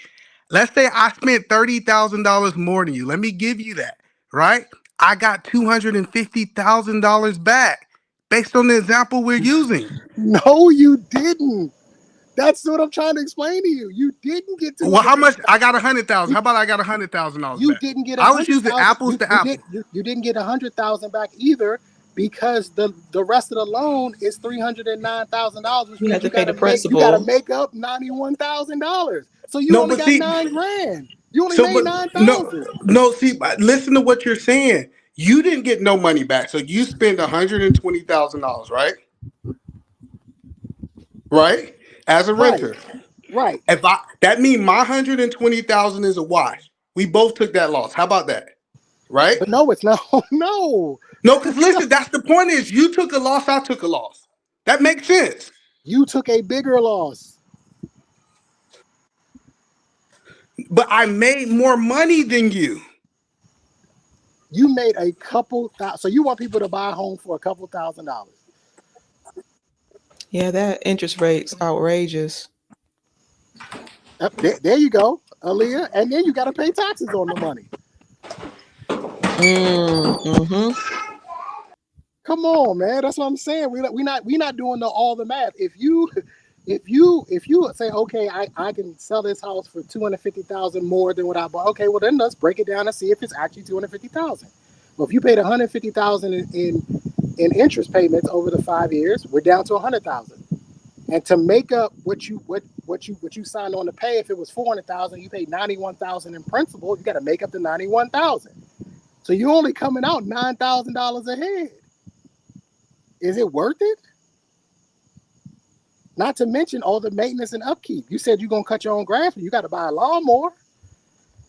Let's say I spent $30,000 more than you. Let me give you that, right? I got $250,000 back based on the example we're using. No, you didn't. That's what I'm trying to explain to you. You didn't get to. Well, how much? I got 100,000. How about I got $100,000? You didn't get. I was using apples to apples. You didn't get 100,000 back either, because the rest of the loan is $309,000. You have to pay the principal. You got to make up $91,000. So you only got $9,000. You only made $9,000. No. See, listen to what you're saying. You didn't get no money back, so you spend $120,000, right? Right. As a renter, right? That means my $120,000 is a wash. We both took that loss. How about that? Right? But no, it's not. No. Because listen, that's the point. Is you took a loss, I took a loss. That makes sense. You took a bigger loss, but I made more money than you. You made a couple thousand. So you want people to buy a home for a couple $1,000? Yeah, that interest rate's outrageous. There you go, Aaliyah. And then you got to pay taxes on the money. Mm-hmm. Come on, man. That's what I'm saying. We not doing all the math. If you say, okay, I can sell this house for $250,000 more than what I bought. Okay, well then let's break it down and see if it's actually $250,000. Well, if you paid $150,000 in interest payments over the 5 years, we're down to $100,000. And to make up what you signed on to pay, if it was $400,000, you paid $91,000 in principal. You got to make up the $91,000. So you're only coming out $9,000 ahead. Is it worth it? Not to mention all the maintenance and upkeep. You said you're gonna cut your own grass, but you got to buy a lawnmower,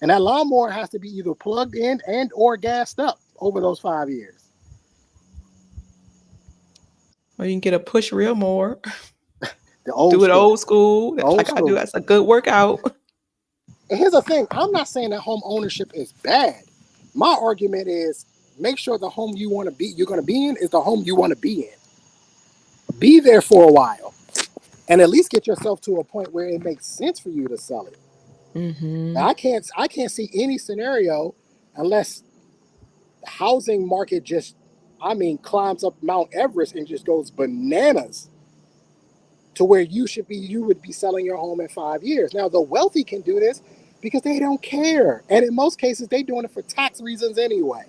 and that lawnmower has to be either plugged in and or gassed up over those 5 years. Or you can get a push reel mower. Do it old school. I do. That's a good workout. And here's the thing. I'm not saying that home ownership is bad. My argument is make sure the home you're going to be in is the home you want to be in. Be there for a while and at least get yourself to a point where it makes sense for you to sell it. Mm-hmm. Now, I can't see any scenario unless the housing market climbs up Mount Everest and just goes bananas to where you would be selling your home in 5 years. Now, the wealthy can do this. because they don't care. And in most cases, they're doing it for tax reasons anyway.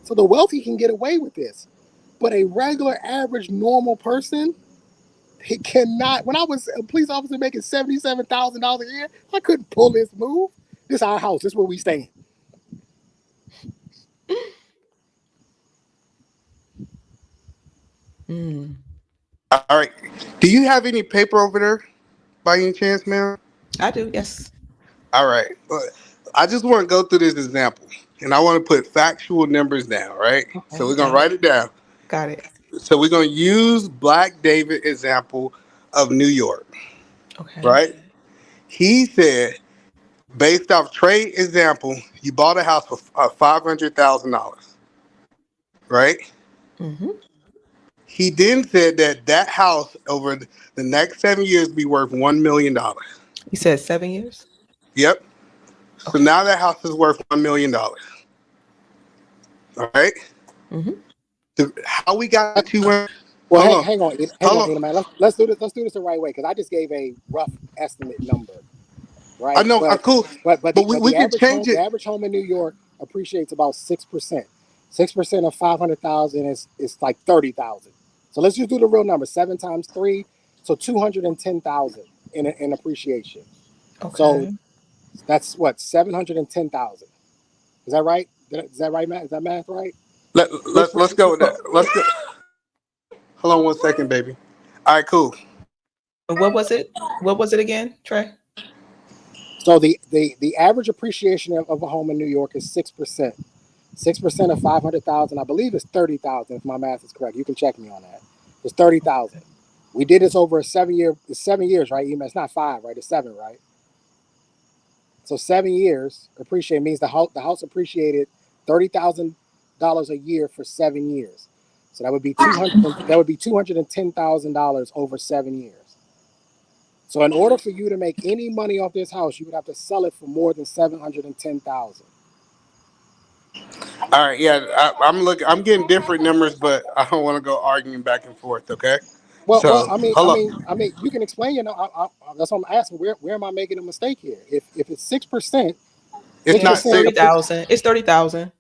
So the wealthy can get away with this. But a regular, average, normal person, he cannot. When I was a police officer making $77,000 a year, I couldn't pull this move. This is our house. This is where we staying. All right. Do you have any paper over there by any chance, ma'am? I do, yes. All right. I just want to go through this example, and I want to put factual numbers down, right? Okay, So we're going to write it down. Got it. So we're going to use Black David example of New York, Okay. right? He said, based off Trey example, you bought a house for $500,000, right? Mm-hmm. He then said that house over the next 7 years be worth $1 million. You said 7 years? Yep. So Okay. now that house is worth $1 million. All right. Mm-hmm. How we got to 200? Well, hang on, Hold Nina, man. Let's do this. Let's do this the right way, because I just gave a rough estimate number, right? I know, cool. But we can change it. The average home in New York appreciates about 6%. 6% of 500,000 is like 30,000. So let's just do the real number. 7 times 3, so 210,000 in appreciation. Okay. So that's what, 710,000. Is that right? Is that right, Matt? Is that math right? Let's go with that. Let's go. Hold on one second, baby. All right, cool. What was it? What was it again, Trey? So the average appreciation of a home in New York is 6%. 6% of 500,000, I believe, is 30,000. If my math is correct, you can check me on that. It's 30,000. We did this over a 7 year. It's 7 years, right? It's not 5, right? It's 7, right? So 7 years appreciate means the house appreciated $30,000 a year for 7 years. So that would be $210,000 over 7 years. So in order for you to make any money off this house, you would have to sell it for more than $710,000. All right, yeah, I'm getting different numbers, but I don't want to go arguing back and forth. Okay. Well, I mean, you can explain. That's what I'm asking. Where am I making a mistake here? If it's 6%, it's not 30,000. It's 30,000.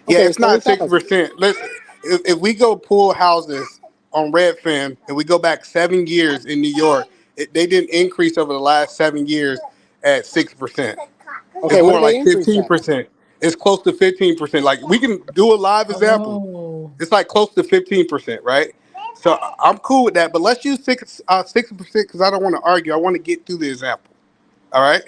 Yeah, Okay, it's not 6%. Listen, if we go pull houses on Redfin and we go back 7 years in New York, they didn't increase over the last 7 years at 6%. Okay, it's more like increase 15%. It's close to 15%. Like, we can do a live example. Oh. It's like close to 15%, right? So I'm cool with that, but let's use 6% because I don't want to argue. I want to get through the example. All right.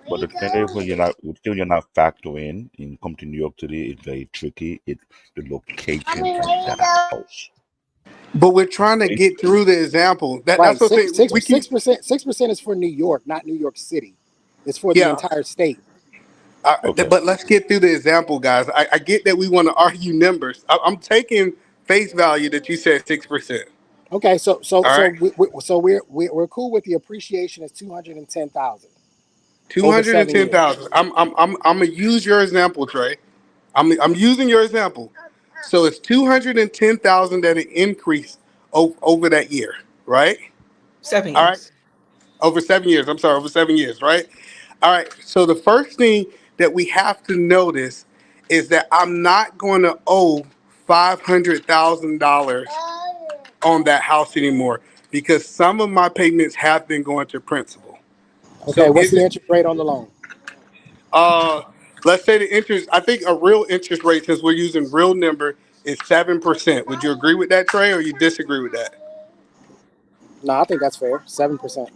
But the thing is, when you're not factoring in come to New York City, it's very tricky. It's the location of that house. But we're trying to get through the example. Right. That's what 6% is for New York, not New York City. It's for the entire state. Okay. But let's get through the example, guys. I get that we want to argue numbers. I'm taking face value that you said 6%. Okay, so right. we're cool with the appreciation is 210,000. 210,000. I'm gonna use your example, Trey. I'm using your example. So it's 210,000 that it increased over that year, right? 7 years. All right. Over 7 years. I'm sorry, over 7 years, right? All right. So the first thing that we have to notice is that I'm not going to owe $500,000 on that house anymore because some of my payments have been going to principal. Okay, so what's the interest rate on the loan? Let's say the interest, I think a real interest rate, since we're using real number, is 7%. Would you agree with that, Trey, or you disagree with that? No, I think that's fair. 7%. All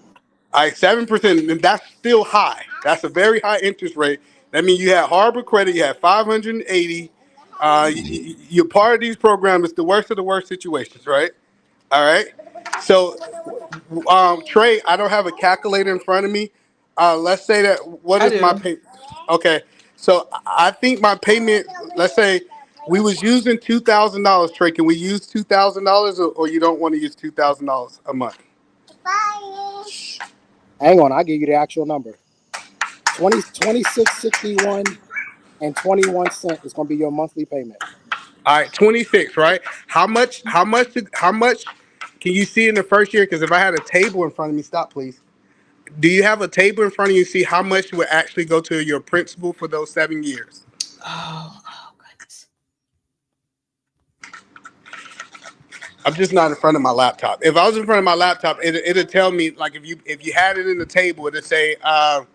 right, 7%, and that's still high. That's a very high interest rate. That means you had Harbor Credit, you had 580. You're part of these programs. It's the worst of the worst situations, right? All right. So, Trey, I don't have a calculator in front of me. Let's say that, what is my payment? Okay. So I think my payment, let's say we was using $2,000, Trey. Can we use $2,000 or you don't want to use $2,000 a month? Hang on, I'll give you the actual number. 26.61 and 21 cents is going to be your monthly payment. All right, 26, right? How much can you see in the first year? Because if I had a table in front of me, stop, please. Do you have a table in front of you? See how much would actually go to your principal for those 7 years? Oh goodness. I'm just not in front of my laptop. If I was in front of my laptop, it'll tell me, like, if you had it in the table, it'll say No,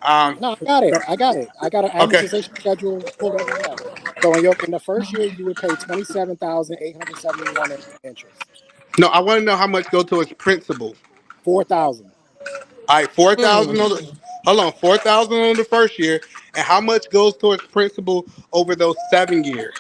I got it. I got it. I got an okay. amortization schedule pulled up right now. So in the first year, you would pay $27,871 in interest. No, I want to know how much go towards principal. $4,000. All right, 4,000 on the, hold on, 4,000 on the first year, and how much goes towards principal over those 7 years?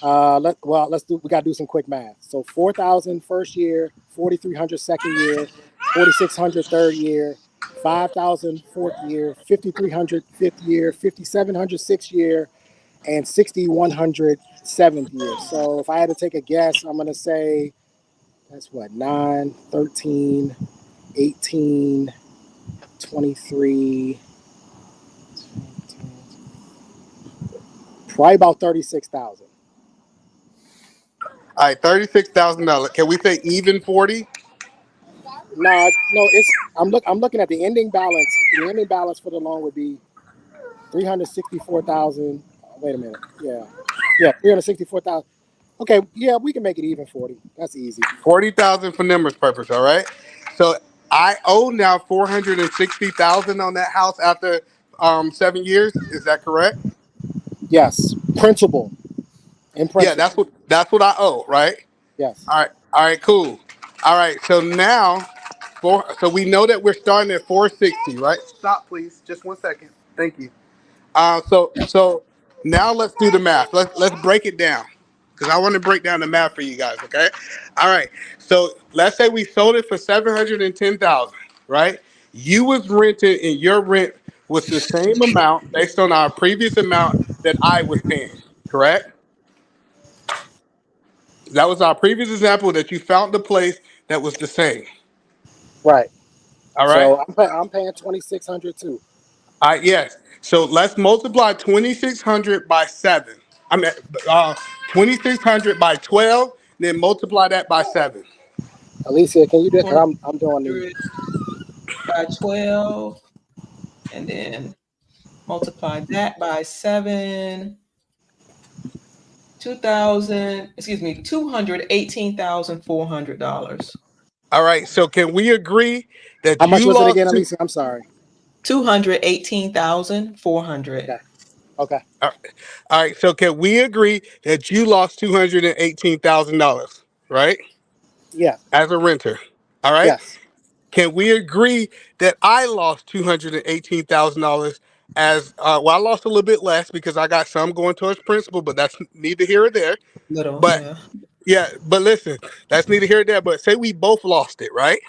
Let's do. We gotta do some quick math. So 4,000 first year, 4,300 second year, 4,600 third year, 5,000 fourth year, 5,300 fifth year, 5,700 sixth year, and 6,100 seventh year. So if I had to take a guess, I'm gonna say that's what 9, 13, 18, 23, probably about 36,000. All right, $36,000. Can we say even 40? No, it's I'm looking at the ending balance. The ending balance for the loan would be 364,000. Wait a minute. Yeah, 364,000. Okay, yeah, we can make it even 40. That's easy. 40,000 for numbers purpose. All right. So I owe now 460,000 on that house after 7 years. Is that correct? Yes, principal. In Yeah, principal. that's what I owe, right? Yes. All right, cool. All right, so now, so we know that we're starting at 460, right? Stop, please, just 1 second. Thank you. So now let's do the math. Let's break it down, because I want to break down the math for you guys. Okay. All right. So let's say we sold it for 710,000, right? You was renting, and your rent was the same amount based on our previous amount that I was paying. Correct? That was our previous example that you found the place that was the same. Right. All right. So I'm paying 2,600 too. All right. Yes. So let's multiply 2,600 by 7. I mean, 2,600 by 12. Then multiply that by 7. Alicia, can you do it? Because I'm doing the 100 by 12, and then multiply that by 7. $218,400. All right. So can we agree that How much you was it lost again, Alicia? I'm sorry. 218,400. Okay. All right. So can we agree that you lost $218,000, right? Yeah. As a renter. All right. Yes. Can we agree that I lost $218,000 as well? I lost a little bit less because I got some going towards principal, but that's neither here or there. Little, But yeah. but listen, that's neither here or there. But say we both lost it, right?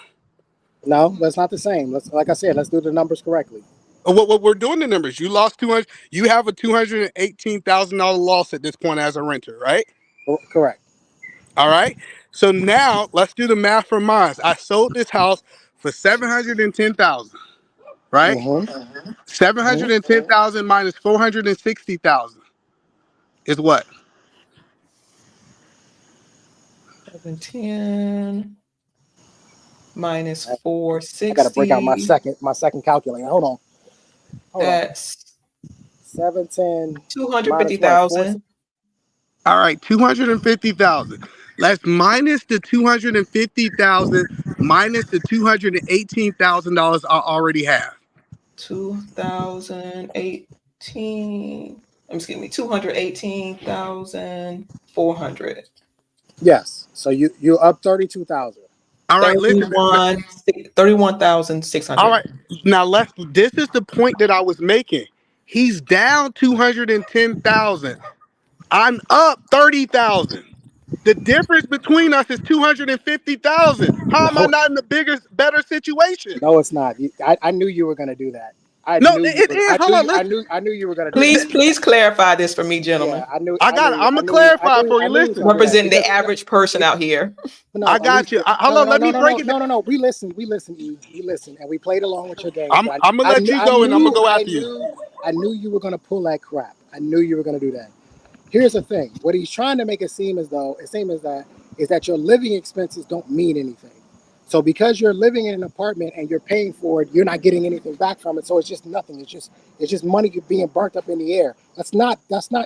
No, that's not the same. Like I said, let's do the numbers correctly. What we're doing the numbers. You lost 200. You have a $218,000 loss at this point as a renter, right? Correct. All right. So now let's do the math for mine. I sold this house for $710,000, right? Mm-hmm. 710,000 minus 460,000 is what? 710 minus I 460. got to break out my second calculator. Hold on. That's 710 $250,000. All right, 250,000. Let's minus the 250,000 minus the $218,000 I already have. 2018. Excuse me, 218,400. Yes. So you up 32,000. All right, listen. 31,600. All right, now this is the point that I was making. He's down 210,000. I'm up 30,000. The difference between us is 250,000. How am I not in the better situation? No, it's not. I knew you were going to do that. It is. Hold on, listen. I knew you were going to do that. Please clarify this for me, gentlemen. Yeah, I knew. I got it. I'm gonna clarify for you. Listen, representing the average person out here. No, I got you. Hold on. Let me break it down. No. We listen, E. We listen, and we played along with your game. I'm gonna let you go, and I'm gonna go after you. I knew you were going to pull that crap. I knew you were going to do that. Here's the thing. What he's trying to make it seem as though is that your living expenses don't mean anything. So because you're living in an apartment and you're paying for it, you're not getting anything back from it. So it's just nothing. It's just money being burnt up in the air. That's not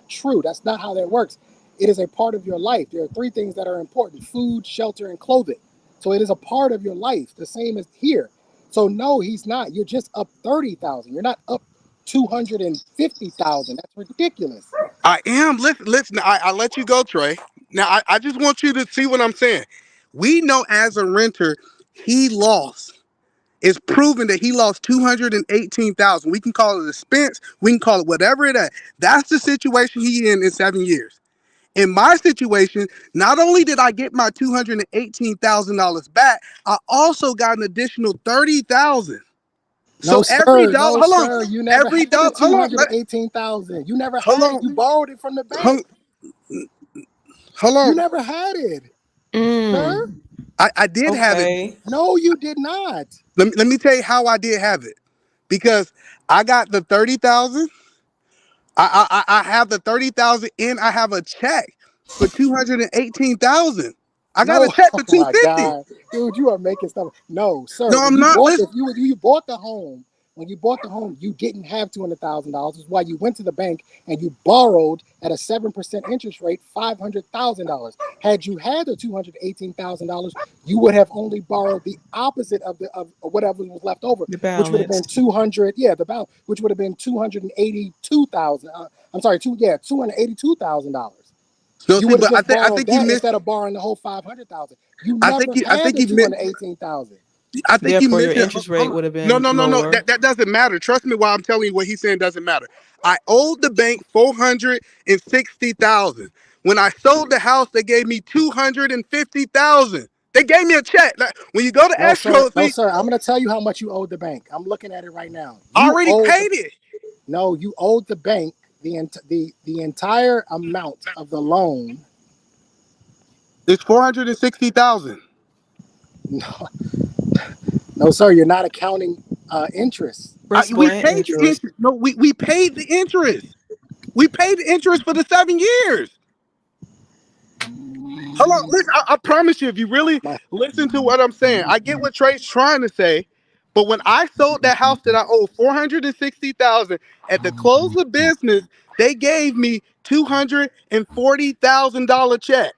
true. That's not how that works. It is a part of your life. There are three things that are important: food, shelter, and clothing. So it is a part of your life, the same as here. So no, he's not. You're just up 30,000. You're not up 250,000. That's ridiculous. I am. Listen. I let you go, Trey. Now I just want you to see what I'm saying. We know as a renter, he lost. It's proven that he lost 218,000. We can call it expense. We can call it whatever it is. That's the situation he in 7 years. In my situation, not only did I get my $218,000 back, I also got an additional 30,000. No, So every sir. dollar, No, hold on, sir. You never every had the dollar, hold on, 218,000. You never hold had it. on, You borrowed it from the hold, bank. hold You on. never had it, sir. Mm, I did have it. okay. No, you did not. Let me tell you how I did have it. Because I got the 30,000. I have the 30,000 and I have a check for 218,000. I got a No, check oh for my 250. God, dude, you are making stuff. No, sir. No, When I'm you not. bought, Listen, if you bought the home, when you bought the home, you didn't have $200,000. That's why you went to the bank and you borrowed at a 7% interest rate $500,000. Had you had the $218,000, you would have only borrowed the opposite of whatever was left over, The which would have been balance. 200. Yeah, the balance, which would have been 282,000. I'm sorry, $282,000. no, You see, would have but just I borrowed think you that missed. instead of borrowing the whole 500,000. You I never think you. I had think the you missed. 218,000. I think you Therefore, your missed it. interest rate Hold on. would have No, been no, no, no. lower. That doesn't matter. Trust me. While I'm telling you what he's saying doesn't matter. I owed the bank 460,000. When I sold the house, they gave me 250,000. They gave me a check. Like, when you go to No, sir. escrow, No, see, sir. I'm going to tell you how much you owed the bank. I'm looking at it right now. I You already owed paid it. no, you owed the bank the entire amount of the loan. It's 460,000. No, no, sir. You're not accounting interest. We Principal and paid the interest. interest. No, we paid the interest. We paid the interest for the 7 years. Hold on, listen. I promise you, if you really My, listen to what I'm saying, I get what Trey's trying to say. But when I sold that house that I owed 460,000 at the close of business, they gave me $240,000 check.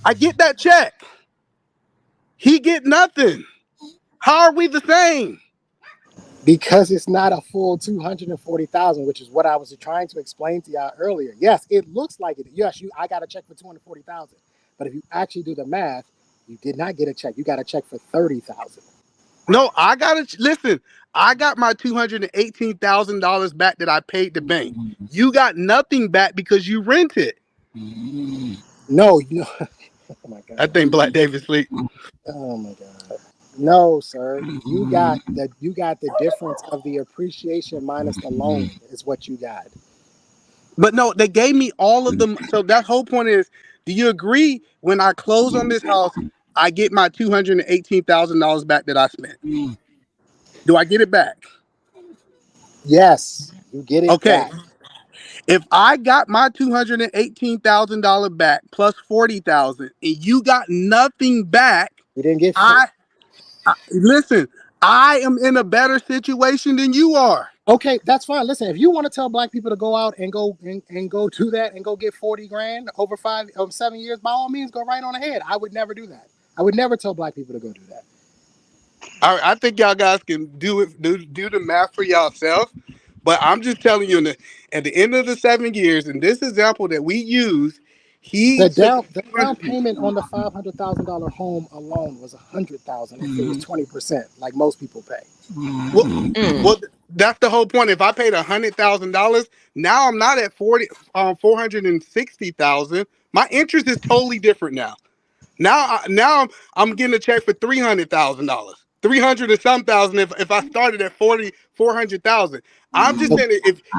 I get that check. He get nothing. How are we the same? because it's not a full 240,000, which is what I was trying to explain to y'all earlier. Yes, it looks like it. Yes, I got a check for 240,000, but if you actually do the math, you did not get a check. You got a check for 30,000. No, I gotta listen. I got my $218,000 back that I paid the bank. You got nothing back because you rented. No, you know. Oh my I God. think Black David sleep. Oh my God. No, sir. You got the difference of the appreciation minus the loan is what you got. But no, they gave me all of them. So that whole point is, do you agree when I close on this house, I get my $218,000 back that I spent? Do I get it back? Yes, you get it Okay. back. If I got my $218,000 back plus 40,000 and you got nothing back, You didn't get I listen, I am in a better situation than you are. Okay, that's fine. Listen, if you want to tell black people to go out and go do that and go get 40 grand over 7 years, by all means, go right on ahead. I would never do that. I would never tell black people to go do that. I think y'all guys can do the math for yourself. But I'm just telling you, at the end of the 7 years, in this example that we use, he took The down payment on the $500,000 home alone was $100,000 if it was 20%, like most people pay. well, Mm. well, that's the whole point. If I paid $100,000, now I'm not at 460,000. My interest is totally different now. Now I'm getting a check for $300,000, 300 and some thousand. If I started at 400,000, I'm just saying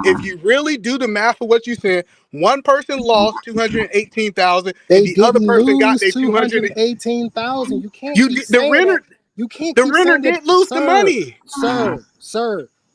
if you really do the math of what you said, one person lost 218,000, and They the other didn't person got lose their 200. 218,000. You can't You keep the saying that. renter You can't the keep renter saying that, did lose the sir, money, sir.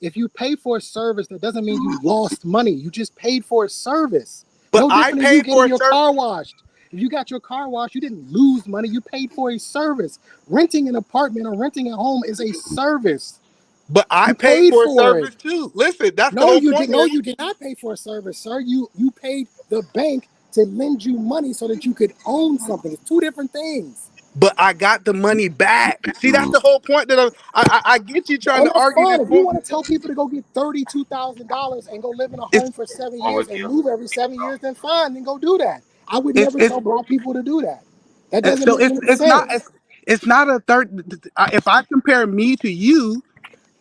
If you pay for a service, that doesn't mean you lost money. You just paid for a service. but No I different than you paid for getting a your service. car washed. If you got your car washed, you didn't lose money. You paid for a service. Renting an apartment or renting a home is a service. But I You paid paid for a for it. service too. Listen, that's the No, whole you point did. No, here. you did not pay for a service, sir. You paid the bank to lend you money so that you could own something. It's two different things. But I got the money back. See, that's the whole point that I get you trying And to that's argue fine. this If you point. want to tell people to go get $32,000 and go live in a It's home for 7 years and move every 7 years, then fine, then go do that. I would never it's tell black people to do that. That doesn't so make any it's not sense. it's not a third. If I compare me to you,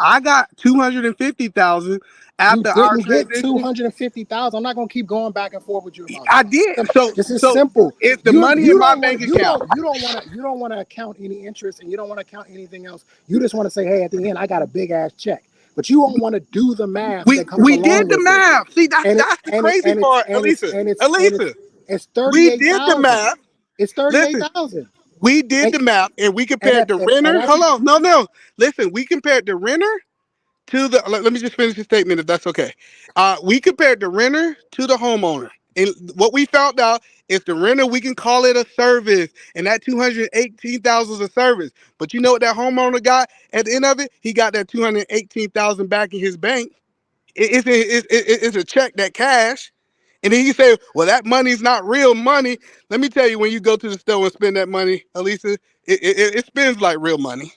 I got 250,000 You after our didn't get transition. 250,000. I'm not gonna keep going back and forth with you about I this. did. So This is so simple. it's the You money in you my don't bank want account. you don't want to account any interest, and you don't want to count anything else. You just want to say, hey, at the end, I got a big ass check. But you don't want to do the math that comes We did along the with it. math. See, And it that's the and it crazy and it's part, and it's Elisa. and it's and it's Elisa, it's we did the 38,000. math. It's Listen, 38,000. we did And the math, and we and compared that the and renter. that's Hold on, no. Listen, we compared the renter to the. Let me just finish the statement, if that's okay. We compared the renter to the homeowner, and what we found out is the renter, we can call it a service, and that 218,000 is a service. But you know what that homeowner got at the end of it? He got that 218,000 back in his bank. It's a check, that cash. And then you say, well, that money's not real money. Let me tell you, when you go to the store and spend that money, Elisa, it spends like real money.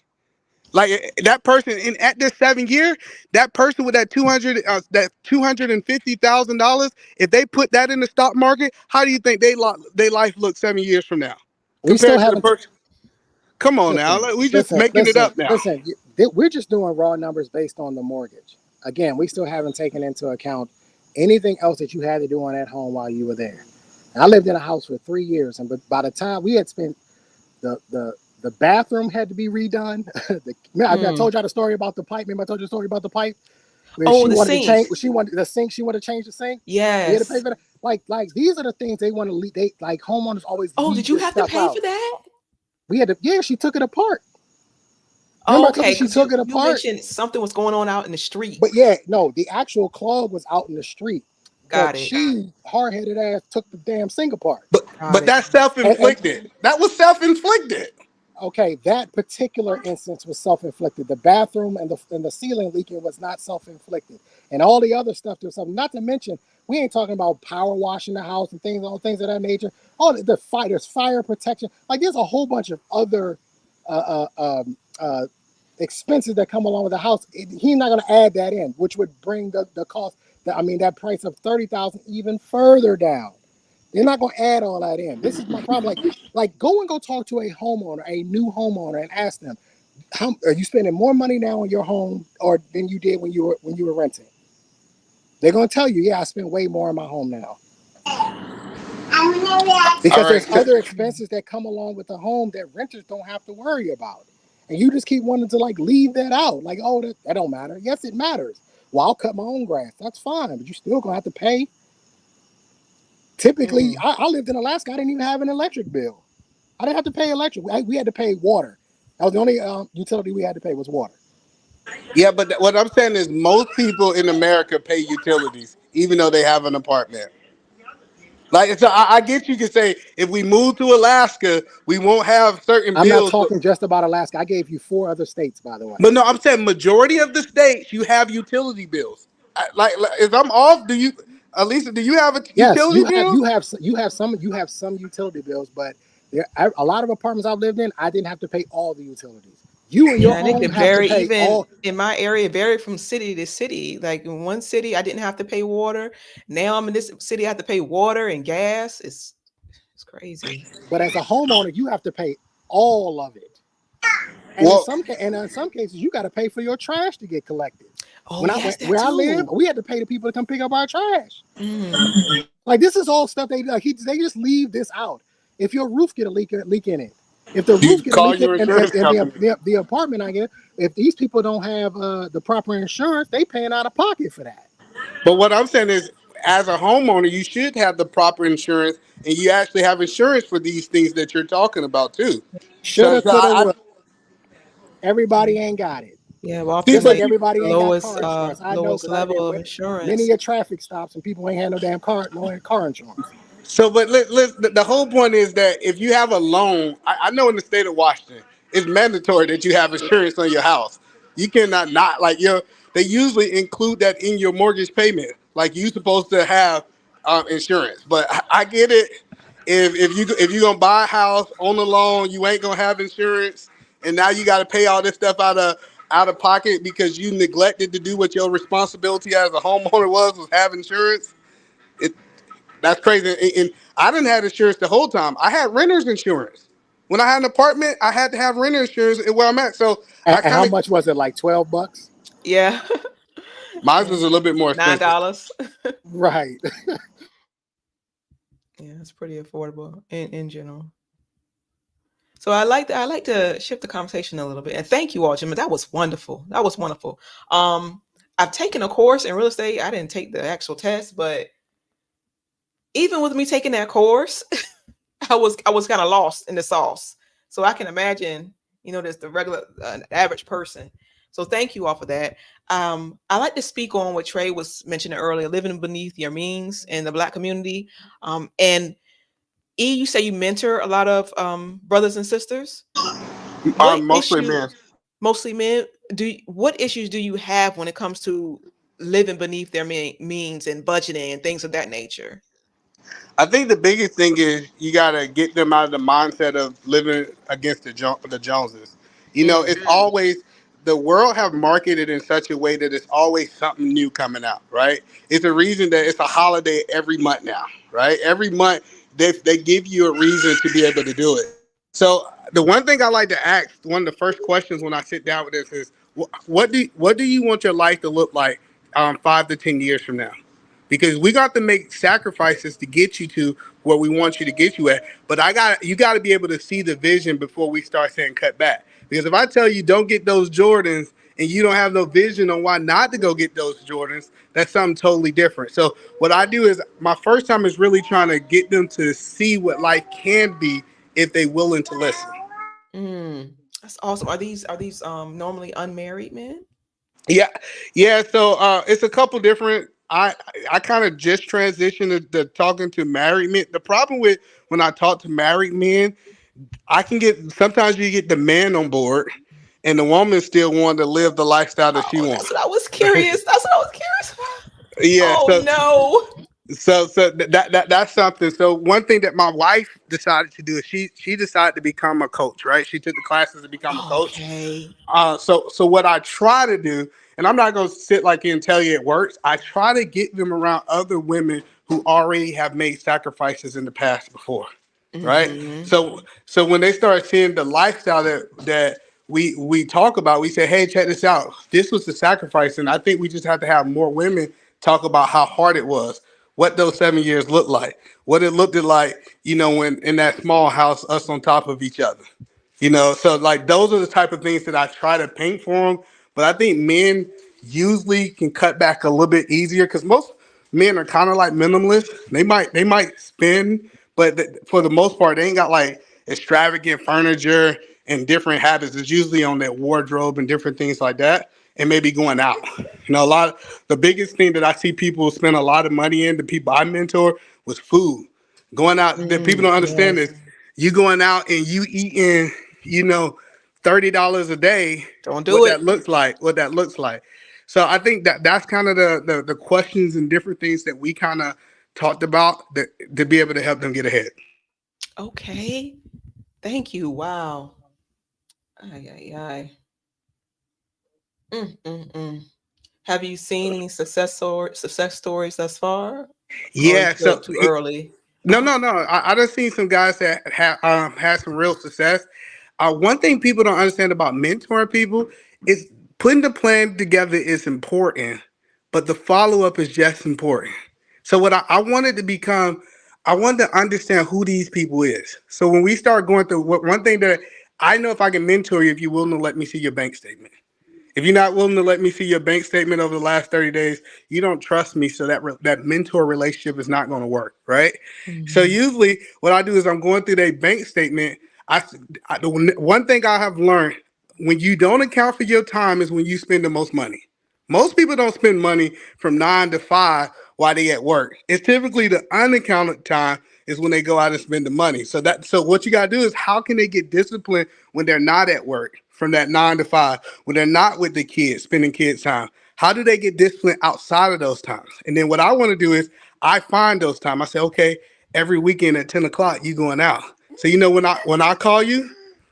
Like that person at this 7 year, that person with that $250,000, if they put that in the stock market, how do you think they life look 7 years from now we still compared to the haven't. person? Come on now, we just making it up now. Listen. We're just doing raw numbers based on the mortgage. Again, we still haven't taken into account anything else that you had to do on that home while you were there. And I lived in a house for 3 years, and by the time we had spent the bathroom had to be redone. I told y'all the story about the pipe. Remember I told you the story about the pipe? Where Oh, she the wanted to sink. change. She wanted the sink. She wanted to change the sink. We had to pay Yes. for that. Like these are the things they want to leave. They like homeowners always. Oh, leave did you this have to stuff pay out. for that? We had to. Yeah, she took it apart. Oh, Remember I told okay. you she Because took it you apart. mentioned something was going on out in the street. But yeah, no, the actual clog was out in the street. Got But it. she hard-headed ass took the damn sink apart. Got But it. that's self-inflicted. That was self-inflicted. Okay, that particular instance was self-inflicted. The bathroom and the ceiling leaking was not self-inflicted, and all the other stuff to something. Not to mention, we ain't talking about power washing the house and all things of that nature. All the fire, there's fire protection. Like there's a whole bunch of other expenses that come along with the house. He's not going to add that in, which would bring the cost. That price of 30,000 even further down. They're not going to add all that in. This is my problem. Like go talk to a homeowner, a new homeowner, and ask them, how are you spending more money now on your home or than you did when you were renting? They're going to tell you, yeah, I spend way more on my home now. Because there's other expenses that come along with the home that renters don't have to worry about. And you just keep wanting to like leave that out. Like, oh, that don't matter. Yes, it matters. Well, I'll cut my own grass. That's fine, but you're still going to have to pay. Typically, I lived in Alaska. I didn't even have an electric bill. I didn't have to pay electric. We had to pay water. That was the only utility we had to pay was water. Yeah, but what I'm saying is most people in America pay utilities, even though they have an apartment. Like, so I get you can say if we move to Alaska, we won't have certain I'm not bills. talking just about Alaska. I gave you 4 other states, by the way. But no, I'm saying majority of the states you have utility bills. Like if I'm off, Elisa, do you have a Yes, utility bill? you have some utility bills, but a lot of apartments I've lived in, I didn't have to pay all the utilities. You and your Yeah, and it home could have to vary pay even all. in my area, vary from city to city. Like in one city, I didn't have to pay water. Now I'm in this city, I have to pay water and gas. It's crazy. But as a homeowner, you have to pay all of it. And Well, in some cases, you got to pay for your trash to get collected. Oh, When yes, that where I live, too. we had to pay the people to come pick up our trash. Mm. Like this is all stuff they just leave this out. If your roof get a leak in it, if the roof get a call leak in your and insurance company. the apartment I get, if these people don't have the proper insurance, they paying out of pocket for that. But what I'm saying is, as a homeowner, you should have the proper insurance, and you actually have insurance for these things that you're talking about too. So, Shoulda, so coulda, I woulda. Everybody ain't got it. Yeah, well, see, often Just like but like everybody the ain't got lowest car insurance. I know lowest because I did level of many insurance. a traffic stops and people ain't had no car insurance. So, but the whole point is that if you have a loan, I know in the state of Washington, it's mandatory that you have insurance on your house. You cannot not like your. They usually include that in your mortgage payment. Like you supposed to have insurance. But I get it. If you gonna buy a house on the loan, you ain't gonna have insurance, and now you got to pay all this stuff out of pocket because you neglected to do what your responsibility as a homeowner was have insurance. It, that's crazy. And I didn't have insurance the whole time. I had renter's insurance. When I had an apartment, I had to have renter insurance where I'm at. So I And how kind of much was it? Like $12? Yeah. mine Yeah. was a little bit more expensive. $9. Right. Yeah, it's pretty affordable in general. So I like to shift the conversation a little bit. And thank you all, Jim. That was wonderful. That was wonderful. I've taken a course in real estate. I didn't take the actual test, but even with me taking that course, I was kind of lost in the sauce. So I can imagine, there's the regular average person. So thank you all for that. I like to speak on what Trey was mentioning earlier, living beneath your means in the Black community. And you say you mentor a lot of brothers and sisters. What Mostly issue? men. Mostly men. What issues do you have when it comes to living beneath their means and budgeting and things of that nature? I think the biggest thing is you gotta get them out of the mindset of living against the Joneses. It's Mm. always the world have marketed in such a way that it's always something new coming out, right? It's a reason that it's a holiday every month now, right? Every month they give you a reason to be able to do it. So the one thing I like to ask, one of the first questions when I sit down with this is, what do you want your life to look like 5 to 10 years from now? Because we got to make sacrifices to get you to where we want you to get you at. But you got to be able to see the vision before we start saying cut back. Because if I tell you don't get those Jordans and you don't have no vision on why not to go get those Jordans, that's something totally different. So what I do is my first time is really trying to get them to see what life can be if they willing to listen. Mm. That's awesome. Are these normally unmarried men? Yeah, yeah. So it's a couple different. I kind of just transitioned to talking to married men. The problem with when I talk to married men, I can get sometimes you get the man on board, and the woman still want to live the lifestyle that she Oh, that's wants. what I was curious. That's what I was curious about. Yeah. Oh So no. that's something. So one thing that my wife decided to do is she decided to become a coach. Right. She took the classes to become a coach. Okay. So what I try to do, and I'm not going to sit like here and tell you it works. I try to get them around other women who already have made sacrifices in the past before, right? Mm-hmm. So when they start seeing the lifestyle that we talk about, we say, hey, check this out. This was the sacrifice, and I think we just have to have more women talk about how hard it was, what those 7 years looked like, what it looked like, when in that small house, us on top of each other. So like those are the type of things that I try to paint for them. But I think men usually can cut back a little bit easier because most men are kind of like minimalists. They might spend, but for the most part, they ain't got like extravagant furniture and different habits. It's usually on their wardrobe and different things like that, and maybe going out. The biggest thing that I see people spend a lot of money in, the people I mentor, was food. Going out, that people don't understand Yes. is you going out and you eating, you know, $30 a day, Don't what do that it. looks like. So I think that's kind of the questions and different things that we kind of talked about that to be able to help them get ahead. Okay. Thank you. Wow. Ay, ay, ay. Mm. Have you seen any success stories thus far, or is Yeah. it So too early? no, no, no. I done seen some guys that have had some real success. One thing people don't understand about mentoring people is putting the plan together is important, but the follow up is just important. So what I wanted to become, I wanted to understand who these people is. So when we start going through, one thing that I know if I can mentor you, if you're willing to let me see your bank statement. If you're not willing to let me see your bank statement over the last 30 days, you don't trust me. So that mentor relationship is not going to work, right? So Mhm. usually what I do is I'm going through their bank statement. The one thing I have learned, when you don't account for your time is when you spend the most money. Most people don't spend money from 9 to 5 while they at work. It's typically the unaccounted time is when they go out and spend the money. So what you got to do is, how can they get disciplined when they're not at work from that 9 to 5, when they're not with the kids, spending kids time? How do they get disciplined outside of those times? And then what I want to do is I find those times. I say, okay, every weekend at 10 o'clock, you going out. So, when I call you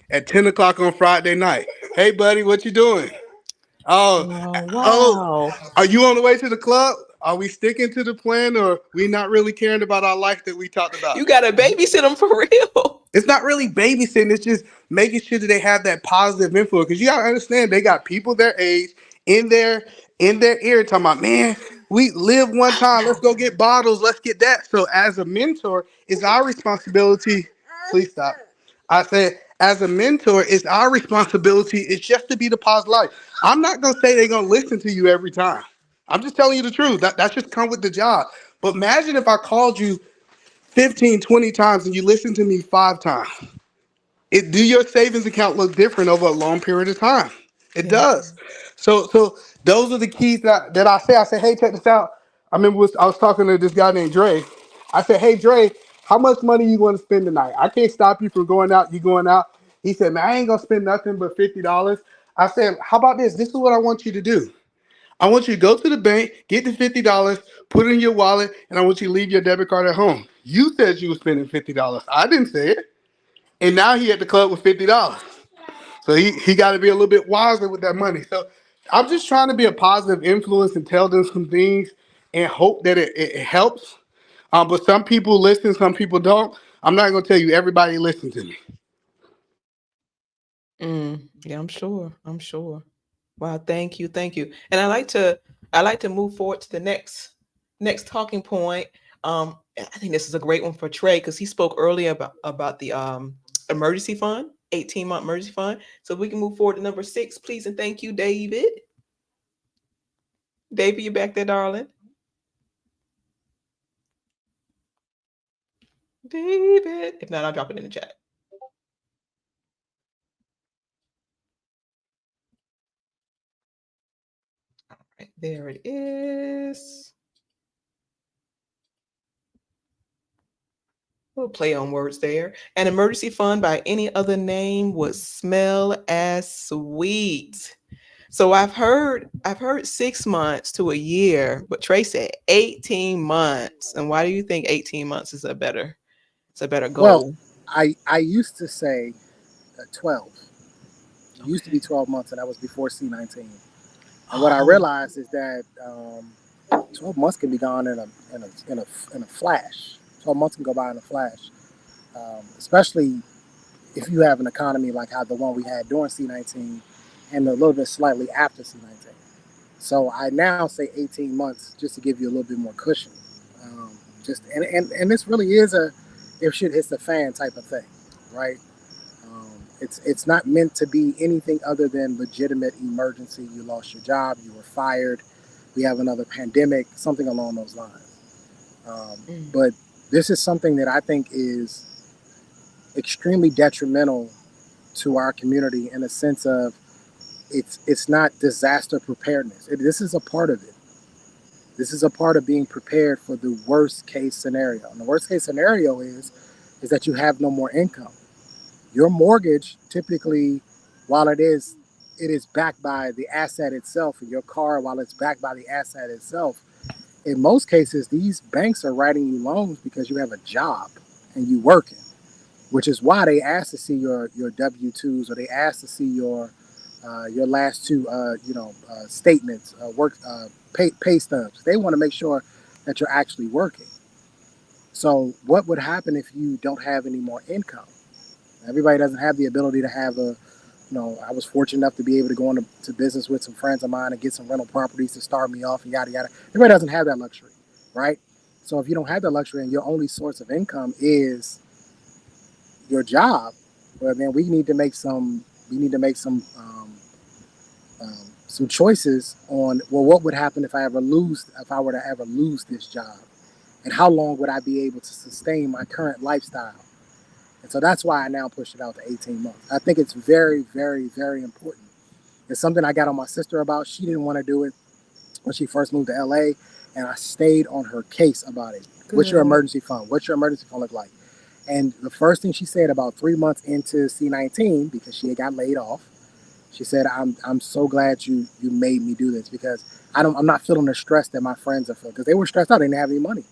at 10 o'clock on Friday night, hey, buddy, what you doing? Oh, Oh, oh, wow. are you on the way to the club? Are we sticking to the plan, or we not really caring about our life that we talked about? You got to babysit them for real. It's not really babysitting. It's just making sure that they have that positive influence. Because you gotta understand, they got people their age in their ear talking about, man, we live one time. Let's go get bottles. Let's get that. So as a mentor, it's our responsibility. Please stop. I said, as a mentor, it's our responsibility. It's just to be the positive light. I'm not gonna say they're gonna listen to you every time. I'm just telling you the truth. That's just come with the job. But imagine if I called you 15, 20 times and you listen to me 5 times. Do your savings account look different over a long period of time? It does. So those are the keys that I say. I say, hey, check this out. I remember I was talking to this guy named Dre. I said, hey, Dre, how much money you want to spend tonight? I can't stop you from going out. You going out? He said, man, I ain't gonna spend nothing but $50. I said, how about this? This is what I want you to do. I want you to go to the bank, get the $50, put it in your wallet, and I want you to leave your debit card at home. You said you were spending $50. I didn't say it. And now he at the club with $50. So he got to be a little bit wiser with that money. So I'm just trying to be a positive influence and tell them some things and hope that it helps. But some people listen, some people don't. I'm not going to tell you everybody listen to me. Yeah, I'm sure. I'm sure. Wow, thank you, thank you. And I like to move forward to the next talking point. I think this is a great one for Trey because he spoke earlier about the emergency fund, 18-month emergency fund. So we can move forward to number 6, please, and thank you, David. David, you back there, darling? David. If not, I'll drop it in the chat. All right, there it is. We'll play on words there. An emergency fund by any other name would smell as sweet. So I've heard 6 months to a year, but Trey said 18 months. And why do you think 18 months is a better Well, goal? I used to say 12. It used to be 12 months, and that was before C19. And what I realized is that 12 months can be gone in a flash. 12 months can go by in a flash, especially if you have an economy like how the one we had during C19 and a little bit slightly after C19. So I now say 18 months just to give you a little bit more cushion. And this really is a if shit hits the fan type of thing, right? It's not meant to be anything other than legitimate emergency. You lost your job, you were fired, we have another pandemic, something along those lines. But this is something that I think is extremely detrimental to our community in a sense of it's not disaster preparedness. This is a part of it. This is a part of being prepared for the worst case scenario. And the worst case scenario is that you have no more income. Your mortgage typically, while it is backed by the asset itself, and your car, while it's backed by the asset itself, in most cases, these banks are writing you loans because you have a job and you working, which is why they ask to see your W-2s, or they ask to see your last 2 statements, pay stubs. They want to make sure that you're actually working. So what would happen if you don't have any more income? Everybody doesn't have the ability to have I was fortunate enough to be able to go into business with some friends of mine and get some rental properties to start me off and yada, yada. Everybody doesn't have that luxury, right? So if you don't have that luxury and your only source of income is your job, well, then we need to make some choices on, well, what would happen if I were to ever lose this job, and how long would I be able to sustain my current lifestyle? And so that's why I now push it out to 18 months. I think it's very, very, very important. It's something I got on my sister about. She didn't want to do it when she first moved to LA. And I stayed on her case about it. What's your emergency fund? What's your emergency fund look like? And the first thing she said about 3 months into C-19, because she had got laid off, she said, I'm so glad you made me do this, because I'm not feeling the stress that my friends are feeling, because they were stressed out. They didn't have any money,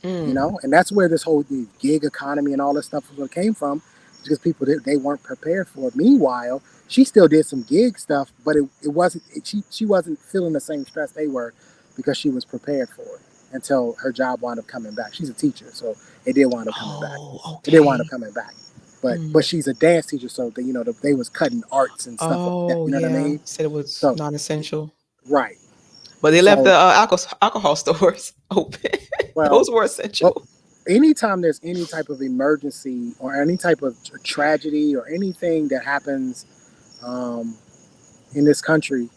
you know? And that's where this whole gig economy and all this stuff came from, because people, they weren't prepared for it. Meanwhile, she still did some gig stuff, but it wasn't, she wasn't feeling the same stress they were, because she was prepared for it until her job wound up coming back. She's a teacher, so it did wind up coming back. It did wind up coming back. But she's a dance teacher, so they was cutting arts and stuff like that. You know what I mean? Said it was non-essential. Right. But they left the alcohol stores open. Well, those were essential. Well, anytime there's any type of emergency or any type of tragedy or anything that happens in this country,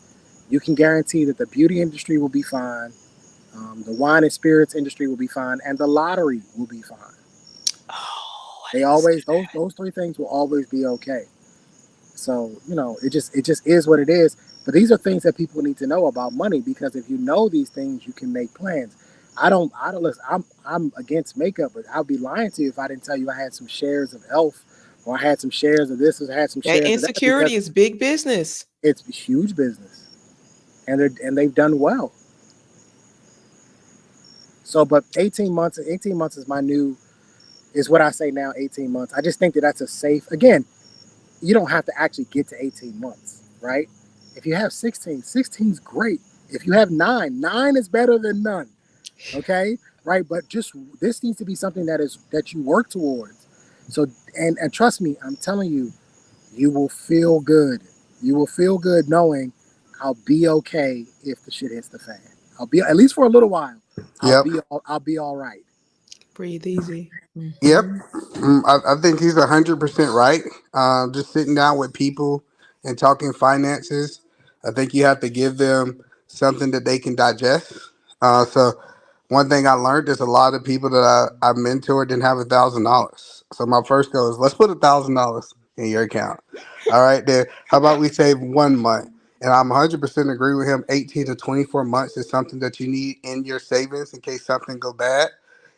you can guarantee that the beauty industry will be fine, the wine and spirits industry will be fine, and the lottery will be fine. They always, those three things will always be okay. So, it just is what it is. But these are things that people need to know about money, because if you know these things, you can make plans. I don't listen, I'm against makeup, but I'd be lying to you if I didn't tell you I had some shares of Elf, or I had some shares of this, or I had some shares of that. Insecurity is big business. It's huge business. And they've done well. So, but 18 months is is what I say now, 18 months. I just think that that's a safe, again, you don't have to actually get to 18 months, right? If you have 16 is great. If you have 9 is better than none, okay? Right, but just, this needs to be something that you work towards. So, and trust me, I'm telling you, you will feel good. You will feel good knowing I'll be okay if the shit hits the fan. I'll be, at least for a little while, I'll be all right. Breathe easy. Yep. I think he's 100% right. Just sitting down with people and talking finances, I think you have to give them something that they can digest. So one thing I learned is a lot of people that I mentored didn't have $1,000. So my first goal is, let's put $1,000 in your account. All right, then how about we save 1 month? And I'm 100% agree with him. 18 to 24 months is something that you need in your savings in case something go bad.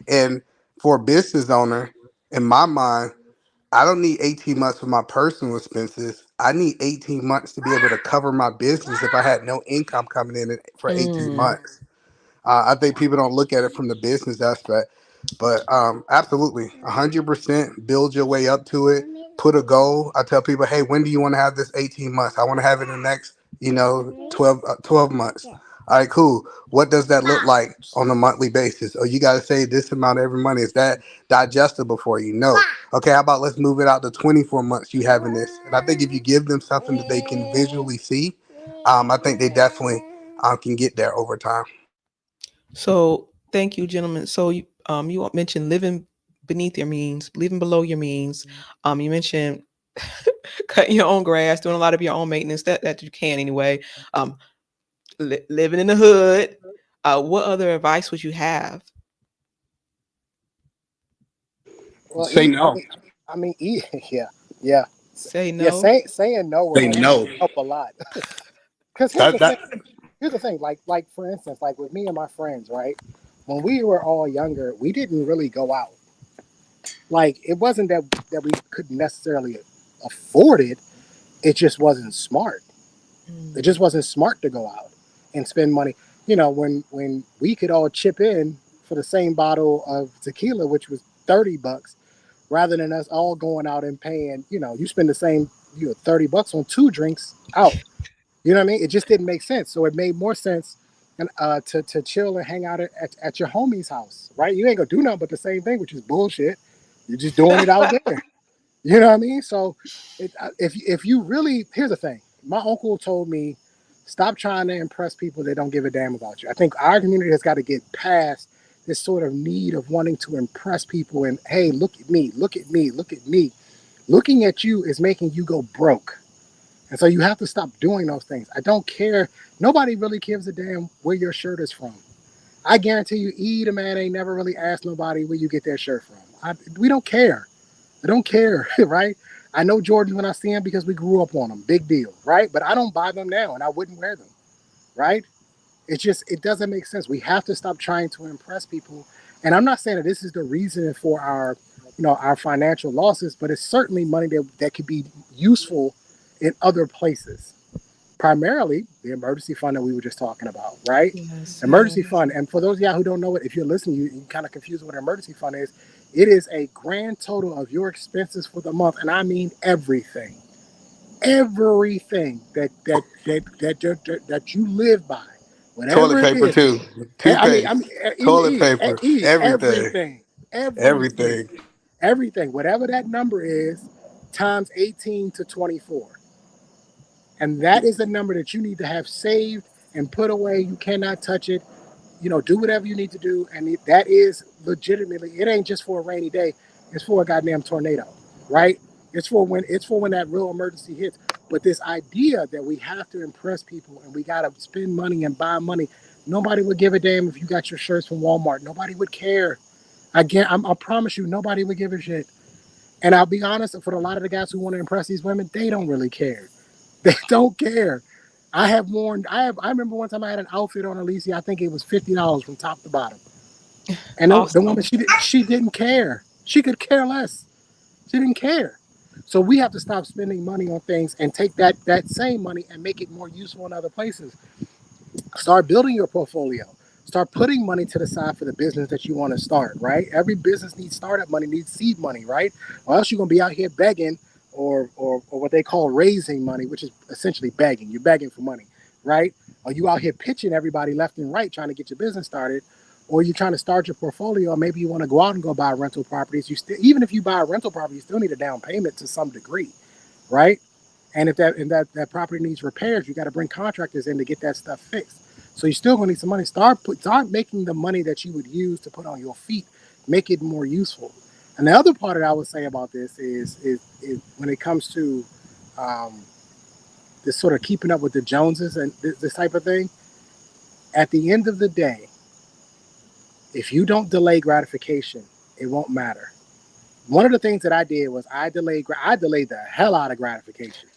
And for a business owner, in my mind, I don't need 18 months for my personal expenses. I need 18 months to be able to cover my business if I had no income coming in for 18 months. I think people don't look at it from the business aspect, but absolutely, 100% build your way up to it. Put a goal. I tell people, hey, when do you want to have this 18 months? I want to have it in the next, 12 months. All right, cool. What does that look like on a monthly basis? Oh, you got to save this amount every month. Is that digestible for you? No. Okay, how about let's move it out to 24 months you having this? And I think if you give them something that they can visually see, I think they definitely can get there over time. So thank you, gentlemen. So you mentioned living beneath your means, living below your means. You mentioned cutting your own grass, doing a lot of your own maintenance that you can anyway. Living in the hood. What other advice would you have? Well, Say no. I mean, yeah. Say no. Yeah, saying no will help a lot. Because here's the thing. Like for instance, like with me and my friends, right? When we were all younger, we didn't really go out. Like, it wasn't that we couldn't necessarily afford it. It just wasn't smart. It just wasn't smart to go out and spend money. When we could all chip in for the same bottle of tequila, which was $30, rather than us all going out and paying, you spend the same, $30 on 2 drinks out. You know what I mean? It just didn't make sense. So it made more sense to chill and hang out at your homie's house, right? You ain't gonna do nothing but the same thing, which is bullshit. You're just doing it out there. You know what I mean? So if you really, here's the thing. My uncle told me, stop trying to impress people that don't give a damn about you. I think our community has got to get past this sort of need of wanting to impress people and, hey, look at me, look at me, look at me. Looking at you is making you go broke. And so you have to stop doing those things. I don't care. Nobody really gives a damn where your shirt is from. I guarantee you, the man ain't never really asked nobody where you get their shirt from. We don't care. I don't care, right? I know Jordans when I see them because we grew up on them. Big deal, right? But I don't buy them now, and I wouldn't wear them, right? It doesn't make sense. We have to stop trying to impress people. And I'm not saying that this is the reason for our, our financial losses, but it's certainly money that could be useful in other places. Primarily the emergency fund that we were just talking about, right? Yes. Emergency fund. And for those of y'all who don't know it, if you're listening, you kind of confused what an emergency fund is. It is a grand total of your expenses for the month. And I mean everything. Everything that you live by, whatever Toilet it paper is. too. I Toothpaste. mean, Toilet paper. Everything. everything, everything, Everything. everything, whatever that number is, times 18 to 24. And that is the number that you need to have saved and put away. You cannot touch it. Do whatever you need to do. And that is legitimately, it ain't just for a rainy day. It's for a goddamn tornado, right? It's for when that real emergency hits. But this idea that we have to impress people and we got to spend money and buy money, nobody would give a damn if you got your shirts from Walmart. Nobody would care. Again, I promise you, nobody would give a shit. And I'll be honest, for a lot of the guys who want to impress these women, they don't really care. They don't care. I remember one time I had an outfit on Alicia. I think it was $50 from top to bottom. And the woman, she didn't care. She could care less. She didn't care. So we have to stop spending money on things and take that same money and make it more useful in other places. Start building your portfolio. Start putting money to the side for the business that you want to start, right? Every business needs startup money, needs seed money, right? Or else you're going to be out here begging or what they call raising money, which is essentially begging. You're begging for money, right? Or you out here pitching everybody left and right trying to get your business started, or you're trying to start your portfolio, or maybe you want to go out and go buy rental properties. Even if you buy a rental property, you still need a down payment to some degree, right? And if that property needs repairs, you got to bring contractors in to get that stuff fixed. So you're still going to need some money. Start making the money that you would use to put on your feet, make it more useful. And the other part that I would say about this is when it comes to this sort of keeping up with the Joneses and this type of thing. At the end of the day, if you don't delay gratification, it won't matter. One of the things that I did was I delayed the hell out of gratification.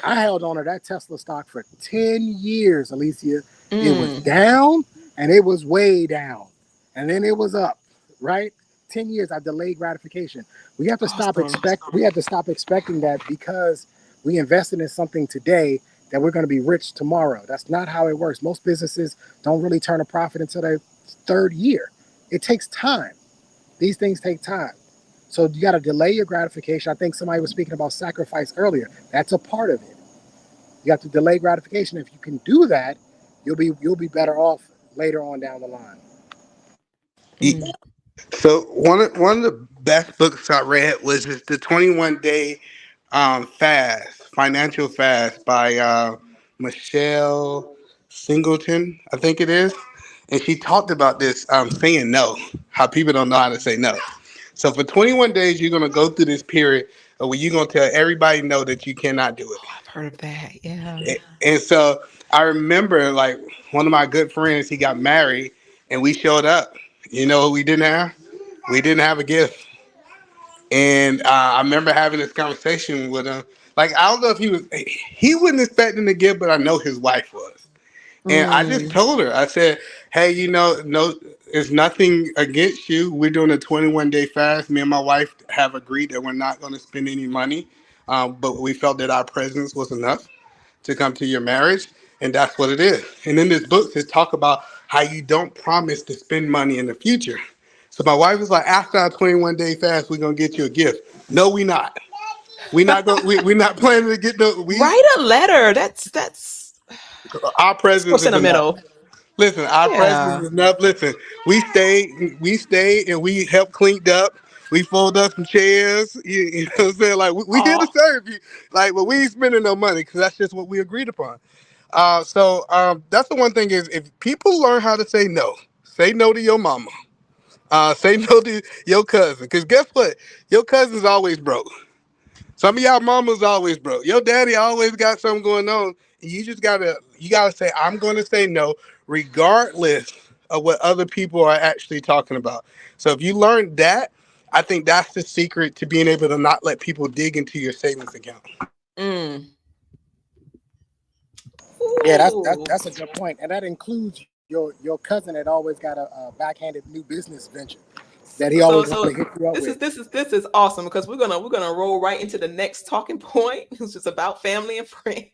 I held on to that Tesla stock for 10 years, Alicia. It was down and it was way down. And then it was up, right? 10 years I delayed gratification. We have to stop expecting that because we invested in something today that we're going to be rich tomorrow. That's not how it works. Most businesses don't really turn a profit until their third year. It takes time. These things take time. So you got to delay your gratification. I think somebody was speaking about sacrifice earlier. That's a part of it. You have to delay gratification. If you can do that, you'll be better off later on down the line. So one of the best books I read was just the 21-day fast, financial fast by Michelle Singleton, I think it is. And she talked about this saying no, how people don't know how to say no. So for 21 days, you're going to go through this period where you're going to tell everybody no that you cannot do it. Oh, I've heard of that. Yeah. And so I remember like one of my good friends, he got married and we showed up. You know what we didn't have? We didn't have a gift. And I remember having this conversation with him. Like, I don't know if he wasn't expecting the gift, but I know his wife was. And I just told her, I said, hey, no, it's nothing against you. We're doing a 21-day fast. Me and my wife have agreed that we're not going to spend any money. But we felt that our presence was enough to come to your marriage. And that's what it is. And in this book, they talk about how you don't promise to spend money in the future. So my wife was like, after our 21-day fast, we're going to get you a gift. No, we not. We're not planning to get Write a letter. That's our presence so is enough. sentimental. Listen, our presence is enough. Listen, we stayed and we helped cleaned up. We fold up some chairs. You know what I'm saying? Like, we here to serve you. Like, but we ain't spending no money because that's just what we agreed upon. So that's the one thing is if people learn how to say no to your mama. Say no to your cousin. Because guess what? Your cousin's always broke. Some of y'all mamas always broke. Your daddy always got something going on. And you gotta say, I'm gonna say no, regardless of what other people are actually talking about. So if you learn that, I think that's the secret to being able to not let people dig into your savings account. Yeah, Ooh. that's a good point, and that includes your cousin that always got a backhanded new business venture that he So always so wanted to hit you up with. this is awesome because we're gonna roll right into the next talking point, which is about family and friends.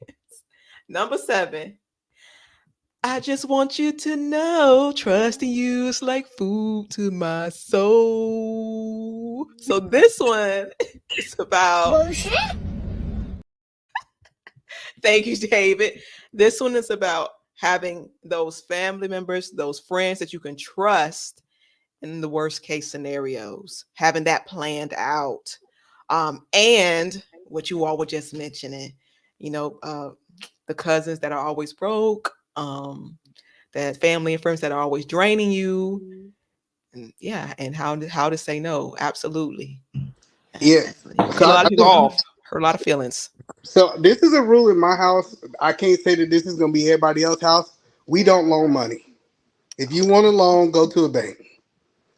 Number 7. I just want you to know trusting you is like food to my soul. So this one is about thank you, David. This one is about having those family members, those friends that you can trust in the worst case scenarios, having that planned out. And what you all were just mentioning, the cousins that are always broke, that family and friends that are always draining you. And yeah, and how to say no. Absolutely. Yeah. Definitely. Cut a So lot I of people think off, hurt a lot of feelings. so. This is a rule in my house. I can't say that this is going to be everybody else's house. We don't loan money. If you want a loan, go to a bank.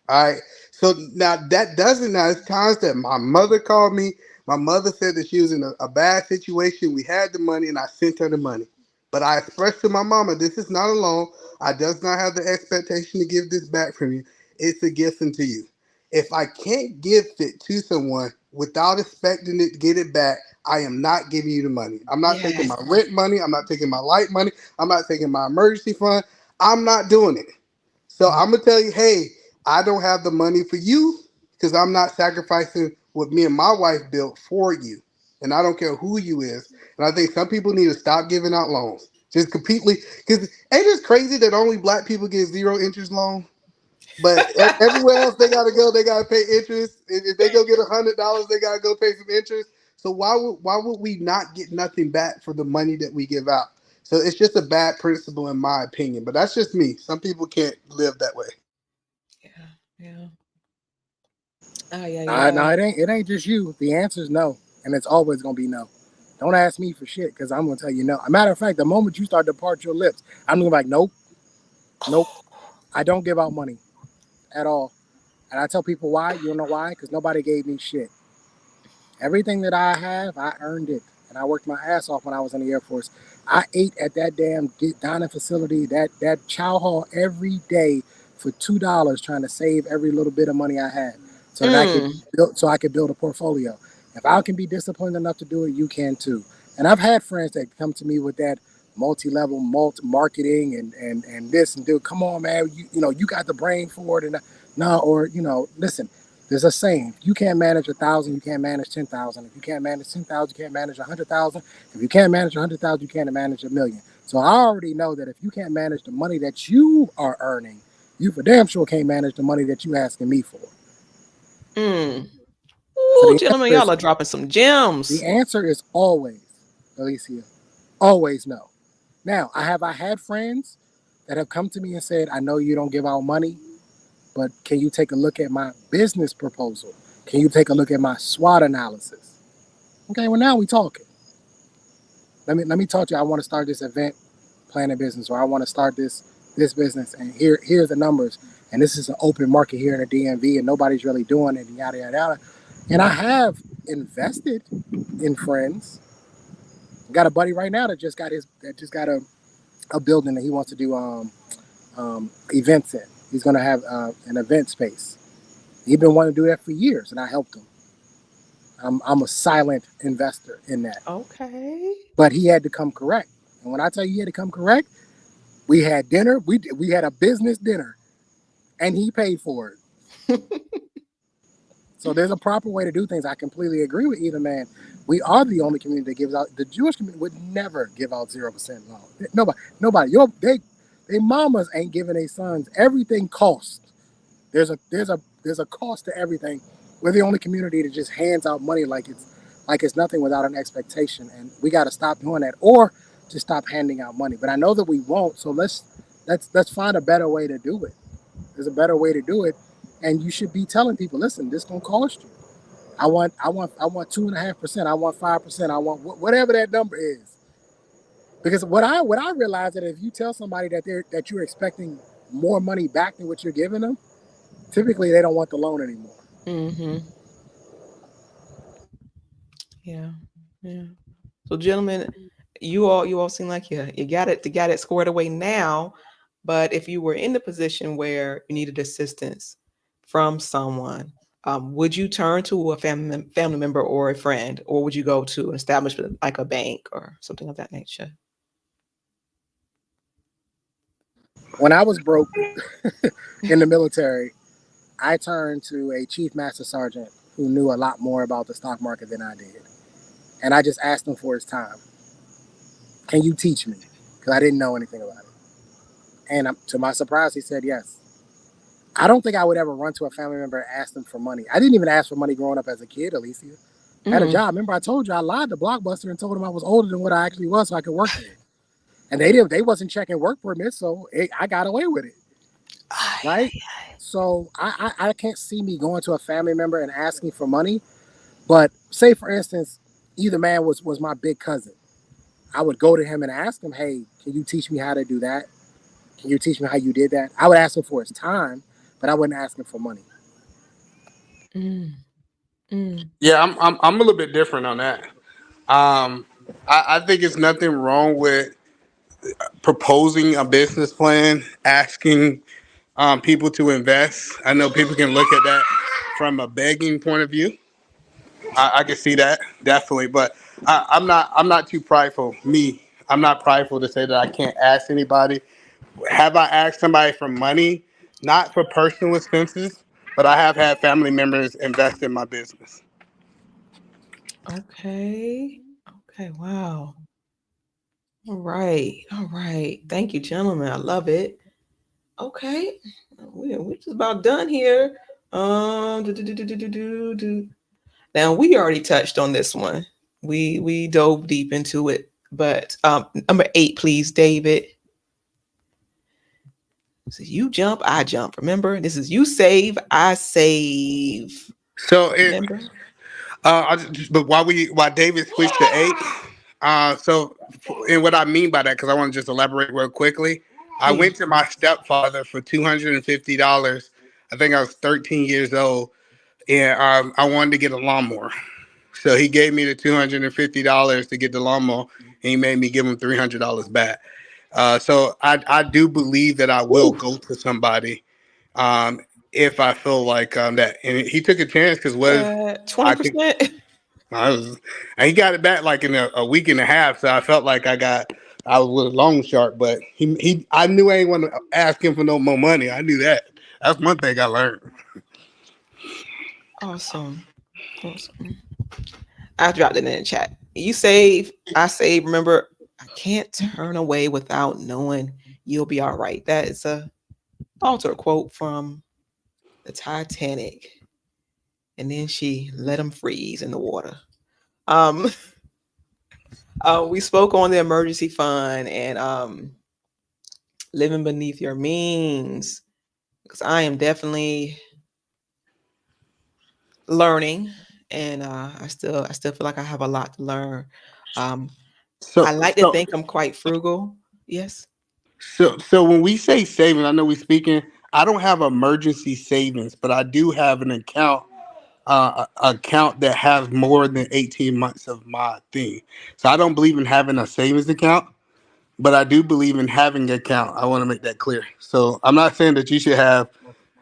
All right. So now that doesn't. Now it's times that my mother called me. My mother said that she was in a bad situation. We had the money, and I sent her the money. But I expressed to my mama, this is not a loan. I does not have the expectation to give this back from you. It's a gift unto you. If I can't gift it to someone without expecting it to get it back, I am not giving you the money. I'm not taking Yes. my rent money. I'm not taking my light money. I'm not taking my emergency fund. I'm not doing it. So I'm gonna tell you, hey, I don't have the money for you because I'm not sacrificing what me and my wife built for you. And I don't care who you is. And I think some people need to stop giving out loans. Just completely because ain't it crazy that only black people get zero interest loan? But everywhere else they gotta go, they gotta pay interest. If they go get $100, they gotta go pay some interest. So why would we not get nothing back for the money that we give out? So it's just a bad principle in my opinion. But that's just me. Some people can't live that way. Yeah. Yeah. Oh yeah, Nah, yeah. nah, it ain't just you. The answer is no, and it's always gonna be no. Don't ask me for shit because I'm gonna tell you no. A matter of fact, the moment you start to part your lips, I'm gonna be like, nope, nope. I don't give out money at all, and I tell people why. You don't know why? Because nobody gave me shit. Everything that I have, I earned it, and I worked my ass off when I was in the Air Force. I ate at that damn dining facility, that chow hall every day for $2, trying to save every little bit of money I had, so that Mm. I could build a portfolio. If I can be disciplined enough to do it, you can too. And I've had friends that come to me with that multi-level marketing and this and dude, come on, man, you got the brain for it, and no, or listen. There's a saying: if you can't manage 1,000, you can't manage 10,000. If you can't manage 10,000, you can't manage 100,000. If you can't manage 100,000, you can't manage 1,000,000. So I already know that if you can't manage the money that you are earning, you for damn sure can't manage the money that you asking me for. Mm. So Ooh, gentlemen, y'all are dropping some the gems. answer is always, Alicia, always no. Now, I had friends that have come to me and said, I know you don't give out money, but can you take a look at my business proposal? Can you take a look at my SWOT analysis? Okay, well now we talking. Let me talk to you. I want to start this event planning business, or I want to start this business, and here's the numbers, and this is an open market here in the DMV, and nobody's really doing it, and yada yada yada. And I have invested in friends. Got a buddy right now that just got a building that he wants to do events in. He's gonna have an event space. He's been wanting to do that for years, and I helped him. I'm a silent investor in that. Okay. But he had to come correct. And when I tell you he had to come correct, we had dinner. We had a business dinner, and he paid for it. So there's a proper way to do things. I completely agree with either man. We are the only community that gives out. The Jewish community would never give out 0% loan. Nobody. They mamas ain't giving their sons everything costs. There's a cost to everything. We're the only community that just hands out money like it's nothing without an expectation, and we got to stop doing that, or just stop handing out money. But I know that we won't, so let's find a better way to do it. There's a better way to do it, and you should be telling people, listen, this gonna cost you. I want 2.5%. I want 5%. I want whatever that number is. Because what I realize that if you tell somebody that you're expecting more money back than what you're giving them, typically they don't want the loan anymore. Mm-hmm. Yeah. Yeah. So, gentlemen, you all seem like you got it squared away now. But if you were in the position where you needed assistance from someone, would you turn to a family member or a friend, or would you go to an establishment like a bank or something of that nature? When I was broke in the military, I turned to a chief master sergeant who knew a lot more about the stock market than I did. And I just asked him for his time. Can you teach me? Because I didn't know anything about it. And to my surprise, he said yes. I don't think I would ever run to a family member and ask them for money. I didn't even ask for money growing up as a kid, Alicia. I had a job. Remember, I told you I lied to Blockbuster and told them I was older than what I actually was so I could work there. And they wasn't checking work permits, so I got away with it. Right? So I can't see me going to a family member and asking for money. But say, for instance, either man was my big cousin. I would go to him and ask him, hey, can you teach me how to do that? Can you teach me how you did that? I would ask him for his time, but I wouldn't ask him for money. Yeah, I'm a little bit different on that. I think it's nothing wrong with proposing a business plan, asking people to invest. I know people can look at that from a begging point of view. I can see that definitely, but I'm not. I'm not too prideful. I'm not prideful to say that I can't ask anybody. Have I asked somebody for money? Not for personal expenses, but I have had family members invest in my business. Okay. Okay. Wow. All right. All right. Thank you, gentlemen. I love it. Okay. We're just about done here. Now we already touched on this one. We dove deep into it. But number 8, please, David. So you jump, I jump. Remember, this is you save, I save. So Remember? but while David switched to 8, and what I mean by that, because I want to just elaborate real quickly. I Please. went to my stepfather for $250. I think I was 13 years old, and I wanted to get a lawnmower. So he gave me the $250 to get the lawnmower, and he made me give him $300 back. So I do believe that I will go to somebody if I feel like that. And he took a chance because what if I could? 20%. And he got it back like in a week and a half. So I felt like I was with a loan shark, but I knew I ain't want to ask him for no more money. I knew that. That's one thing I learned. Awesome. Awesome. I dropped it in the chat. You save, I save. Remember, I can't turn away without knowing you'll be all right. That is a altar quote from the Titanic. And then she let him freeze in the water. We spoke on the emergency fund and living beneath your means, because I am definitely learning, and I still feel like I have a lot to learn. I like to think I'm quite frugal. Yes. So when we say savings, I know we speaking. I don't have emergency savings, but I do have an account that has more than 18 months of my thing. So I don't believe in having a savings account, but I do believe in having an account. I want to make that clear. So I'm not saying that you should have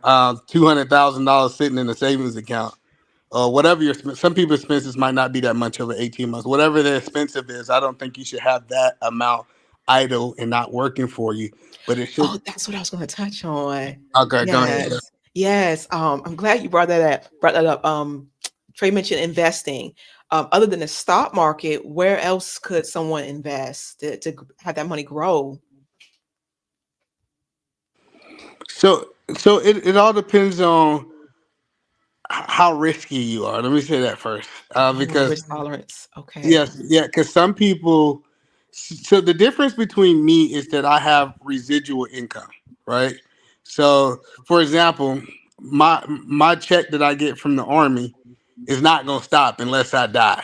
$200,000 sitting in a savings account. Whatever some people's expenses might not be that much over 18 months. Whatever the expensive is, I don't think you should have that amount idle and not working for you. But it should. Oh, that's what I was going to touch on. Okay, go ahead. Yes. Yes. I'm glad you brought that up. Trey mentioned investing. Other than the stock market, where else could someone invest to have that money grow? So it all depends on how risky you are. Let me say that first, because Risk tolerance. Okay. yes, yeah, because some people. So the difference between me is that I have residual income, right? So, for example, my check that I get from the Army is not gonna stop unless I die.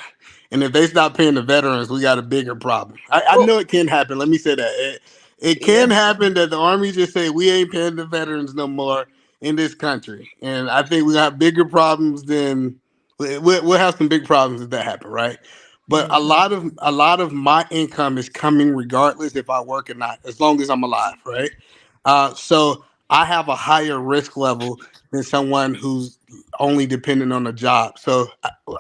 And if they stop paying the veterans, we got a bigger problem. I know it can happen. Let me say that it can happen that the Army just say we ain't paying the veterans no more in this country, and I think we got bigger problems than we'll have some big problems if that happen, right? but a lot of my income is coming regardless if I work or not, as long as I'm alive, right? So I have a higher risk level than someone who's only dependent on a job. So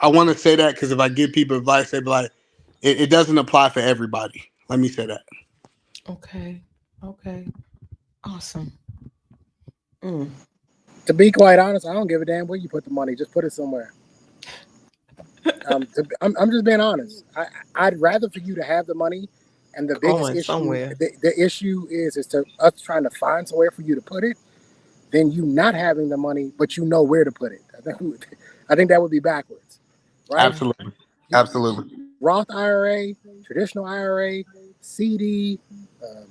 I want to say that because if I give people advice, they be like, it doesn't apply for everybody. Let me say that. Okay. Okay. Awesome. Mm. To be quite honest, I don't give a damn where you put the money. Just put it somewhere. I'm just being honest. I'd rather for you to have the money, and the biggest Going issue, somewhere. the issue is to us trying to find somewhere for you to put it, than you not having the money, but you know where to put it. I think that would be backwards, right? Absolutely. Absolutely. Roth IRA, traditional IRA, CD,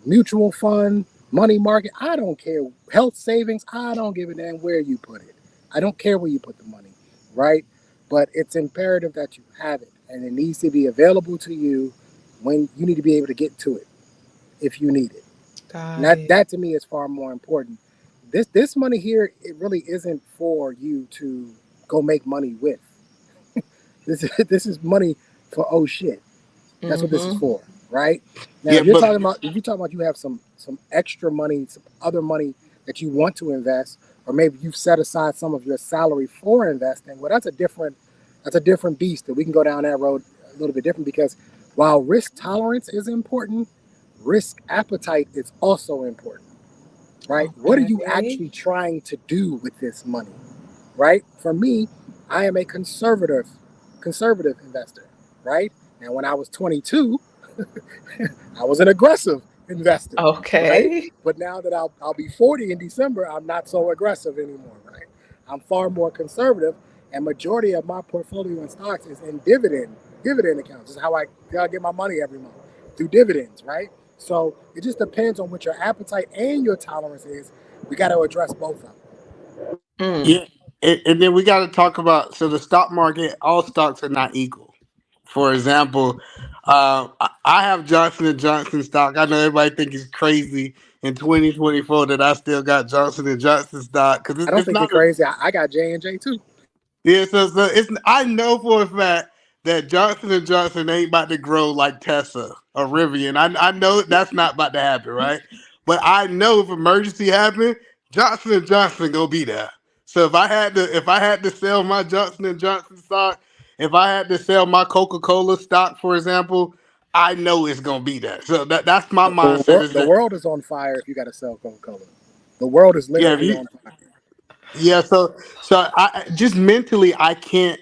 mutual fund, money market. I don't care. Health savings. I don't give a damn where you put it. I don't care where you put the money, right? But it's imperative that you have it, and it needs to be available to you when you need to be able to get to it if you need it. And Got it. that to me is far more important. This money here, it really isn't for you to go make money with. This is money for oh shit. That's what this is Mm-hmm. for, right? Now, Yeah, but if you're talking about you have some extra money, some other money that you want to invest, or maybe you've set aside some of your salary for investing. Well, that's a different beast that we can go down that road a little bit different because while risk tolerance is important, risk appetite is also important, right? What are you Okay. actually trying to do with this money, right? For me, I am a conservative investor, right? Now, when I was 22, I was an aggressive investor, right? Okay. But now that I'll be 40 in December, I'm not so aggressive anymore, right? I'm far more conservative, and majority of my portfolio in stocks is in dividend accounts. This is how I get my money every month through dividends, right? So it just depends on what your appetite and your tolerance is. We got to address both of them. Mm. yeah, and then we got to talk about, so the stock market, all stocks are not equal. For example, I have Johnson and Johnson stock. I know everybody think it's crazy in 2024 that I still got Johnson and Johnson stock because I don't it's think you're not a. crazy. I got J&J too. Yeah, so it's, I know for a fact that Johnson and Johnson ain't about to grow like Tesla or Rivian. I know that's not about to happen, right? But I know if emergency happen, Johnson and Johnson gonna be there. So if I had to sell my Johnson and Johnson stock, if I had to sell my Coca Cola stock, for example, I know it's gonna be there. So that's my mindset. Is The that world is on fire if you got to sell Coca-Cola. The world is yeah, if literally you on fire. Yeah, so I just mentally I can't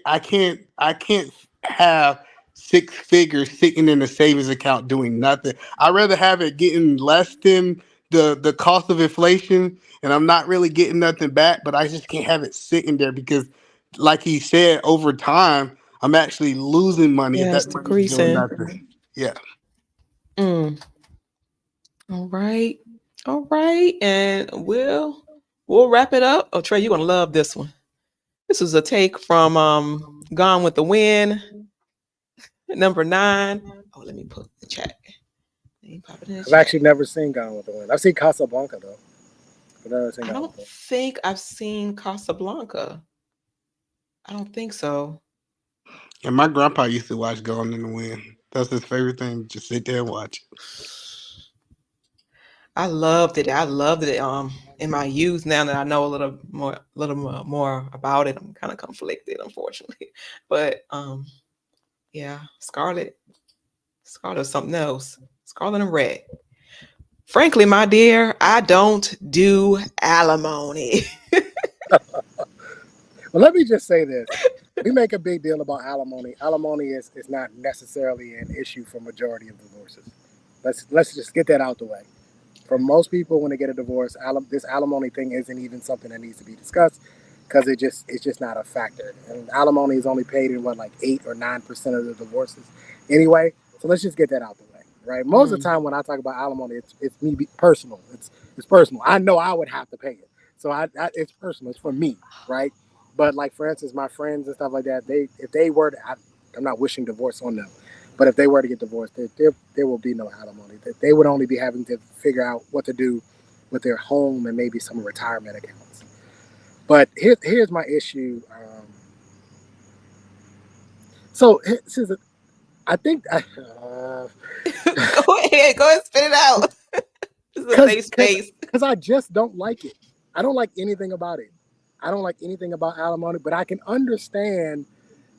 have 6 figures sitting in a savings account doing nothing. I'd rather have it getting less than the cost of inflation, and I'm not really getting nothing back, but I just can't have it sitting there because like he said, over time I'm actually losing money if Yeah, it's that money's doing decreasing. nothing. Yeah. Mm. All right. All right. And we'll wrap it up. Oh, Trey, you're gonna love this one. This is a take from Gone with the Wind, number 9. Oh, let me put the chat. Let me pop it in the I've chat. actually never seen Gone with the Wind. I've seen Casablanca though, but I've never seen I Gone don't with the Wind. think I've seen Casablanca. I don't think so. And my grandpa used to watch Gone in the Wind. That's his favorite thing, just sit there and watch it. I loved it. I loved it. In my youth, now that I know a little more about it, I'm kind of conflicted, unfortunately. But yeah, Scarlet's something else. Scarlet and Red. Frankly, my dear, I don't do alimony. Well, let me just say this: we make a big deal about alimony. Alimony is not necessarily an issue for majority of divorces. Let's just get that out the way. For most people, when they get a divorce, this alimony thing isn't even something that needs to be discussed because it's just not a factor. And alimony is only paid in what, like 8 or 9% of the divorces anyway. So let's just get that out the way, right? Most of the Mm, time when I talk about alimony, it's me personal. It's personal. I know I would have to pay it, so it's personal. It's for me, right? But like for instance, my friends and stuff like that, if they were to, I'm not wishing divorce on them, but if they were to get divorced, there will be no alimony. They would only be having to figure out what to do with their home and maybe some retirement accounts. But here's my issue. So I think Go ahead. Go ahead, spit it out. This is a safe space. because I just don't like it. I don't like anything about it. I don't like anything about alimony, but I can understand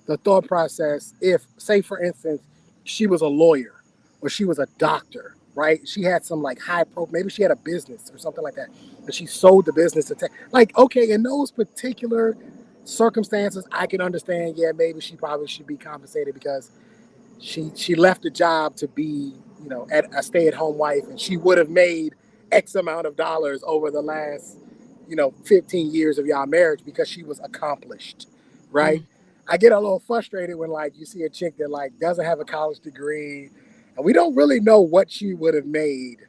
the thought process if, say, for instance, she was a lawyer or she was a doctor, right? She had some like maybe she had a business or something like that, but she sold the business to like, okay, in those particular circumstances, I can understand. Yeah, maybe she probably should be compensated because she left the job to be, at a stay-at-home wife, and she would have made X amount of dollars over the last, 15 years of y'all marriage because she was accomplished, right? I get a little frustrated when like you see a chick that like doesn't have a college degree, and we don't really know what she would have made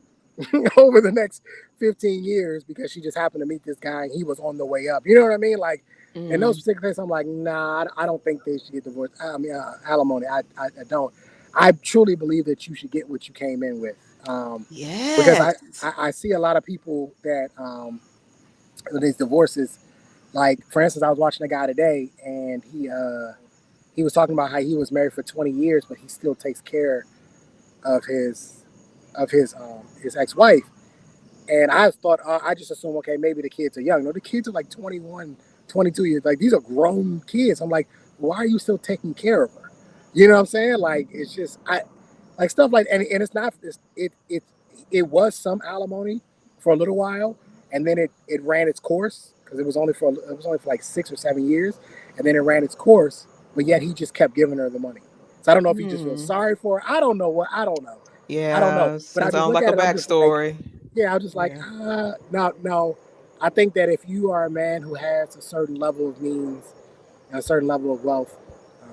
over the next 15 years because she just happened to meet this guy and he was on the way up. You know what I mean? Like in those particular cases, I'm like, nah, I don't think they should get divorced. I mean, alimony. I don't. I truly believe that you should get what you came in with. Because Yes. I see a lot of people that these divorces. Like for instance, I was watching a guy today, and he was talking about how he was married for 20 years, but he still takes care of his ex-wife. And I thought, I just assumed, okay, maybe the kids are young. No, the kids are like 21, 22 years. Like, these are grown kids. I'm like, why are you still taking care of her? You know what I'm saying? Like, it's just, like stuff like, and it's not, it was some alimony for a little while. And then it ran its course because it was only for like 6 or 7 years. And then it ran its course, but yet he just kept giving her the money. So I don't know if he just feels sorry for her. I don't know. I don't know. Yeah. But I just Sounds look like at a it, I'm just like, backstory. yeah, I was just like, Yeah. no. I think that if you are a man who has a certain level of means and a certain level of wealth,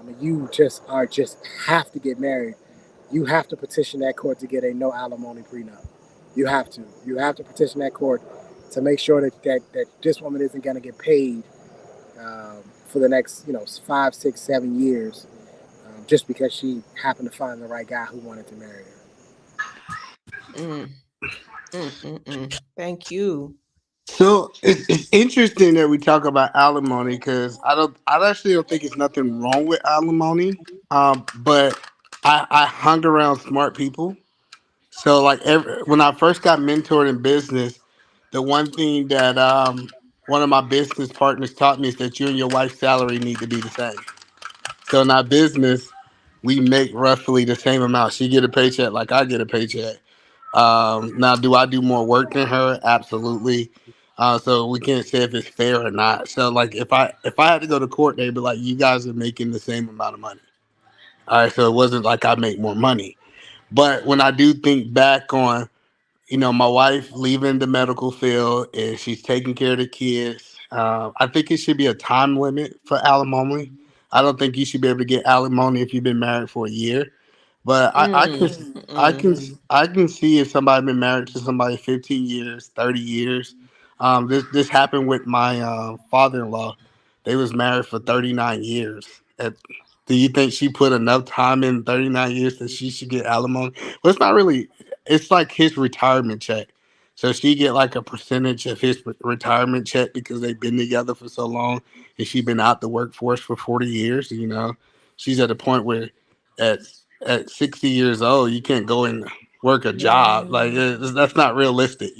and you just have to get married, you have to petition that court to get a no alimony prenup. You have to. You have to petition that court to make sure that this woman isn't going to get paid for the next 5, 6, 7 years, just because she happened to find the right guy who wanted to marry her. Thank you. So it's interesting that we talk about alimony because I actually don't think it's nothing wrong with alimony. But I hung around smart people. So like when I first got mentored in business, the one thing that one of my business partners taught me is that you and your wife's salary need to be the same. So in our business, we make roughly the same amount. She get a paycheck like I get a paycheck. Now, do I do more work than her? Absolutely. So we can't say if it's fair or not. So like if I had to go to court, they'd be like, you guys are making the same amount of money. All right, so it wasn't like I make more money. But when I do think back on, my wife leaving the medical field and she's taking care of the kids, I think it should be a time limit for alimony. I don't think you should be able to get alimony if you've been married for a year. But I can see if somebody been married to somebody 15 years, 30 years. This happened with my father-in-law. They was married for 39 years. Do you think she put enough time in 39 years that she should get alimony? Well, it's not really. It's like his retirement check. So she get like a percentage of his retirement check because they've been together for so long, and she been out the workforce for 40 years. She's at a point where at at 60 years old, you can't go and work a job. Like that's not realistic.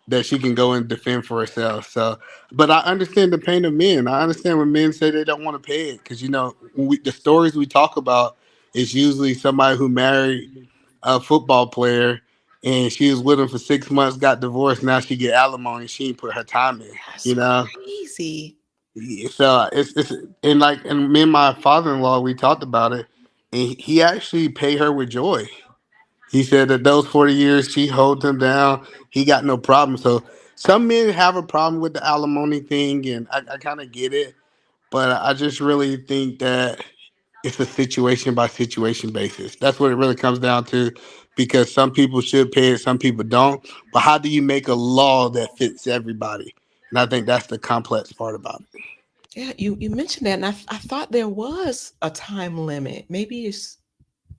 That she can go and defend for herself. So, but I understand the pain of men. I understand when men say they don't want to pay it because the stories we talk about is usually somebody who married a football player and she was with him for 6 months, got divorced. Now she get alimony. She ain't put her time in. That's You know. crazy. So it's and me and my father-in-law we talked about it, and he actually paid her with joy. He said that those 40 years she held him down. He got no problem. So some men have a problem with the alimony thing, and I kind of get it. But I just really think that it's a situation by situation basis. That's what it really comes down to, because some people should pay it, some people don't. But how do you make a law that fits everybody? And I think that's the complex part about it. Yeah, you mentioned that, and I thought there was a time limit. Maybe it's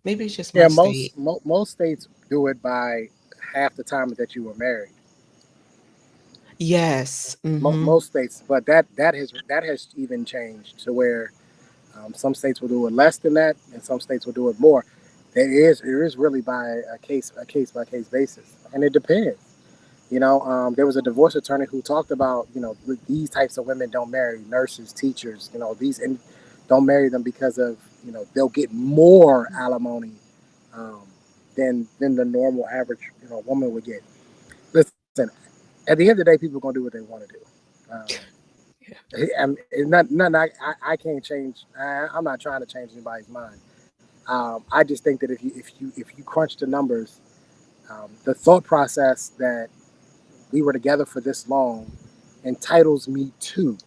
just my Yeah, state. most states do it by half the time that you were married. Yes. Most states, but that has even changed to where Some states will do it less than that, and some states will do it more. It is really by a case by case basis, and it depends. There was a divorce attorney who talked about, these types of women don't marry nurses, teachers, these and don't marry them because of, they'll get more alimony um, than the normal average, woman would get. Listen, at the end of the day, people are gonna do what they want to do. It's not I can't change. I'm not trying to change anybody's mind. I just think that if you crunch the numbers, the thought process that we were together for this long entitles me to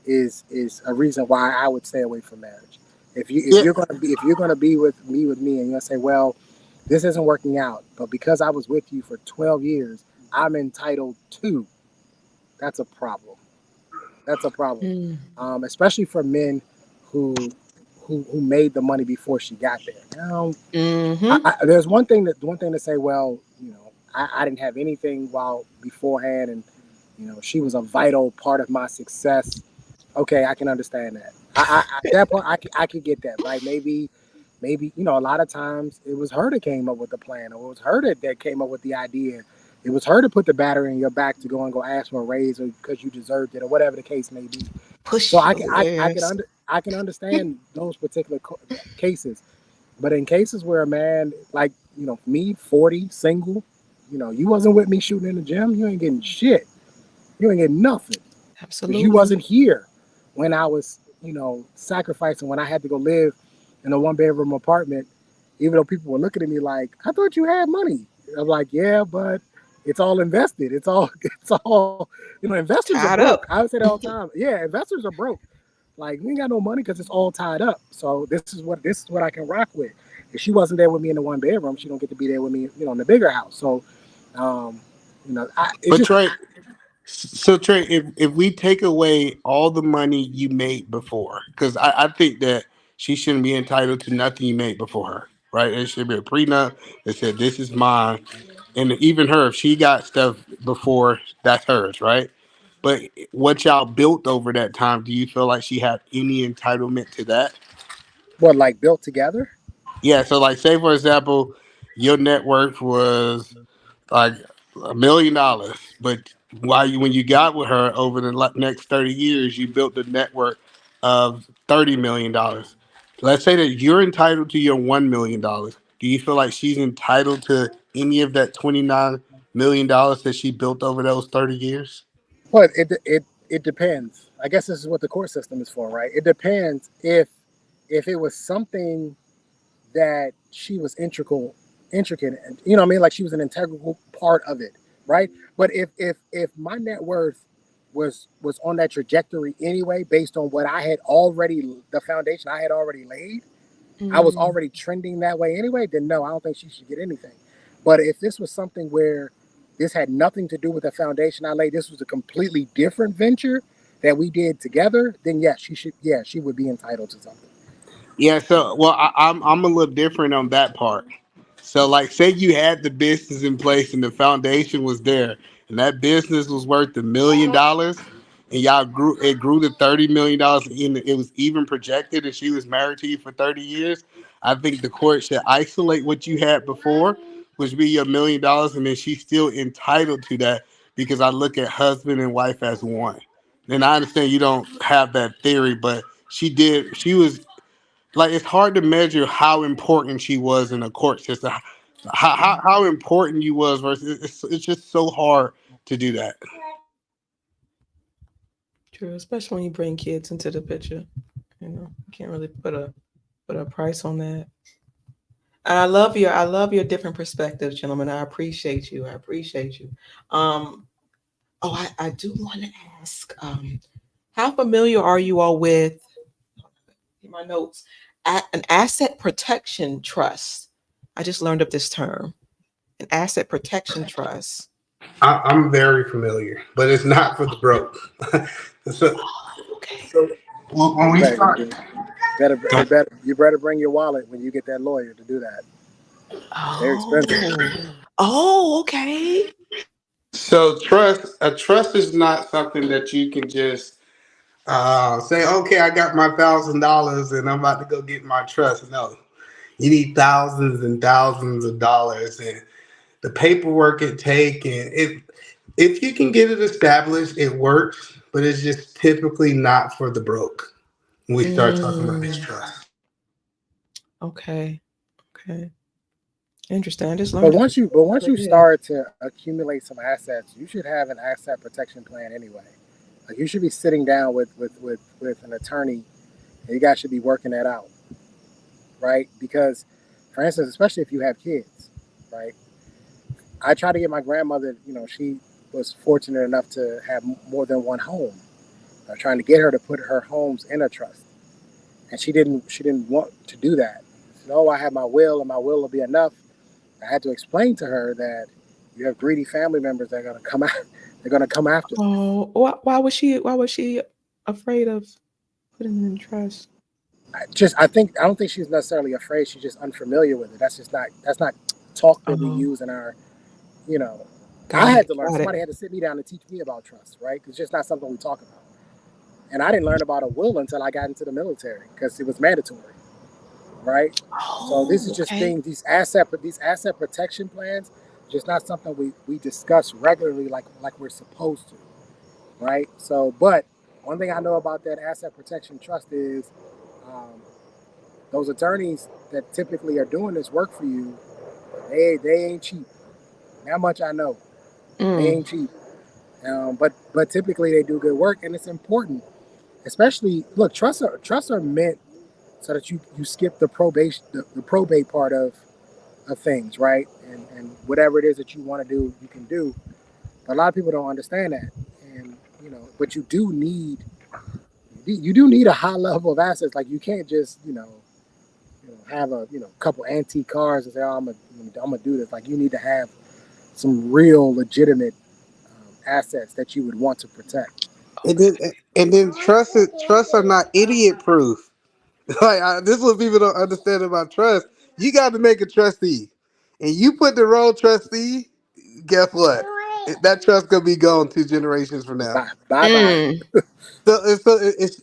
is a reason why I would stay away from marriage. If Yeah, you're gonna be with me and you're gonna say, well, this isn't working out, but because I was with you for 12 years, I'm entitled to. That's a problem. That's a problem, Mm. especially for men who who made the money before she got there. Mm-hmm. There's one thing to say. Well, I didn't have anything while beforehand, and she was a vital part of my success. Okay, I can understand that. At that point, I could get that, right? Maybe a lot of times it was her that came up with the plan, or it was her that came up with the idea. It was her to put the battery in your back to go ask for a raise, or because you deserved it, or whatever the case may be. So Push your ass. I can understand those particular cases, but in cases where a man like me, 40, single, you wasn't with me shooting in the gym, you ain't getting shit. You ain't getting nothing because you Absolutely. wasn't here when I was, sacrificing when I had to go live in a 1 bedroom apartment, even though people were looking at me like, I thought you had money. I'm like, yeah, but it's all invested. It's all, investors are Tied broke. up. I would say that all the time. Yeah, investors are broke. Like we ain't got no money because it's all tied up. So this is what I can rock with. If she wasn't there with me in the 1 bedroom, she don't get to be there with me, in the bigger house. So, um, it's but just Trey, so Trey, if we take away all the money you made before, because I think that she shouldn't be entitled to nothing you made before her, right? It should be a prenup that said this is mine, and even her, if she got stuff before, that's hers, right? But what y'all built over that time, do you feel like she had any entitlement to that? what like built together. Yeah. So, like, say for example, your net worth was like $1 million, but when you got with her over the next 30 years, you built the network of $30 million. Let's say that you're entitled to your $1 million. Do you feel like she's entitled to any of that $29 million that she built over those 30 years? But it depends. I guess this is what the court system is for, right? It depends if it was something that she was intricate, and you know what I mean, like she was an integral part of it, right? But if my net worth was on that trajectory anyway, based on what I had already, the foundation I had already laid, I was Mm. already trending that way anyway, then no, I don't think she should get anything. But if this was something where this had nothing to do with the foundation I laid, this was a completely different venture that we did together, then yes, she should. Yeah, she would be entitled to something. Yeah, so well, I'm a little different on that part. So, like, say you had the business in place and the foundation was there, and that business was worth $1 million, and y'all grew to $30 million, and it was even projected, and she was married to you for 30 years. I think the court should isolate what you had before, which be your $1 million, and then she's still entitled to that because I look at husband and wife as one. And I understand you don't have that theory, but she did. She was like, it's hard to measure how important she was in a court system. How important you was versus it's just so hard to do that. True, especially when you bring kids into the picture. You can't really put a price on that. And I love your different perspectives, gentlemen. I appreciate you. I appreciate you. Um, oh, I do want to ask, how familiar are you all with my notes? An asset protection trust. I just learned of this term. An asset protection trust. I'm very familiar, but it's not for the broke. so, Okay. so when You we better, start, you better bring your wallet when you get that lawyer to do that. They're expensive. Oh. Oh, okay. so trust is not something that you can just Say, okay, I got my $1,000 and I'm about to go get my trust. No, you need thousands and thousands of dollars, and the paperwork it take, and it. If you can get it established, it works, but it's just typically not for the broke when we start talking about this Mm, trust. okay. Okay. Interesting. I just But learned that. once But you yeah. start to accumulate some assets, you should have an asset protection plan anyway. Like you should be sitting down with an attorney, and you guys should be working that out, right? Because, for instance, especially if you have kids, right? I try to get my grandmother. She was fortunate enough to have more than one home. I was trying to get her to put her homes in a trust, and she didn't. She didn't want to do that. She said, "Oh, I have my will, and my will will be enough." I had to explain to her that you have greedy family members that are going to come out. They're going to come after this. Oh, why was she? Why was she afraid of putting it in trust? I don't think she's necessarily afraid. She's just unfamiliar with it. That's not talk that we Oh, use in our, you know. I got had it. to learn. Got it. Somebody had to sit me down and teach me about trust, right? It's just not something we talk about. And I didn't learn about a will until I got into the military because it was mandatory, right? So this is Oh, just okay. things. These asset protection plans, just not something we discuss regularly like we're supposed to, right? So, but one thing I know about that asset protection trust is um, those attorneys that typically are doing this work for you, they ain't cheap. That much I know. They Mm, ain't cheap. But typically they do good work, and it's important. Especially, look, trusts are meant so that you skip the probate part of things, right? And whatever it is that you want to do, you can do. But a lot of people don't understand that, and but you do need a high level of assets. Like you can't just have a couple antique cars and say, "Oh, I'm gonna do this." Like you need to have some real legitimate assets that you would want to protect. And then, okay. and then trusts are not idiot proof. This is what people don't understand about trust. You got to make a trustee, and you put the wrong trustee. Guess what? That trust gonna be gone 2 generations from now. Bye bye bye. Mm,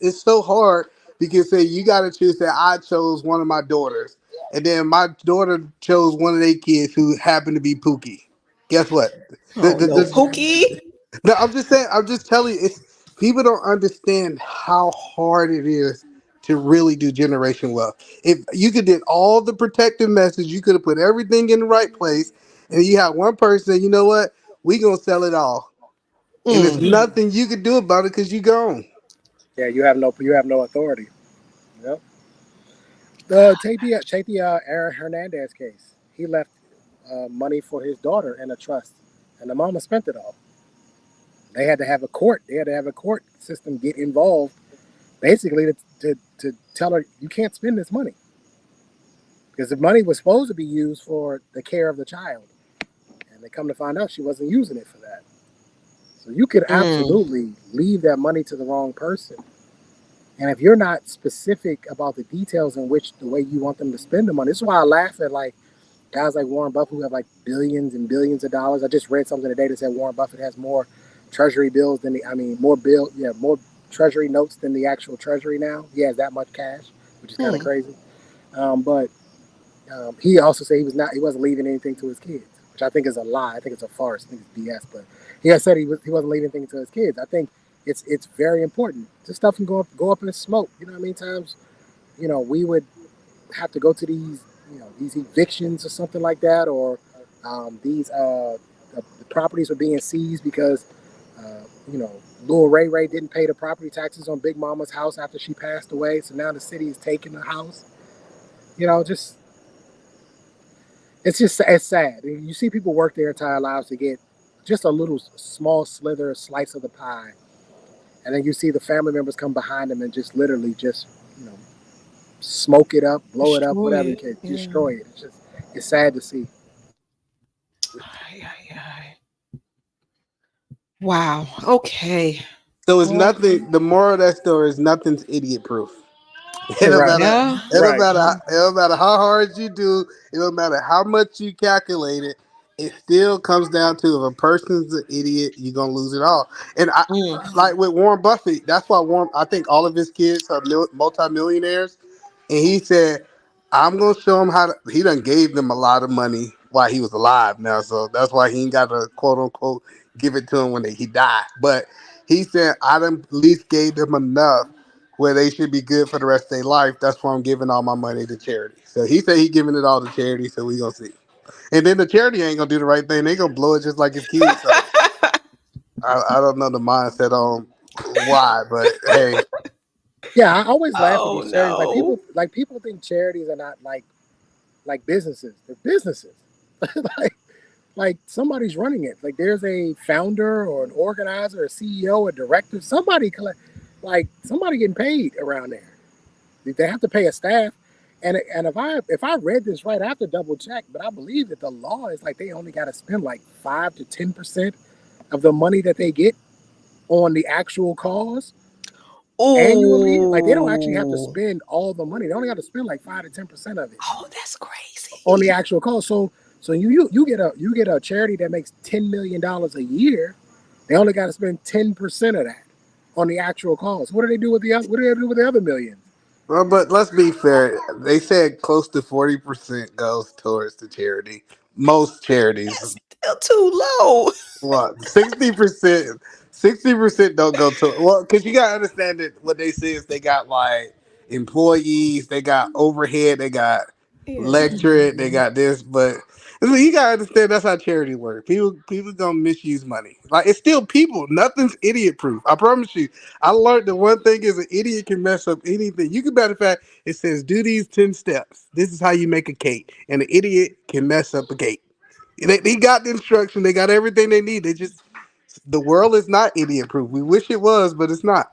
It's so hard because say you got to choose that I chose one of my daughters, and then my daughter chose one of their kids who happened to be Pookie. Guess what? oh no, Pookie. No, I'm just saying. I'm just telling you. It's people don't understand how hard it is to really do generation wealth. If you could did all the protective message, you could have put everything in the right place, and you have one person. You know what? We gonna sell it all, and there's Mm, nothing you can do about it because you gone. Yeah, you have no authority. Yep. Take the Aaron Hernandez case. He left money for his daughter in a trust, and the mama spent it all. They had to have a court. They had to have a court system get involved, basically to tell her you can't spend this money because the money was supposed to be used for the care of the child, and they come to find out she wasn't using it for that. So you could mm, absolutely leave that money to the wrong person. And if you're not specific about the details in which the way you want them to spend the money, this is why I laugh at like guys like Warren Buffett who have like billions and billions of dollars. I just read something today that said Warren Buffett has more treasury bills than more treasury notes than the actual treasury now. He has that much cash, which is kind of mm. crazy. But he also said he wasn't leaving anything to his kids, which I think is a lie. I think it's a farce. I think it's BS. But he has said he wasn't leaving anything to his kids. I think it's very important. This stuff can go up in smoke. You know how many times we would have to go to these evictions or something like that, or these the properties were being seized because uh, you know Lil Ray Ray didn't pay the property taxes on Big Mama's house after she passed away, so now the city is taking the house. Just it's sad. You see people work their entire lives to get just a little small slice of the pie, and then you see the family members come behind them and just literally just you know smoke it up, blow it up, Destroy whatever you it. can, Yeah. destroy it. It's sad to see. Ay, ay, ay. Wow. Okay. So it's Well, nothing. The moral of that story is nothing's idiot proof. It don't Right, matter. yeah. It don't right. matter. It don't matter how hard you do. It don't matter how much you calculate it. it still comes down to if a person's an idiot, you're gonna lose it all. And I Mm. like with Warren Buffett, that's why Warren. I think all of his kids are multimillionaires, and he said, "I'm gonna show him how to." He done gave them a lot of money while he was alive now, so that's why he ain't got to quote unquote give it to him when he died. But he said, "I done at least gave them enough." Where they should be good for the rest of their life. That's why I'm giving all my money to charity. So he said he giving it all to charity. So we gonna see. And then the charity ain't gonna do the right thing. They gonna blow it just like his kids. So I don't know the mindset on why, but hey, Yeah, I always laugh at Oh these charities. no. People think charities are not like businesses. They're businesses. like like somebody's running it. Like there's a founder or an organizer, a CEO, a director, like somebody getting paid around there. They have to pay a staff. And if I read this right, I have to double check, but I believe that the law is like they only got to spend like 5 to 10% of the money that they get on the actual cause annually. Like they don't actually have to Oh. spend all the money. They only have to spend like 5 to 10% of it Oh, that's on the crazy. actual cause. So you get a charity that makes $10 million a year. They only got to spend 10% of that on the actual cause. What do they do with what do they do with the other millions? well, but let's be fair. They said close to 40% goes towards the charity. Most charities. That's still too low. What 60%? 60% don't go to well, because you gotta understand that what they say is they got like employees, they got overhead, they got Yeah. lecturing, they got this, but you gotta understand that's how charity works. People gonna misuse money. Like it's still people. Nothing's idiot proof. I promise you. I learned that one thing is an idiot can mess up anything. You can matter of fact, it says do these 10 steps. This is how you make a cake, and an idiot can mess up a cake. They got the instruction. They got everything they need. They just the world is not idiot proof. We wish it was, but it's not.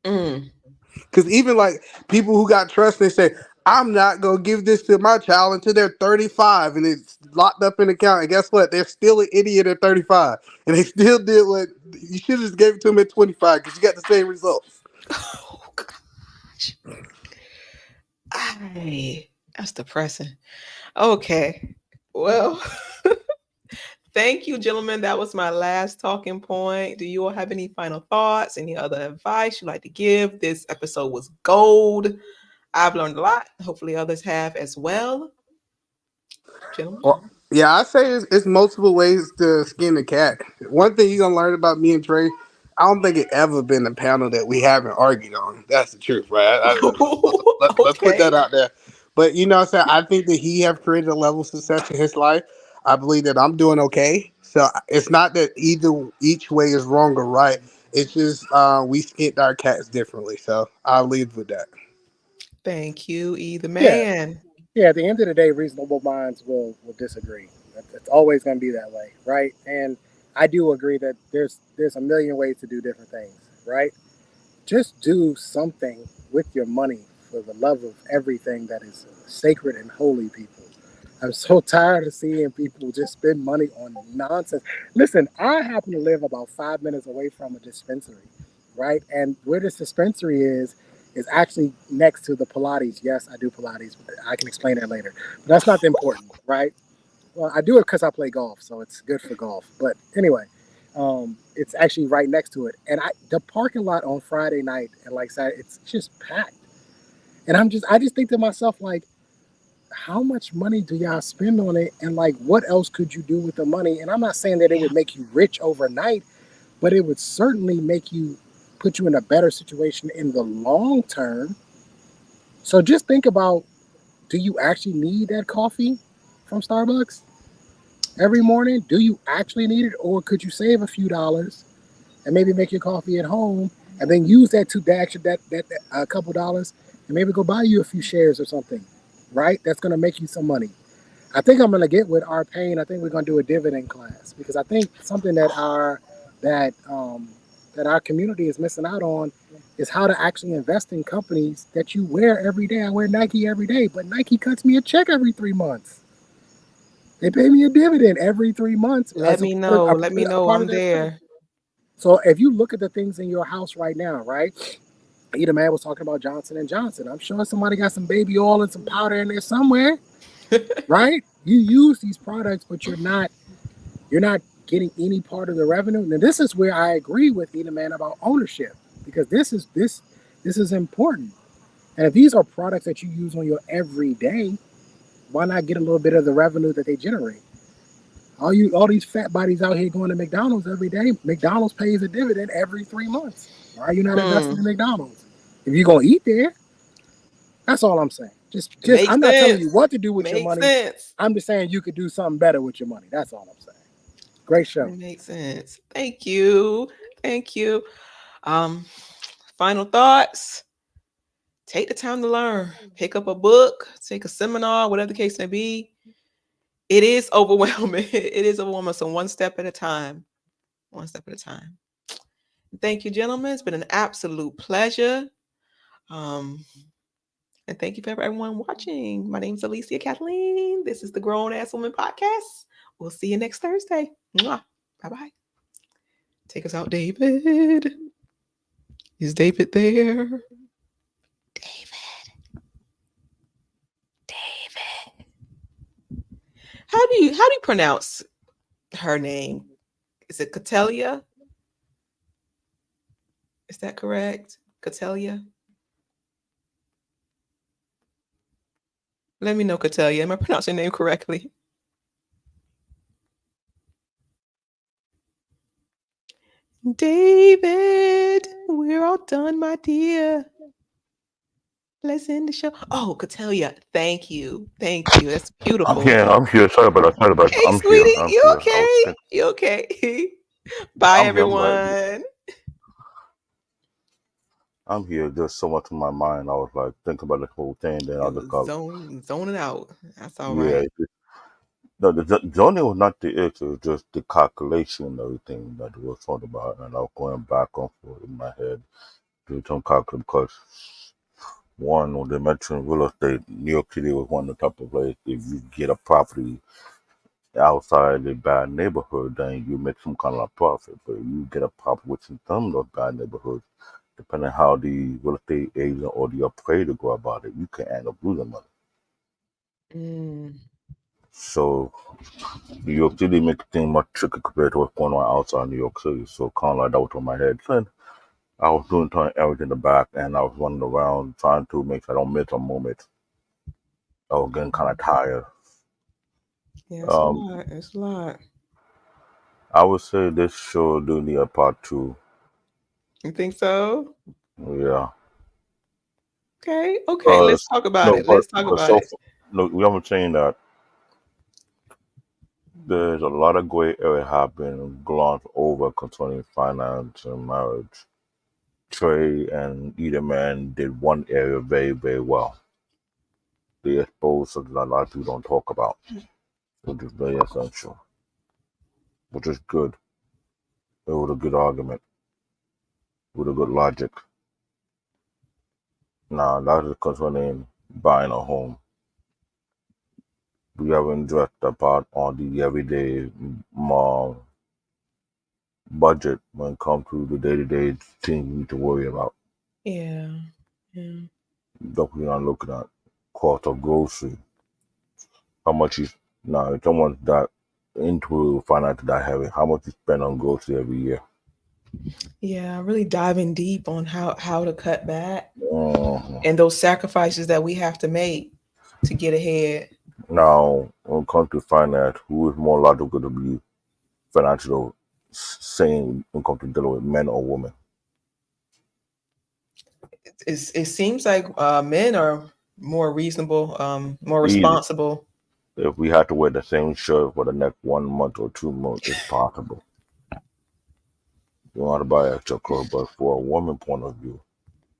Mm. Because even like people who got trust, they say, "I'm not gonna give this to my child until they're 35," and it's locked up in the account. And guess what? They're still an idiot at 35, and they still did what you should have just gave it to them at 25 because you got the same results. Oh gosh. That's depressing. Okay. Well, thank you, gentlemen. That was my last talking point. Do you all have any final thoughts? Any other advice you'd like to give? This episode was gold. I've learned a lot. Hopefully, others have as well. Gentlemen. Well, yeah, I say it's multiple ways to skin a cat. One thing you're gonna learn about me and Trey, I don't think it ever been a panel that we haven't argued on. That's the truth, right? Let's put Okay. that out there. But you know what I'm saying? I think that he have created a level of success in his life. I believe that I'm doing okay. So it's not that each way is wrong or right. It's just we skinned our cats differently. So I'll leave with that. Thank you, E the Yeah, man. yeah. At the end of the day, reasonable minds will disagree. It's always going to be that way, right? And I do agree that there's a million ways to do different things, right? Just do something with your money for the love of everything that is sacred and holy, people. I'm so tired of seeing people just spend money on nonsense. Listen, I happen to live about 5 minutes away from a dispensary, right? And where this dispensary is actually next to the Pilates. Yes, I do Pilates, but I can explain that later. But that's not the important, right? Well, I do it because I play golf, so it's good for golf. But anyway, it's actually right next to it, and the parking lot on Friday night and like Saturday, it's just packed. And I just think to myself like, how much money do y'all spend on it, and like, what else could you do with the money? And I'm not saying that it Yeah. would make you rich overnight, but it would certainly put you in a better situation in the long term. So just think about, do you actually need that coffee from Starbucks every morning? Do you actually need it, or could you save a few dollars and maybe make your coffee at home, and then use that to that a couple dollars, and maybe go buy you a few shares or something, right? That's going to make you some money. I think I'm going to get with our pain. I think we're going to do a dividend class, because I think something that that our community is missing out on is how to actually invest in companies that you wear every day. I wear Nike every day, but Nike cuts me a check every 3 months. They pay me a dividend every 3 months Let as me know. Let me a know. part of I'm their plan. there. So if you look at the things in your house right now, right? Either man was talking about Johnson and Johnson. I'm sure somebody got some baby oil and some powder in there somewhere. right? You use these products, but you're not getting any part of the revenue. Now this is where I agree with Eda Man about ownership, because this is important. And if these are products that you use on your everyday, why not get a little bit of the revenue that they generate? All these fat bodies out here going to McDonald's every day. McDonald's pays a dividend every 3 months. Why are you not investing in Hmm. McDonald's? If you're gonna eat there, that's all I'm saying. It Just makes I'm not telling sense. you what to do with your Makes money. sense. I'm just saying you could do something better with your money. That's all I'm saying. Great show. It makes sense. Thank you. Thank you. Um, Final thoughts. Take the time to learn. Pick up a book, take a seminar, whatever the case may be. It is overwhelming. It is overwhelming. So one step at a time. One step at a time. Thank you, gentlemen. It's been an absolute pleasure. Um, and thank you for everyone watching. My name is Alicia Kathleen. This is the Grown Ass Woman Podcast. We'll see you next Thursday. Bye bye. Take us out, David. Is David there? David. David. How do you pronounce her name? Is it Catellia? Is that correct? Catellia? Let me know, Catellia. Am I pronouncing your name correctly? David, we're all done, my dear. Let's end the show. Oh, Catellia, thank you. Thank you. That's I'm beautiful. here. I'm here. Sorry about that. Sorry about that. Hey, I'm here. sweetie, I'm you here. I was okay? think, You okay? Bye, I'm here. I'm right. everyone. I'm here. There's so much in my mind. I was like thinking about the whole thing. Then I It just was got zoning out. That's all yeah. right. No, the zoning was not the issue. It was just the calculation and everything that we were talking about, and I was going back and forth in my head doing some calculation because one, when they mentioned real estate, New York City was one of the type of places. If you get a property outside a bad neighborhood, then you make some kind of profit. But if you get a property within some of those bad neighborhoods, depending on how the real estate agent or the appraiser go about it, you can end up losing money. Mm, So New York City make things much tricky compared to what's going on outside New York City. So kind of like that was on my head. So I was doing everything in the back, and I was running around trying to make sure I don't miss a moment. I was getting kind of tired. yeah, it's a Um, lot. It's a lot. I would say this show do need a part two. You think so? Yeah. Okay. Okay. Let's talk about No, it. Let's talk but about so it. no, we haven't saying that there's a lot of gray area have been glossed over concerning finance and marriage. Trey and either man did one area very, very well. They exposed something that a lot of people don't talk about, which is very essential, which is good. It was a good argument with a good logic. Now that is concerning buying a home. We haven't addressed the part on the everyday budget when it comes to the day-to-day things you need to worry about. Yeah. Yeah. That we're not looking at cost of grocery, how much you now if someone's that into finance that heavy, how much you spend on grocery every year. Yeah. Really diving deep on how to cut back Uh, and those sacrifices that we have to make to get ahead. Now, when it comes to finance, who is more logical to be financial sane when it comes to dealing with men or women? It seems like men are more reasonable, more Easy. responsible. If we had to wear the same shirt for the next 1 month or 2 months, it's possible. You don't have to buy extra clothes, but for a woman point of view,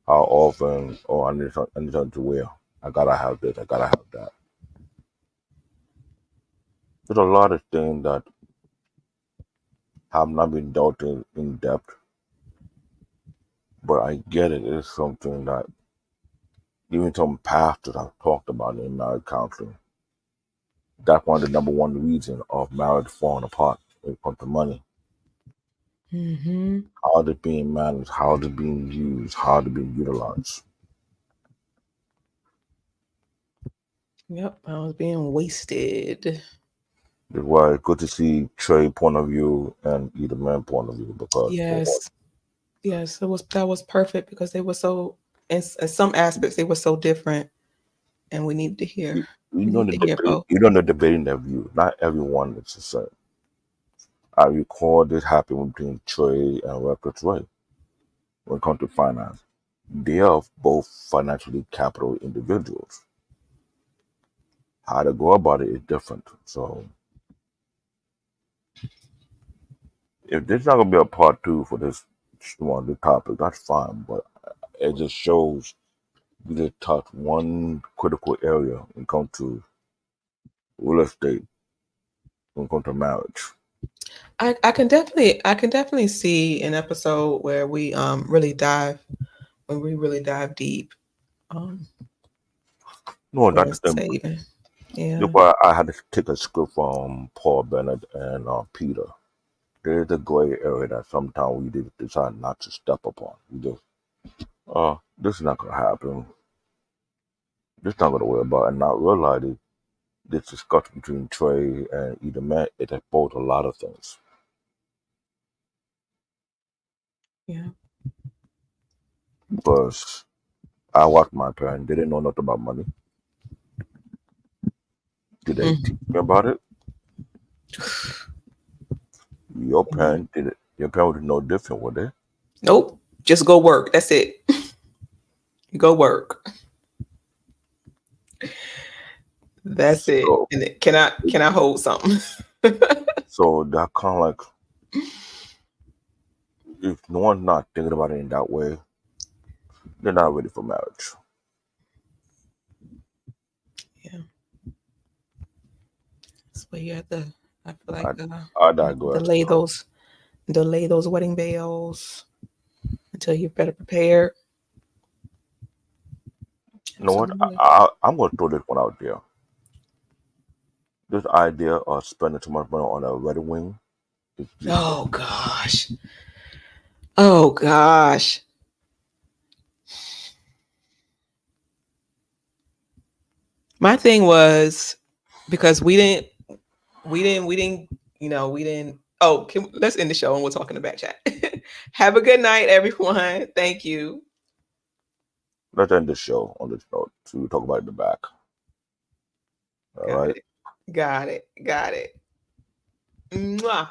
how often, oh, I need something to wear. I gotta have this, I gotta have that. There's a lot of things that have not been dealt in depth, but I get it. It's something that even some pastors have talked about in marriage counseling. That's one of the number one reason of marriage falling apart when it comes to money. Mm-hmm. How they're being managed, how they're being used, how they're being utilized. Yep, I was being wasted. That's why it's good to see Trey point of view and either man point of view because Yes, yes, that was perfect because they were so in some aspects they were so different, and we needed to hear you we know need the to hear debate. both. You know the debating their view. Not everyone is the same. I recall this happened between Trey and Records Ray when it comes to finance. They are both financially capital individuals. How to go about it is different. So if there's not gonna be a part two for this one, the topic, that's fine. But it just shows we just touch one critical area when it comes to real estate, when it comes to marriage. I can definitely see an episode where we really dive deep No, on that's saving. Yeah. that's why I had to take a script from Paul Bennett and Peter. There's a gray area that sometimes we decide not to step upon. We just, this is not gonna happen. This is not gonna worry about, and not realizing this discussion between Trey and either man, it exposed a lot of things. Yeah. Because I watched my parents, they didn't know nothing about money. Did they Mm. teach me about it? Your You know? parents did it. Your parents would know different, would they? Nope. Just go work. That's it. You go work. That's it. So, And can I hold something? so that kind of like, if no one's not thinking about it in that way, they're not ready for marriage. Yeah. That's where you have to. I feel I, like I you have to digress. delay those wedding bells until you're better prepared. You know what? Absolutely. I'm going to throw this one out there. This idea of spending too much money on a wedding ring is useless. Oh gosh. Oh gosh. My thing was because we didn't, we didn't. Oh, let's end the show and we'll talk in the back chat. Have a good night, everyone. Thank you. Let's end the show on this note to talk about it in the back. All Got right. it. Got it. Got it. Mwah.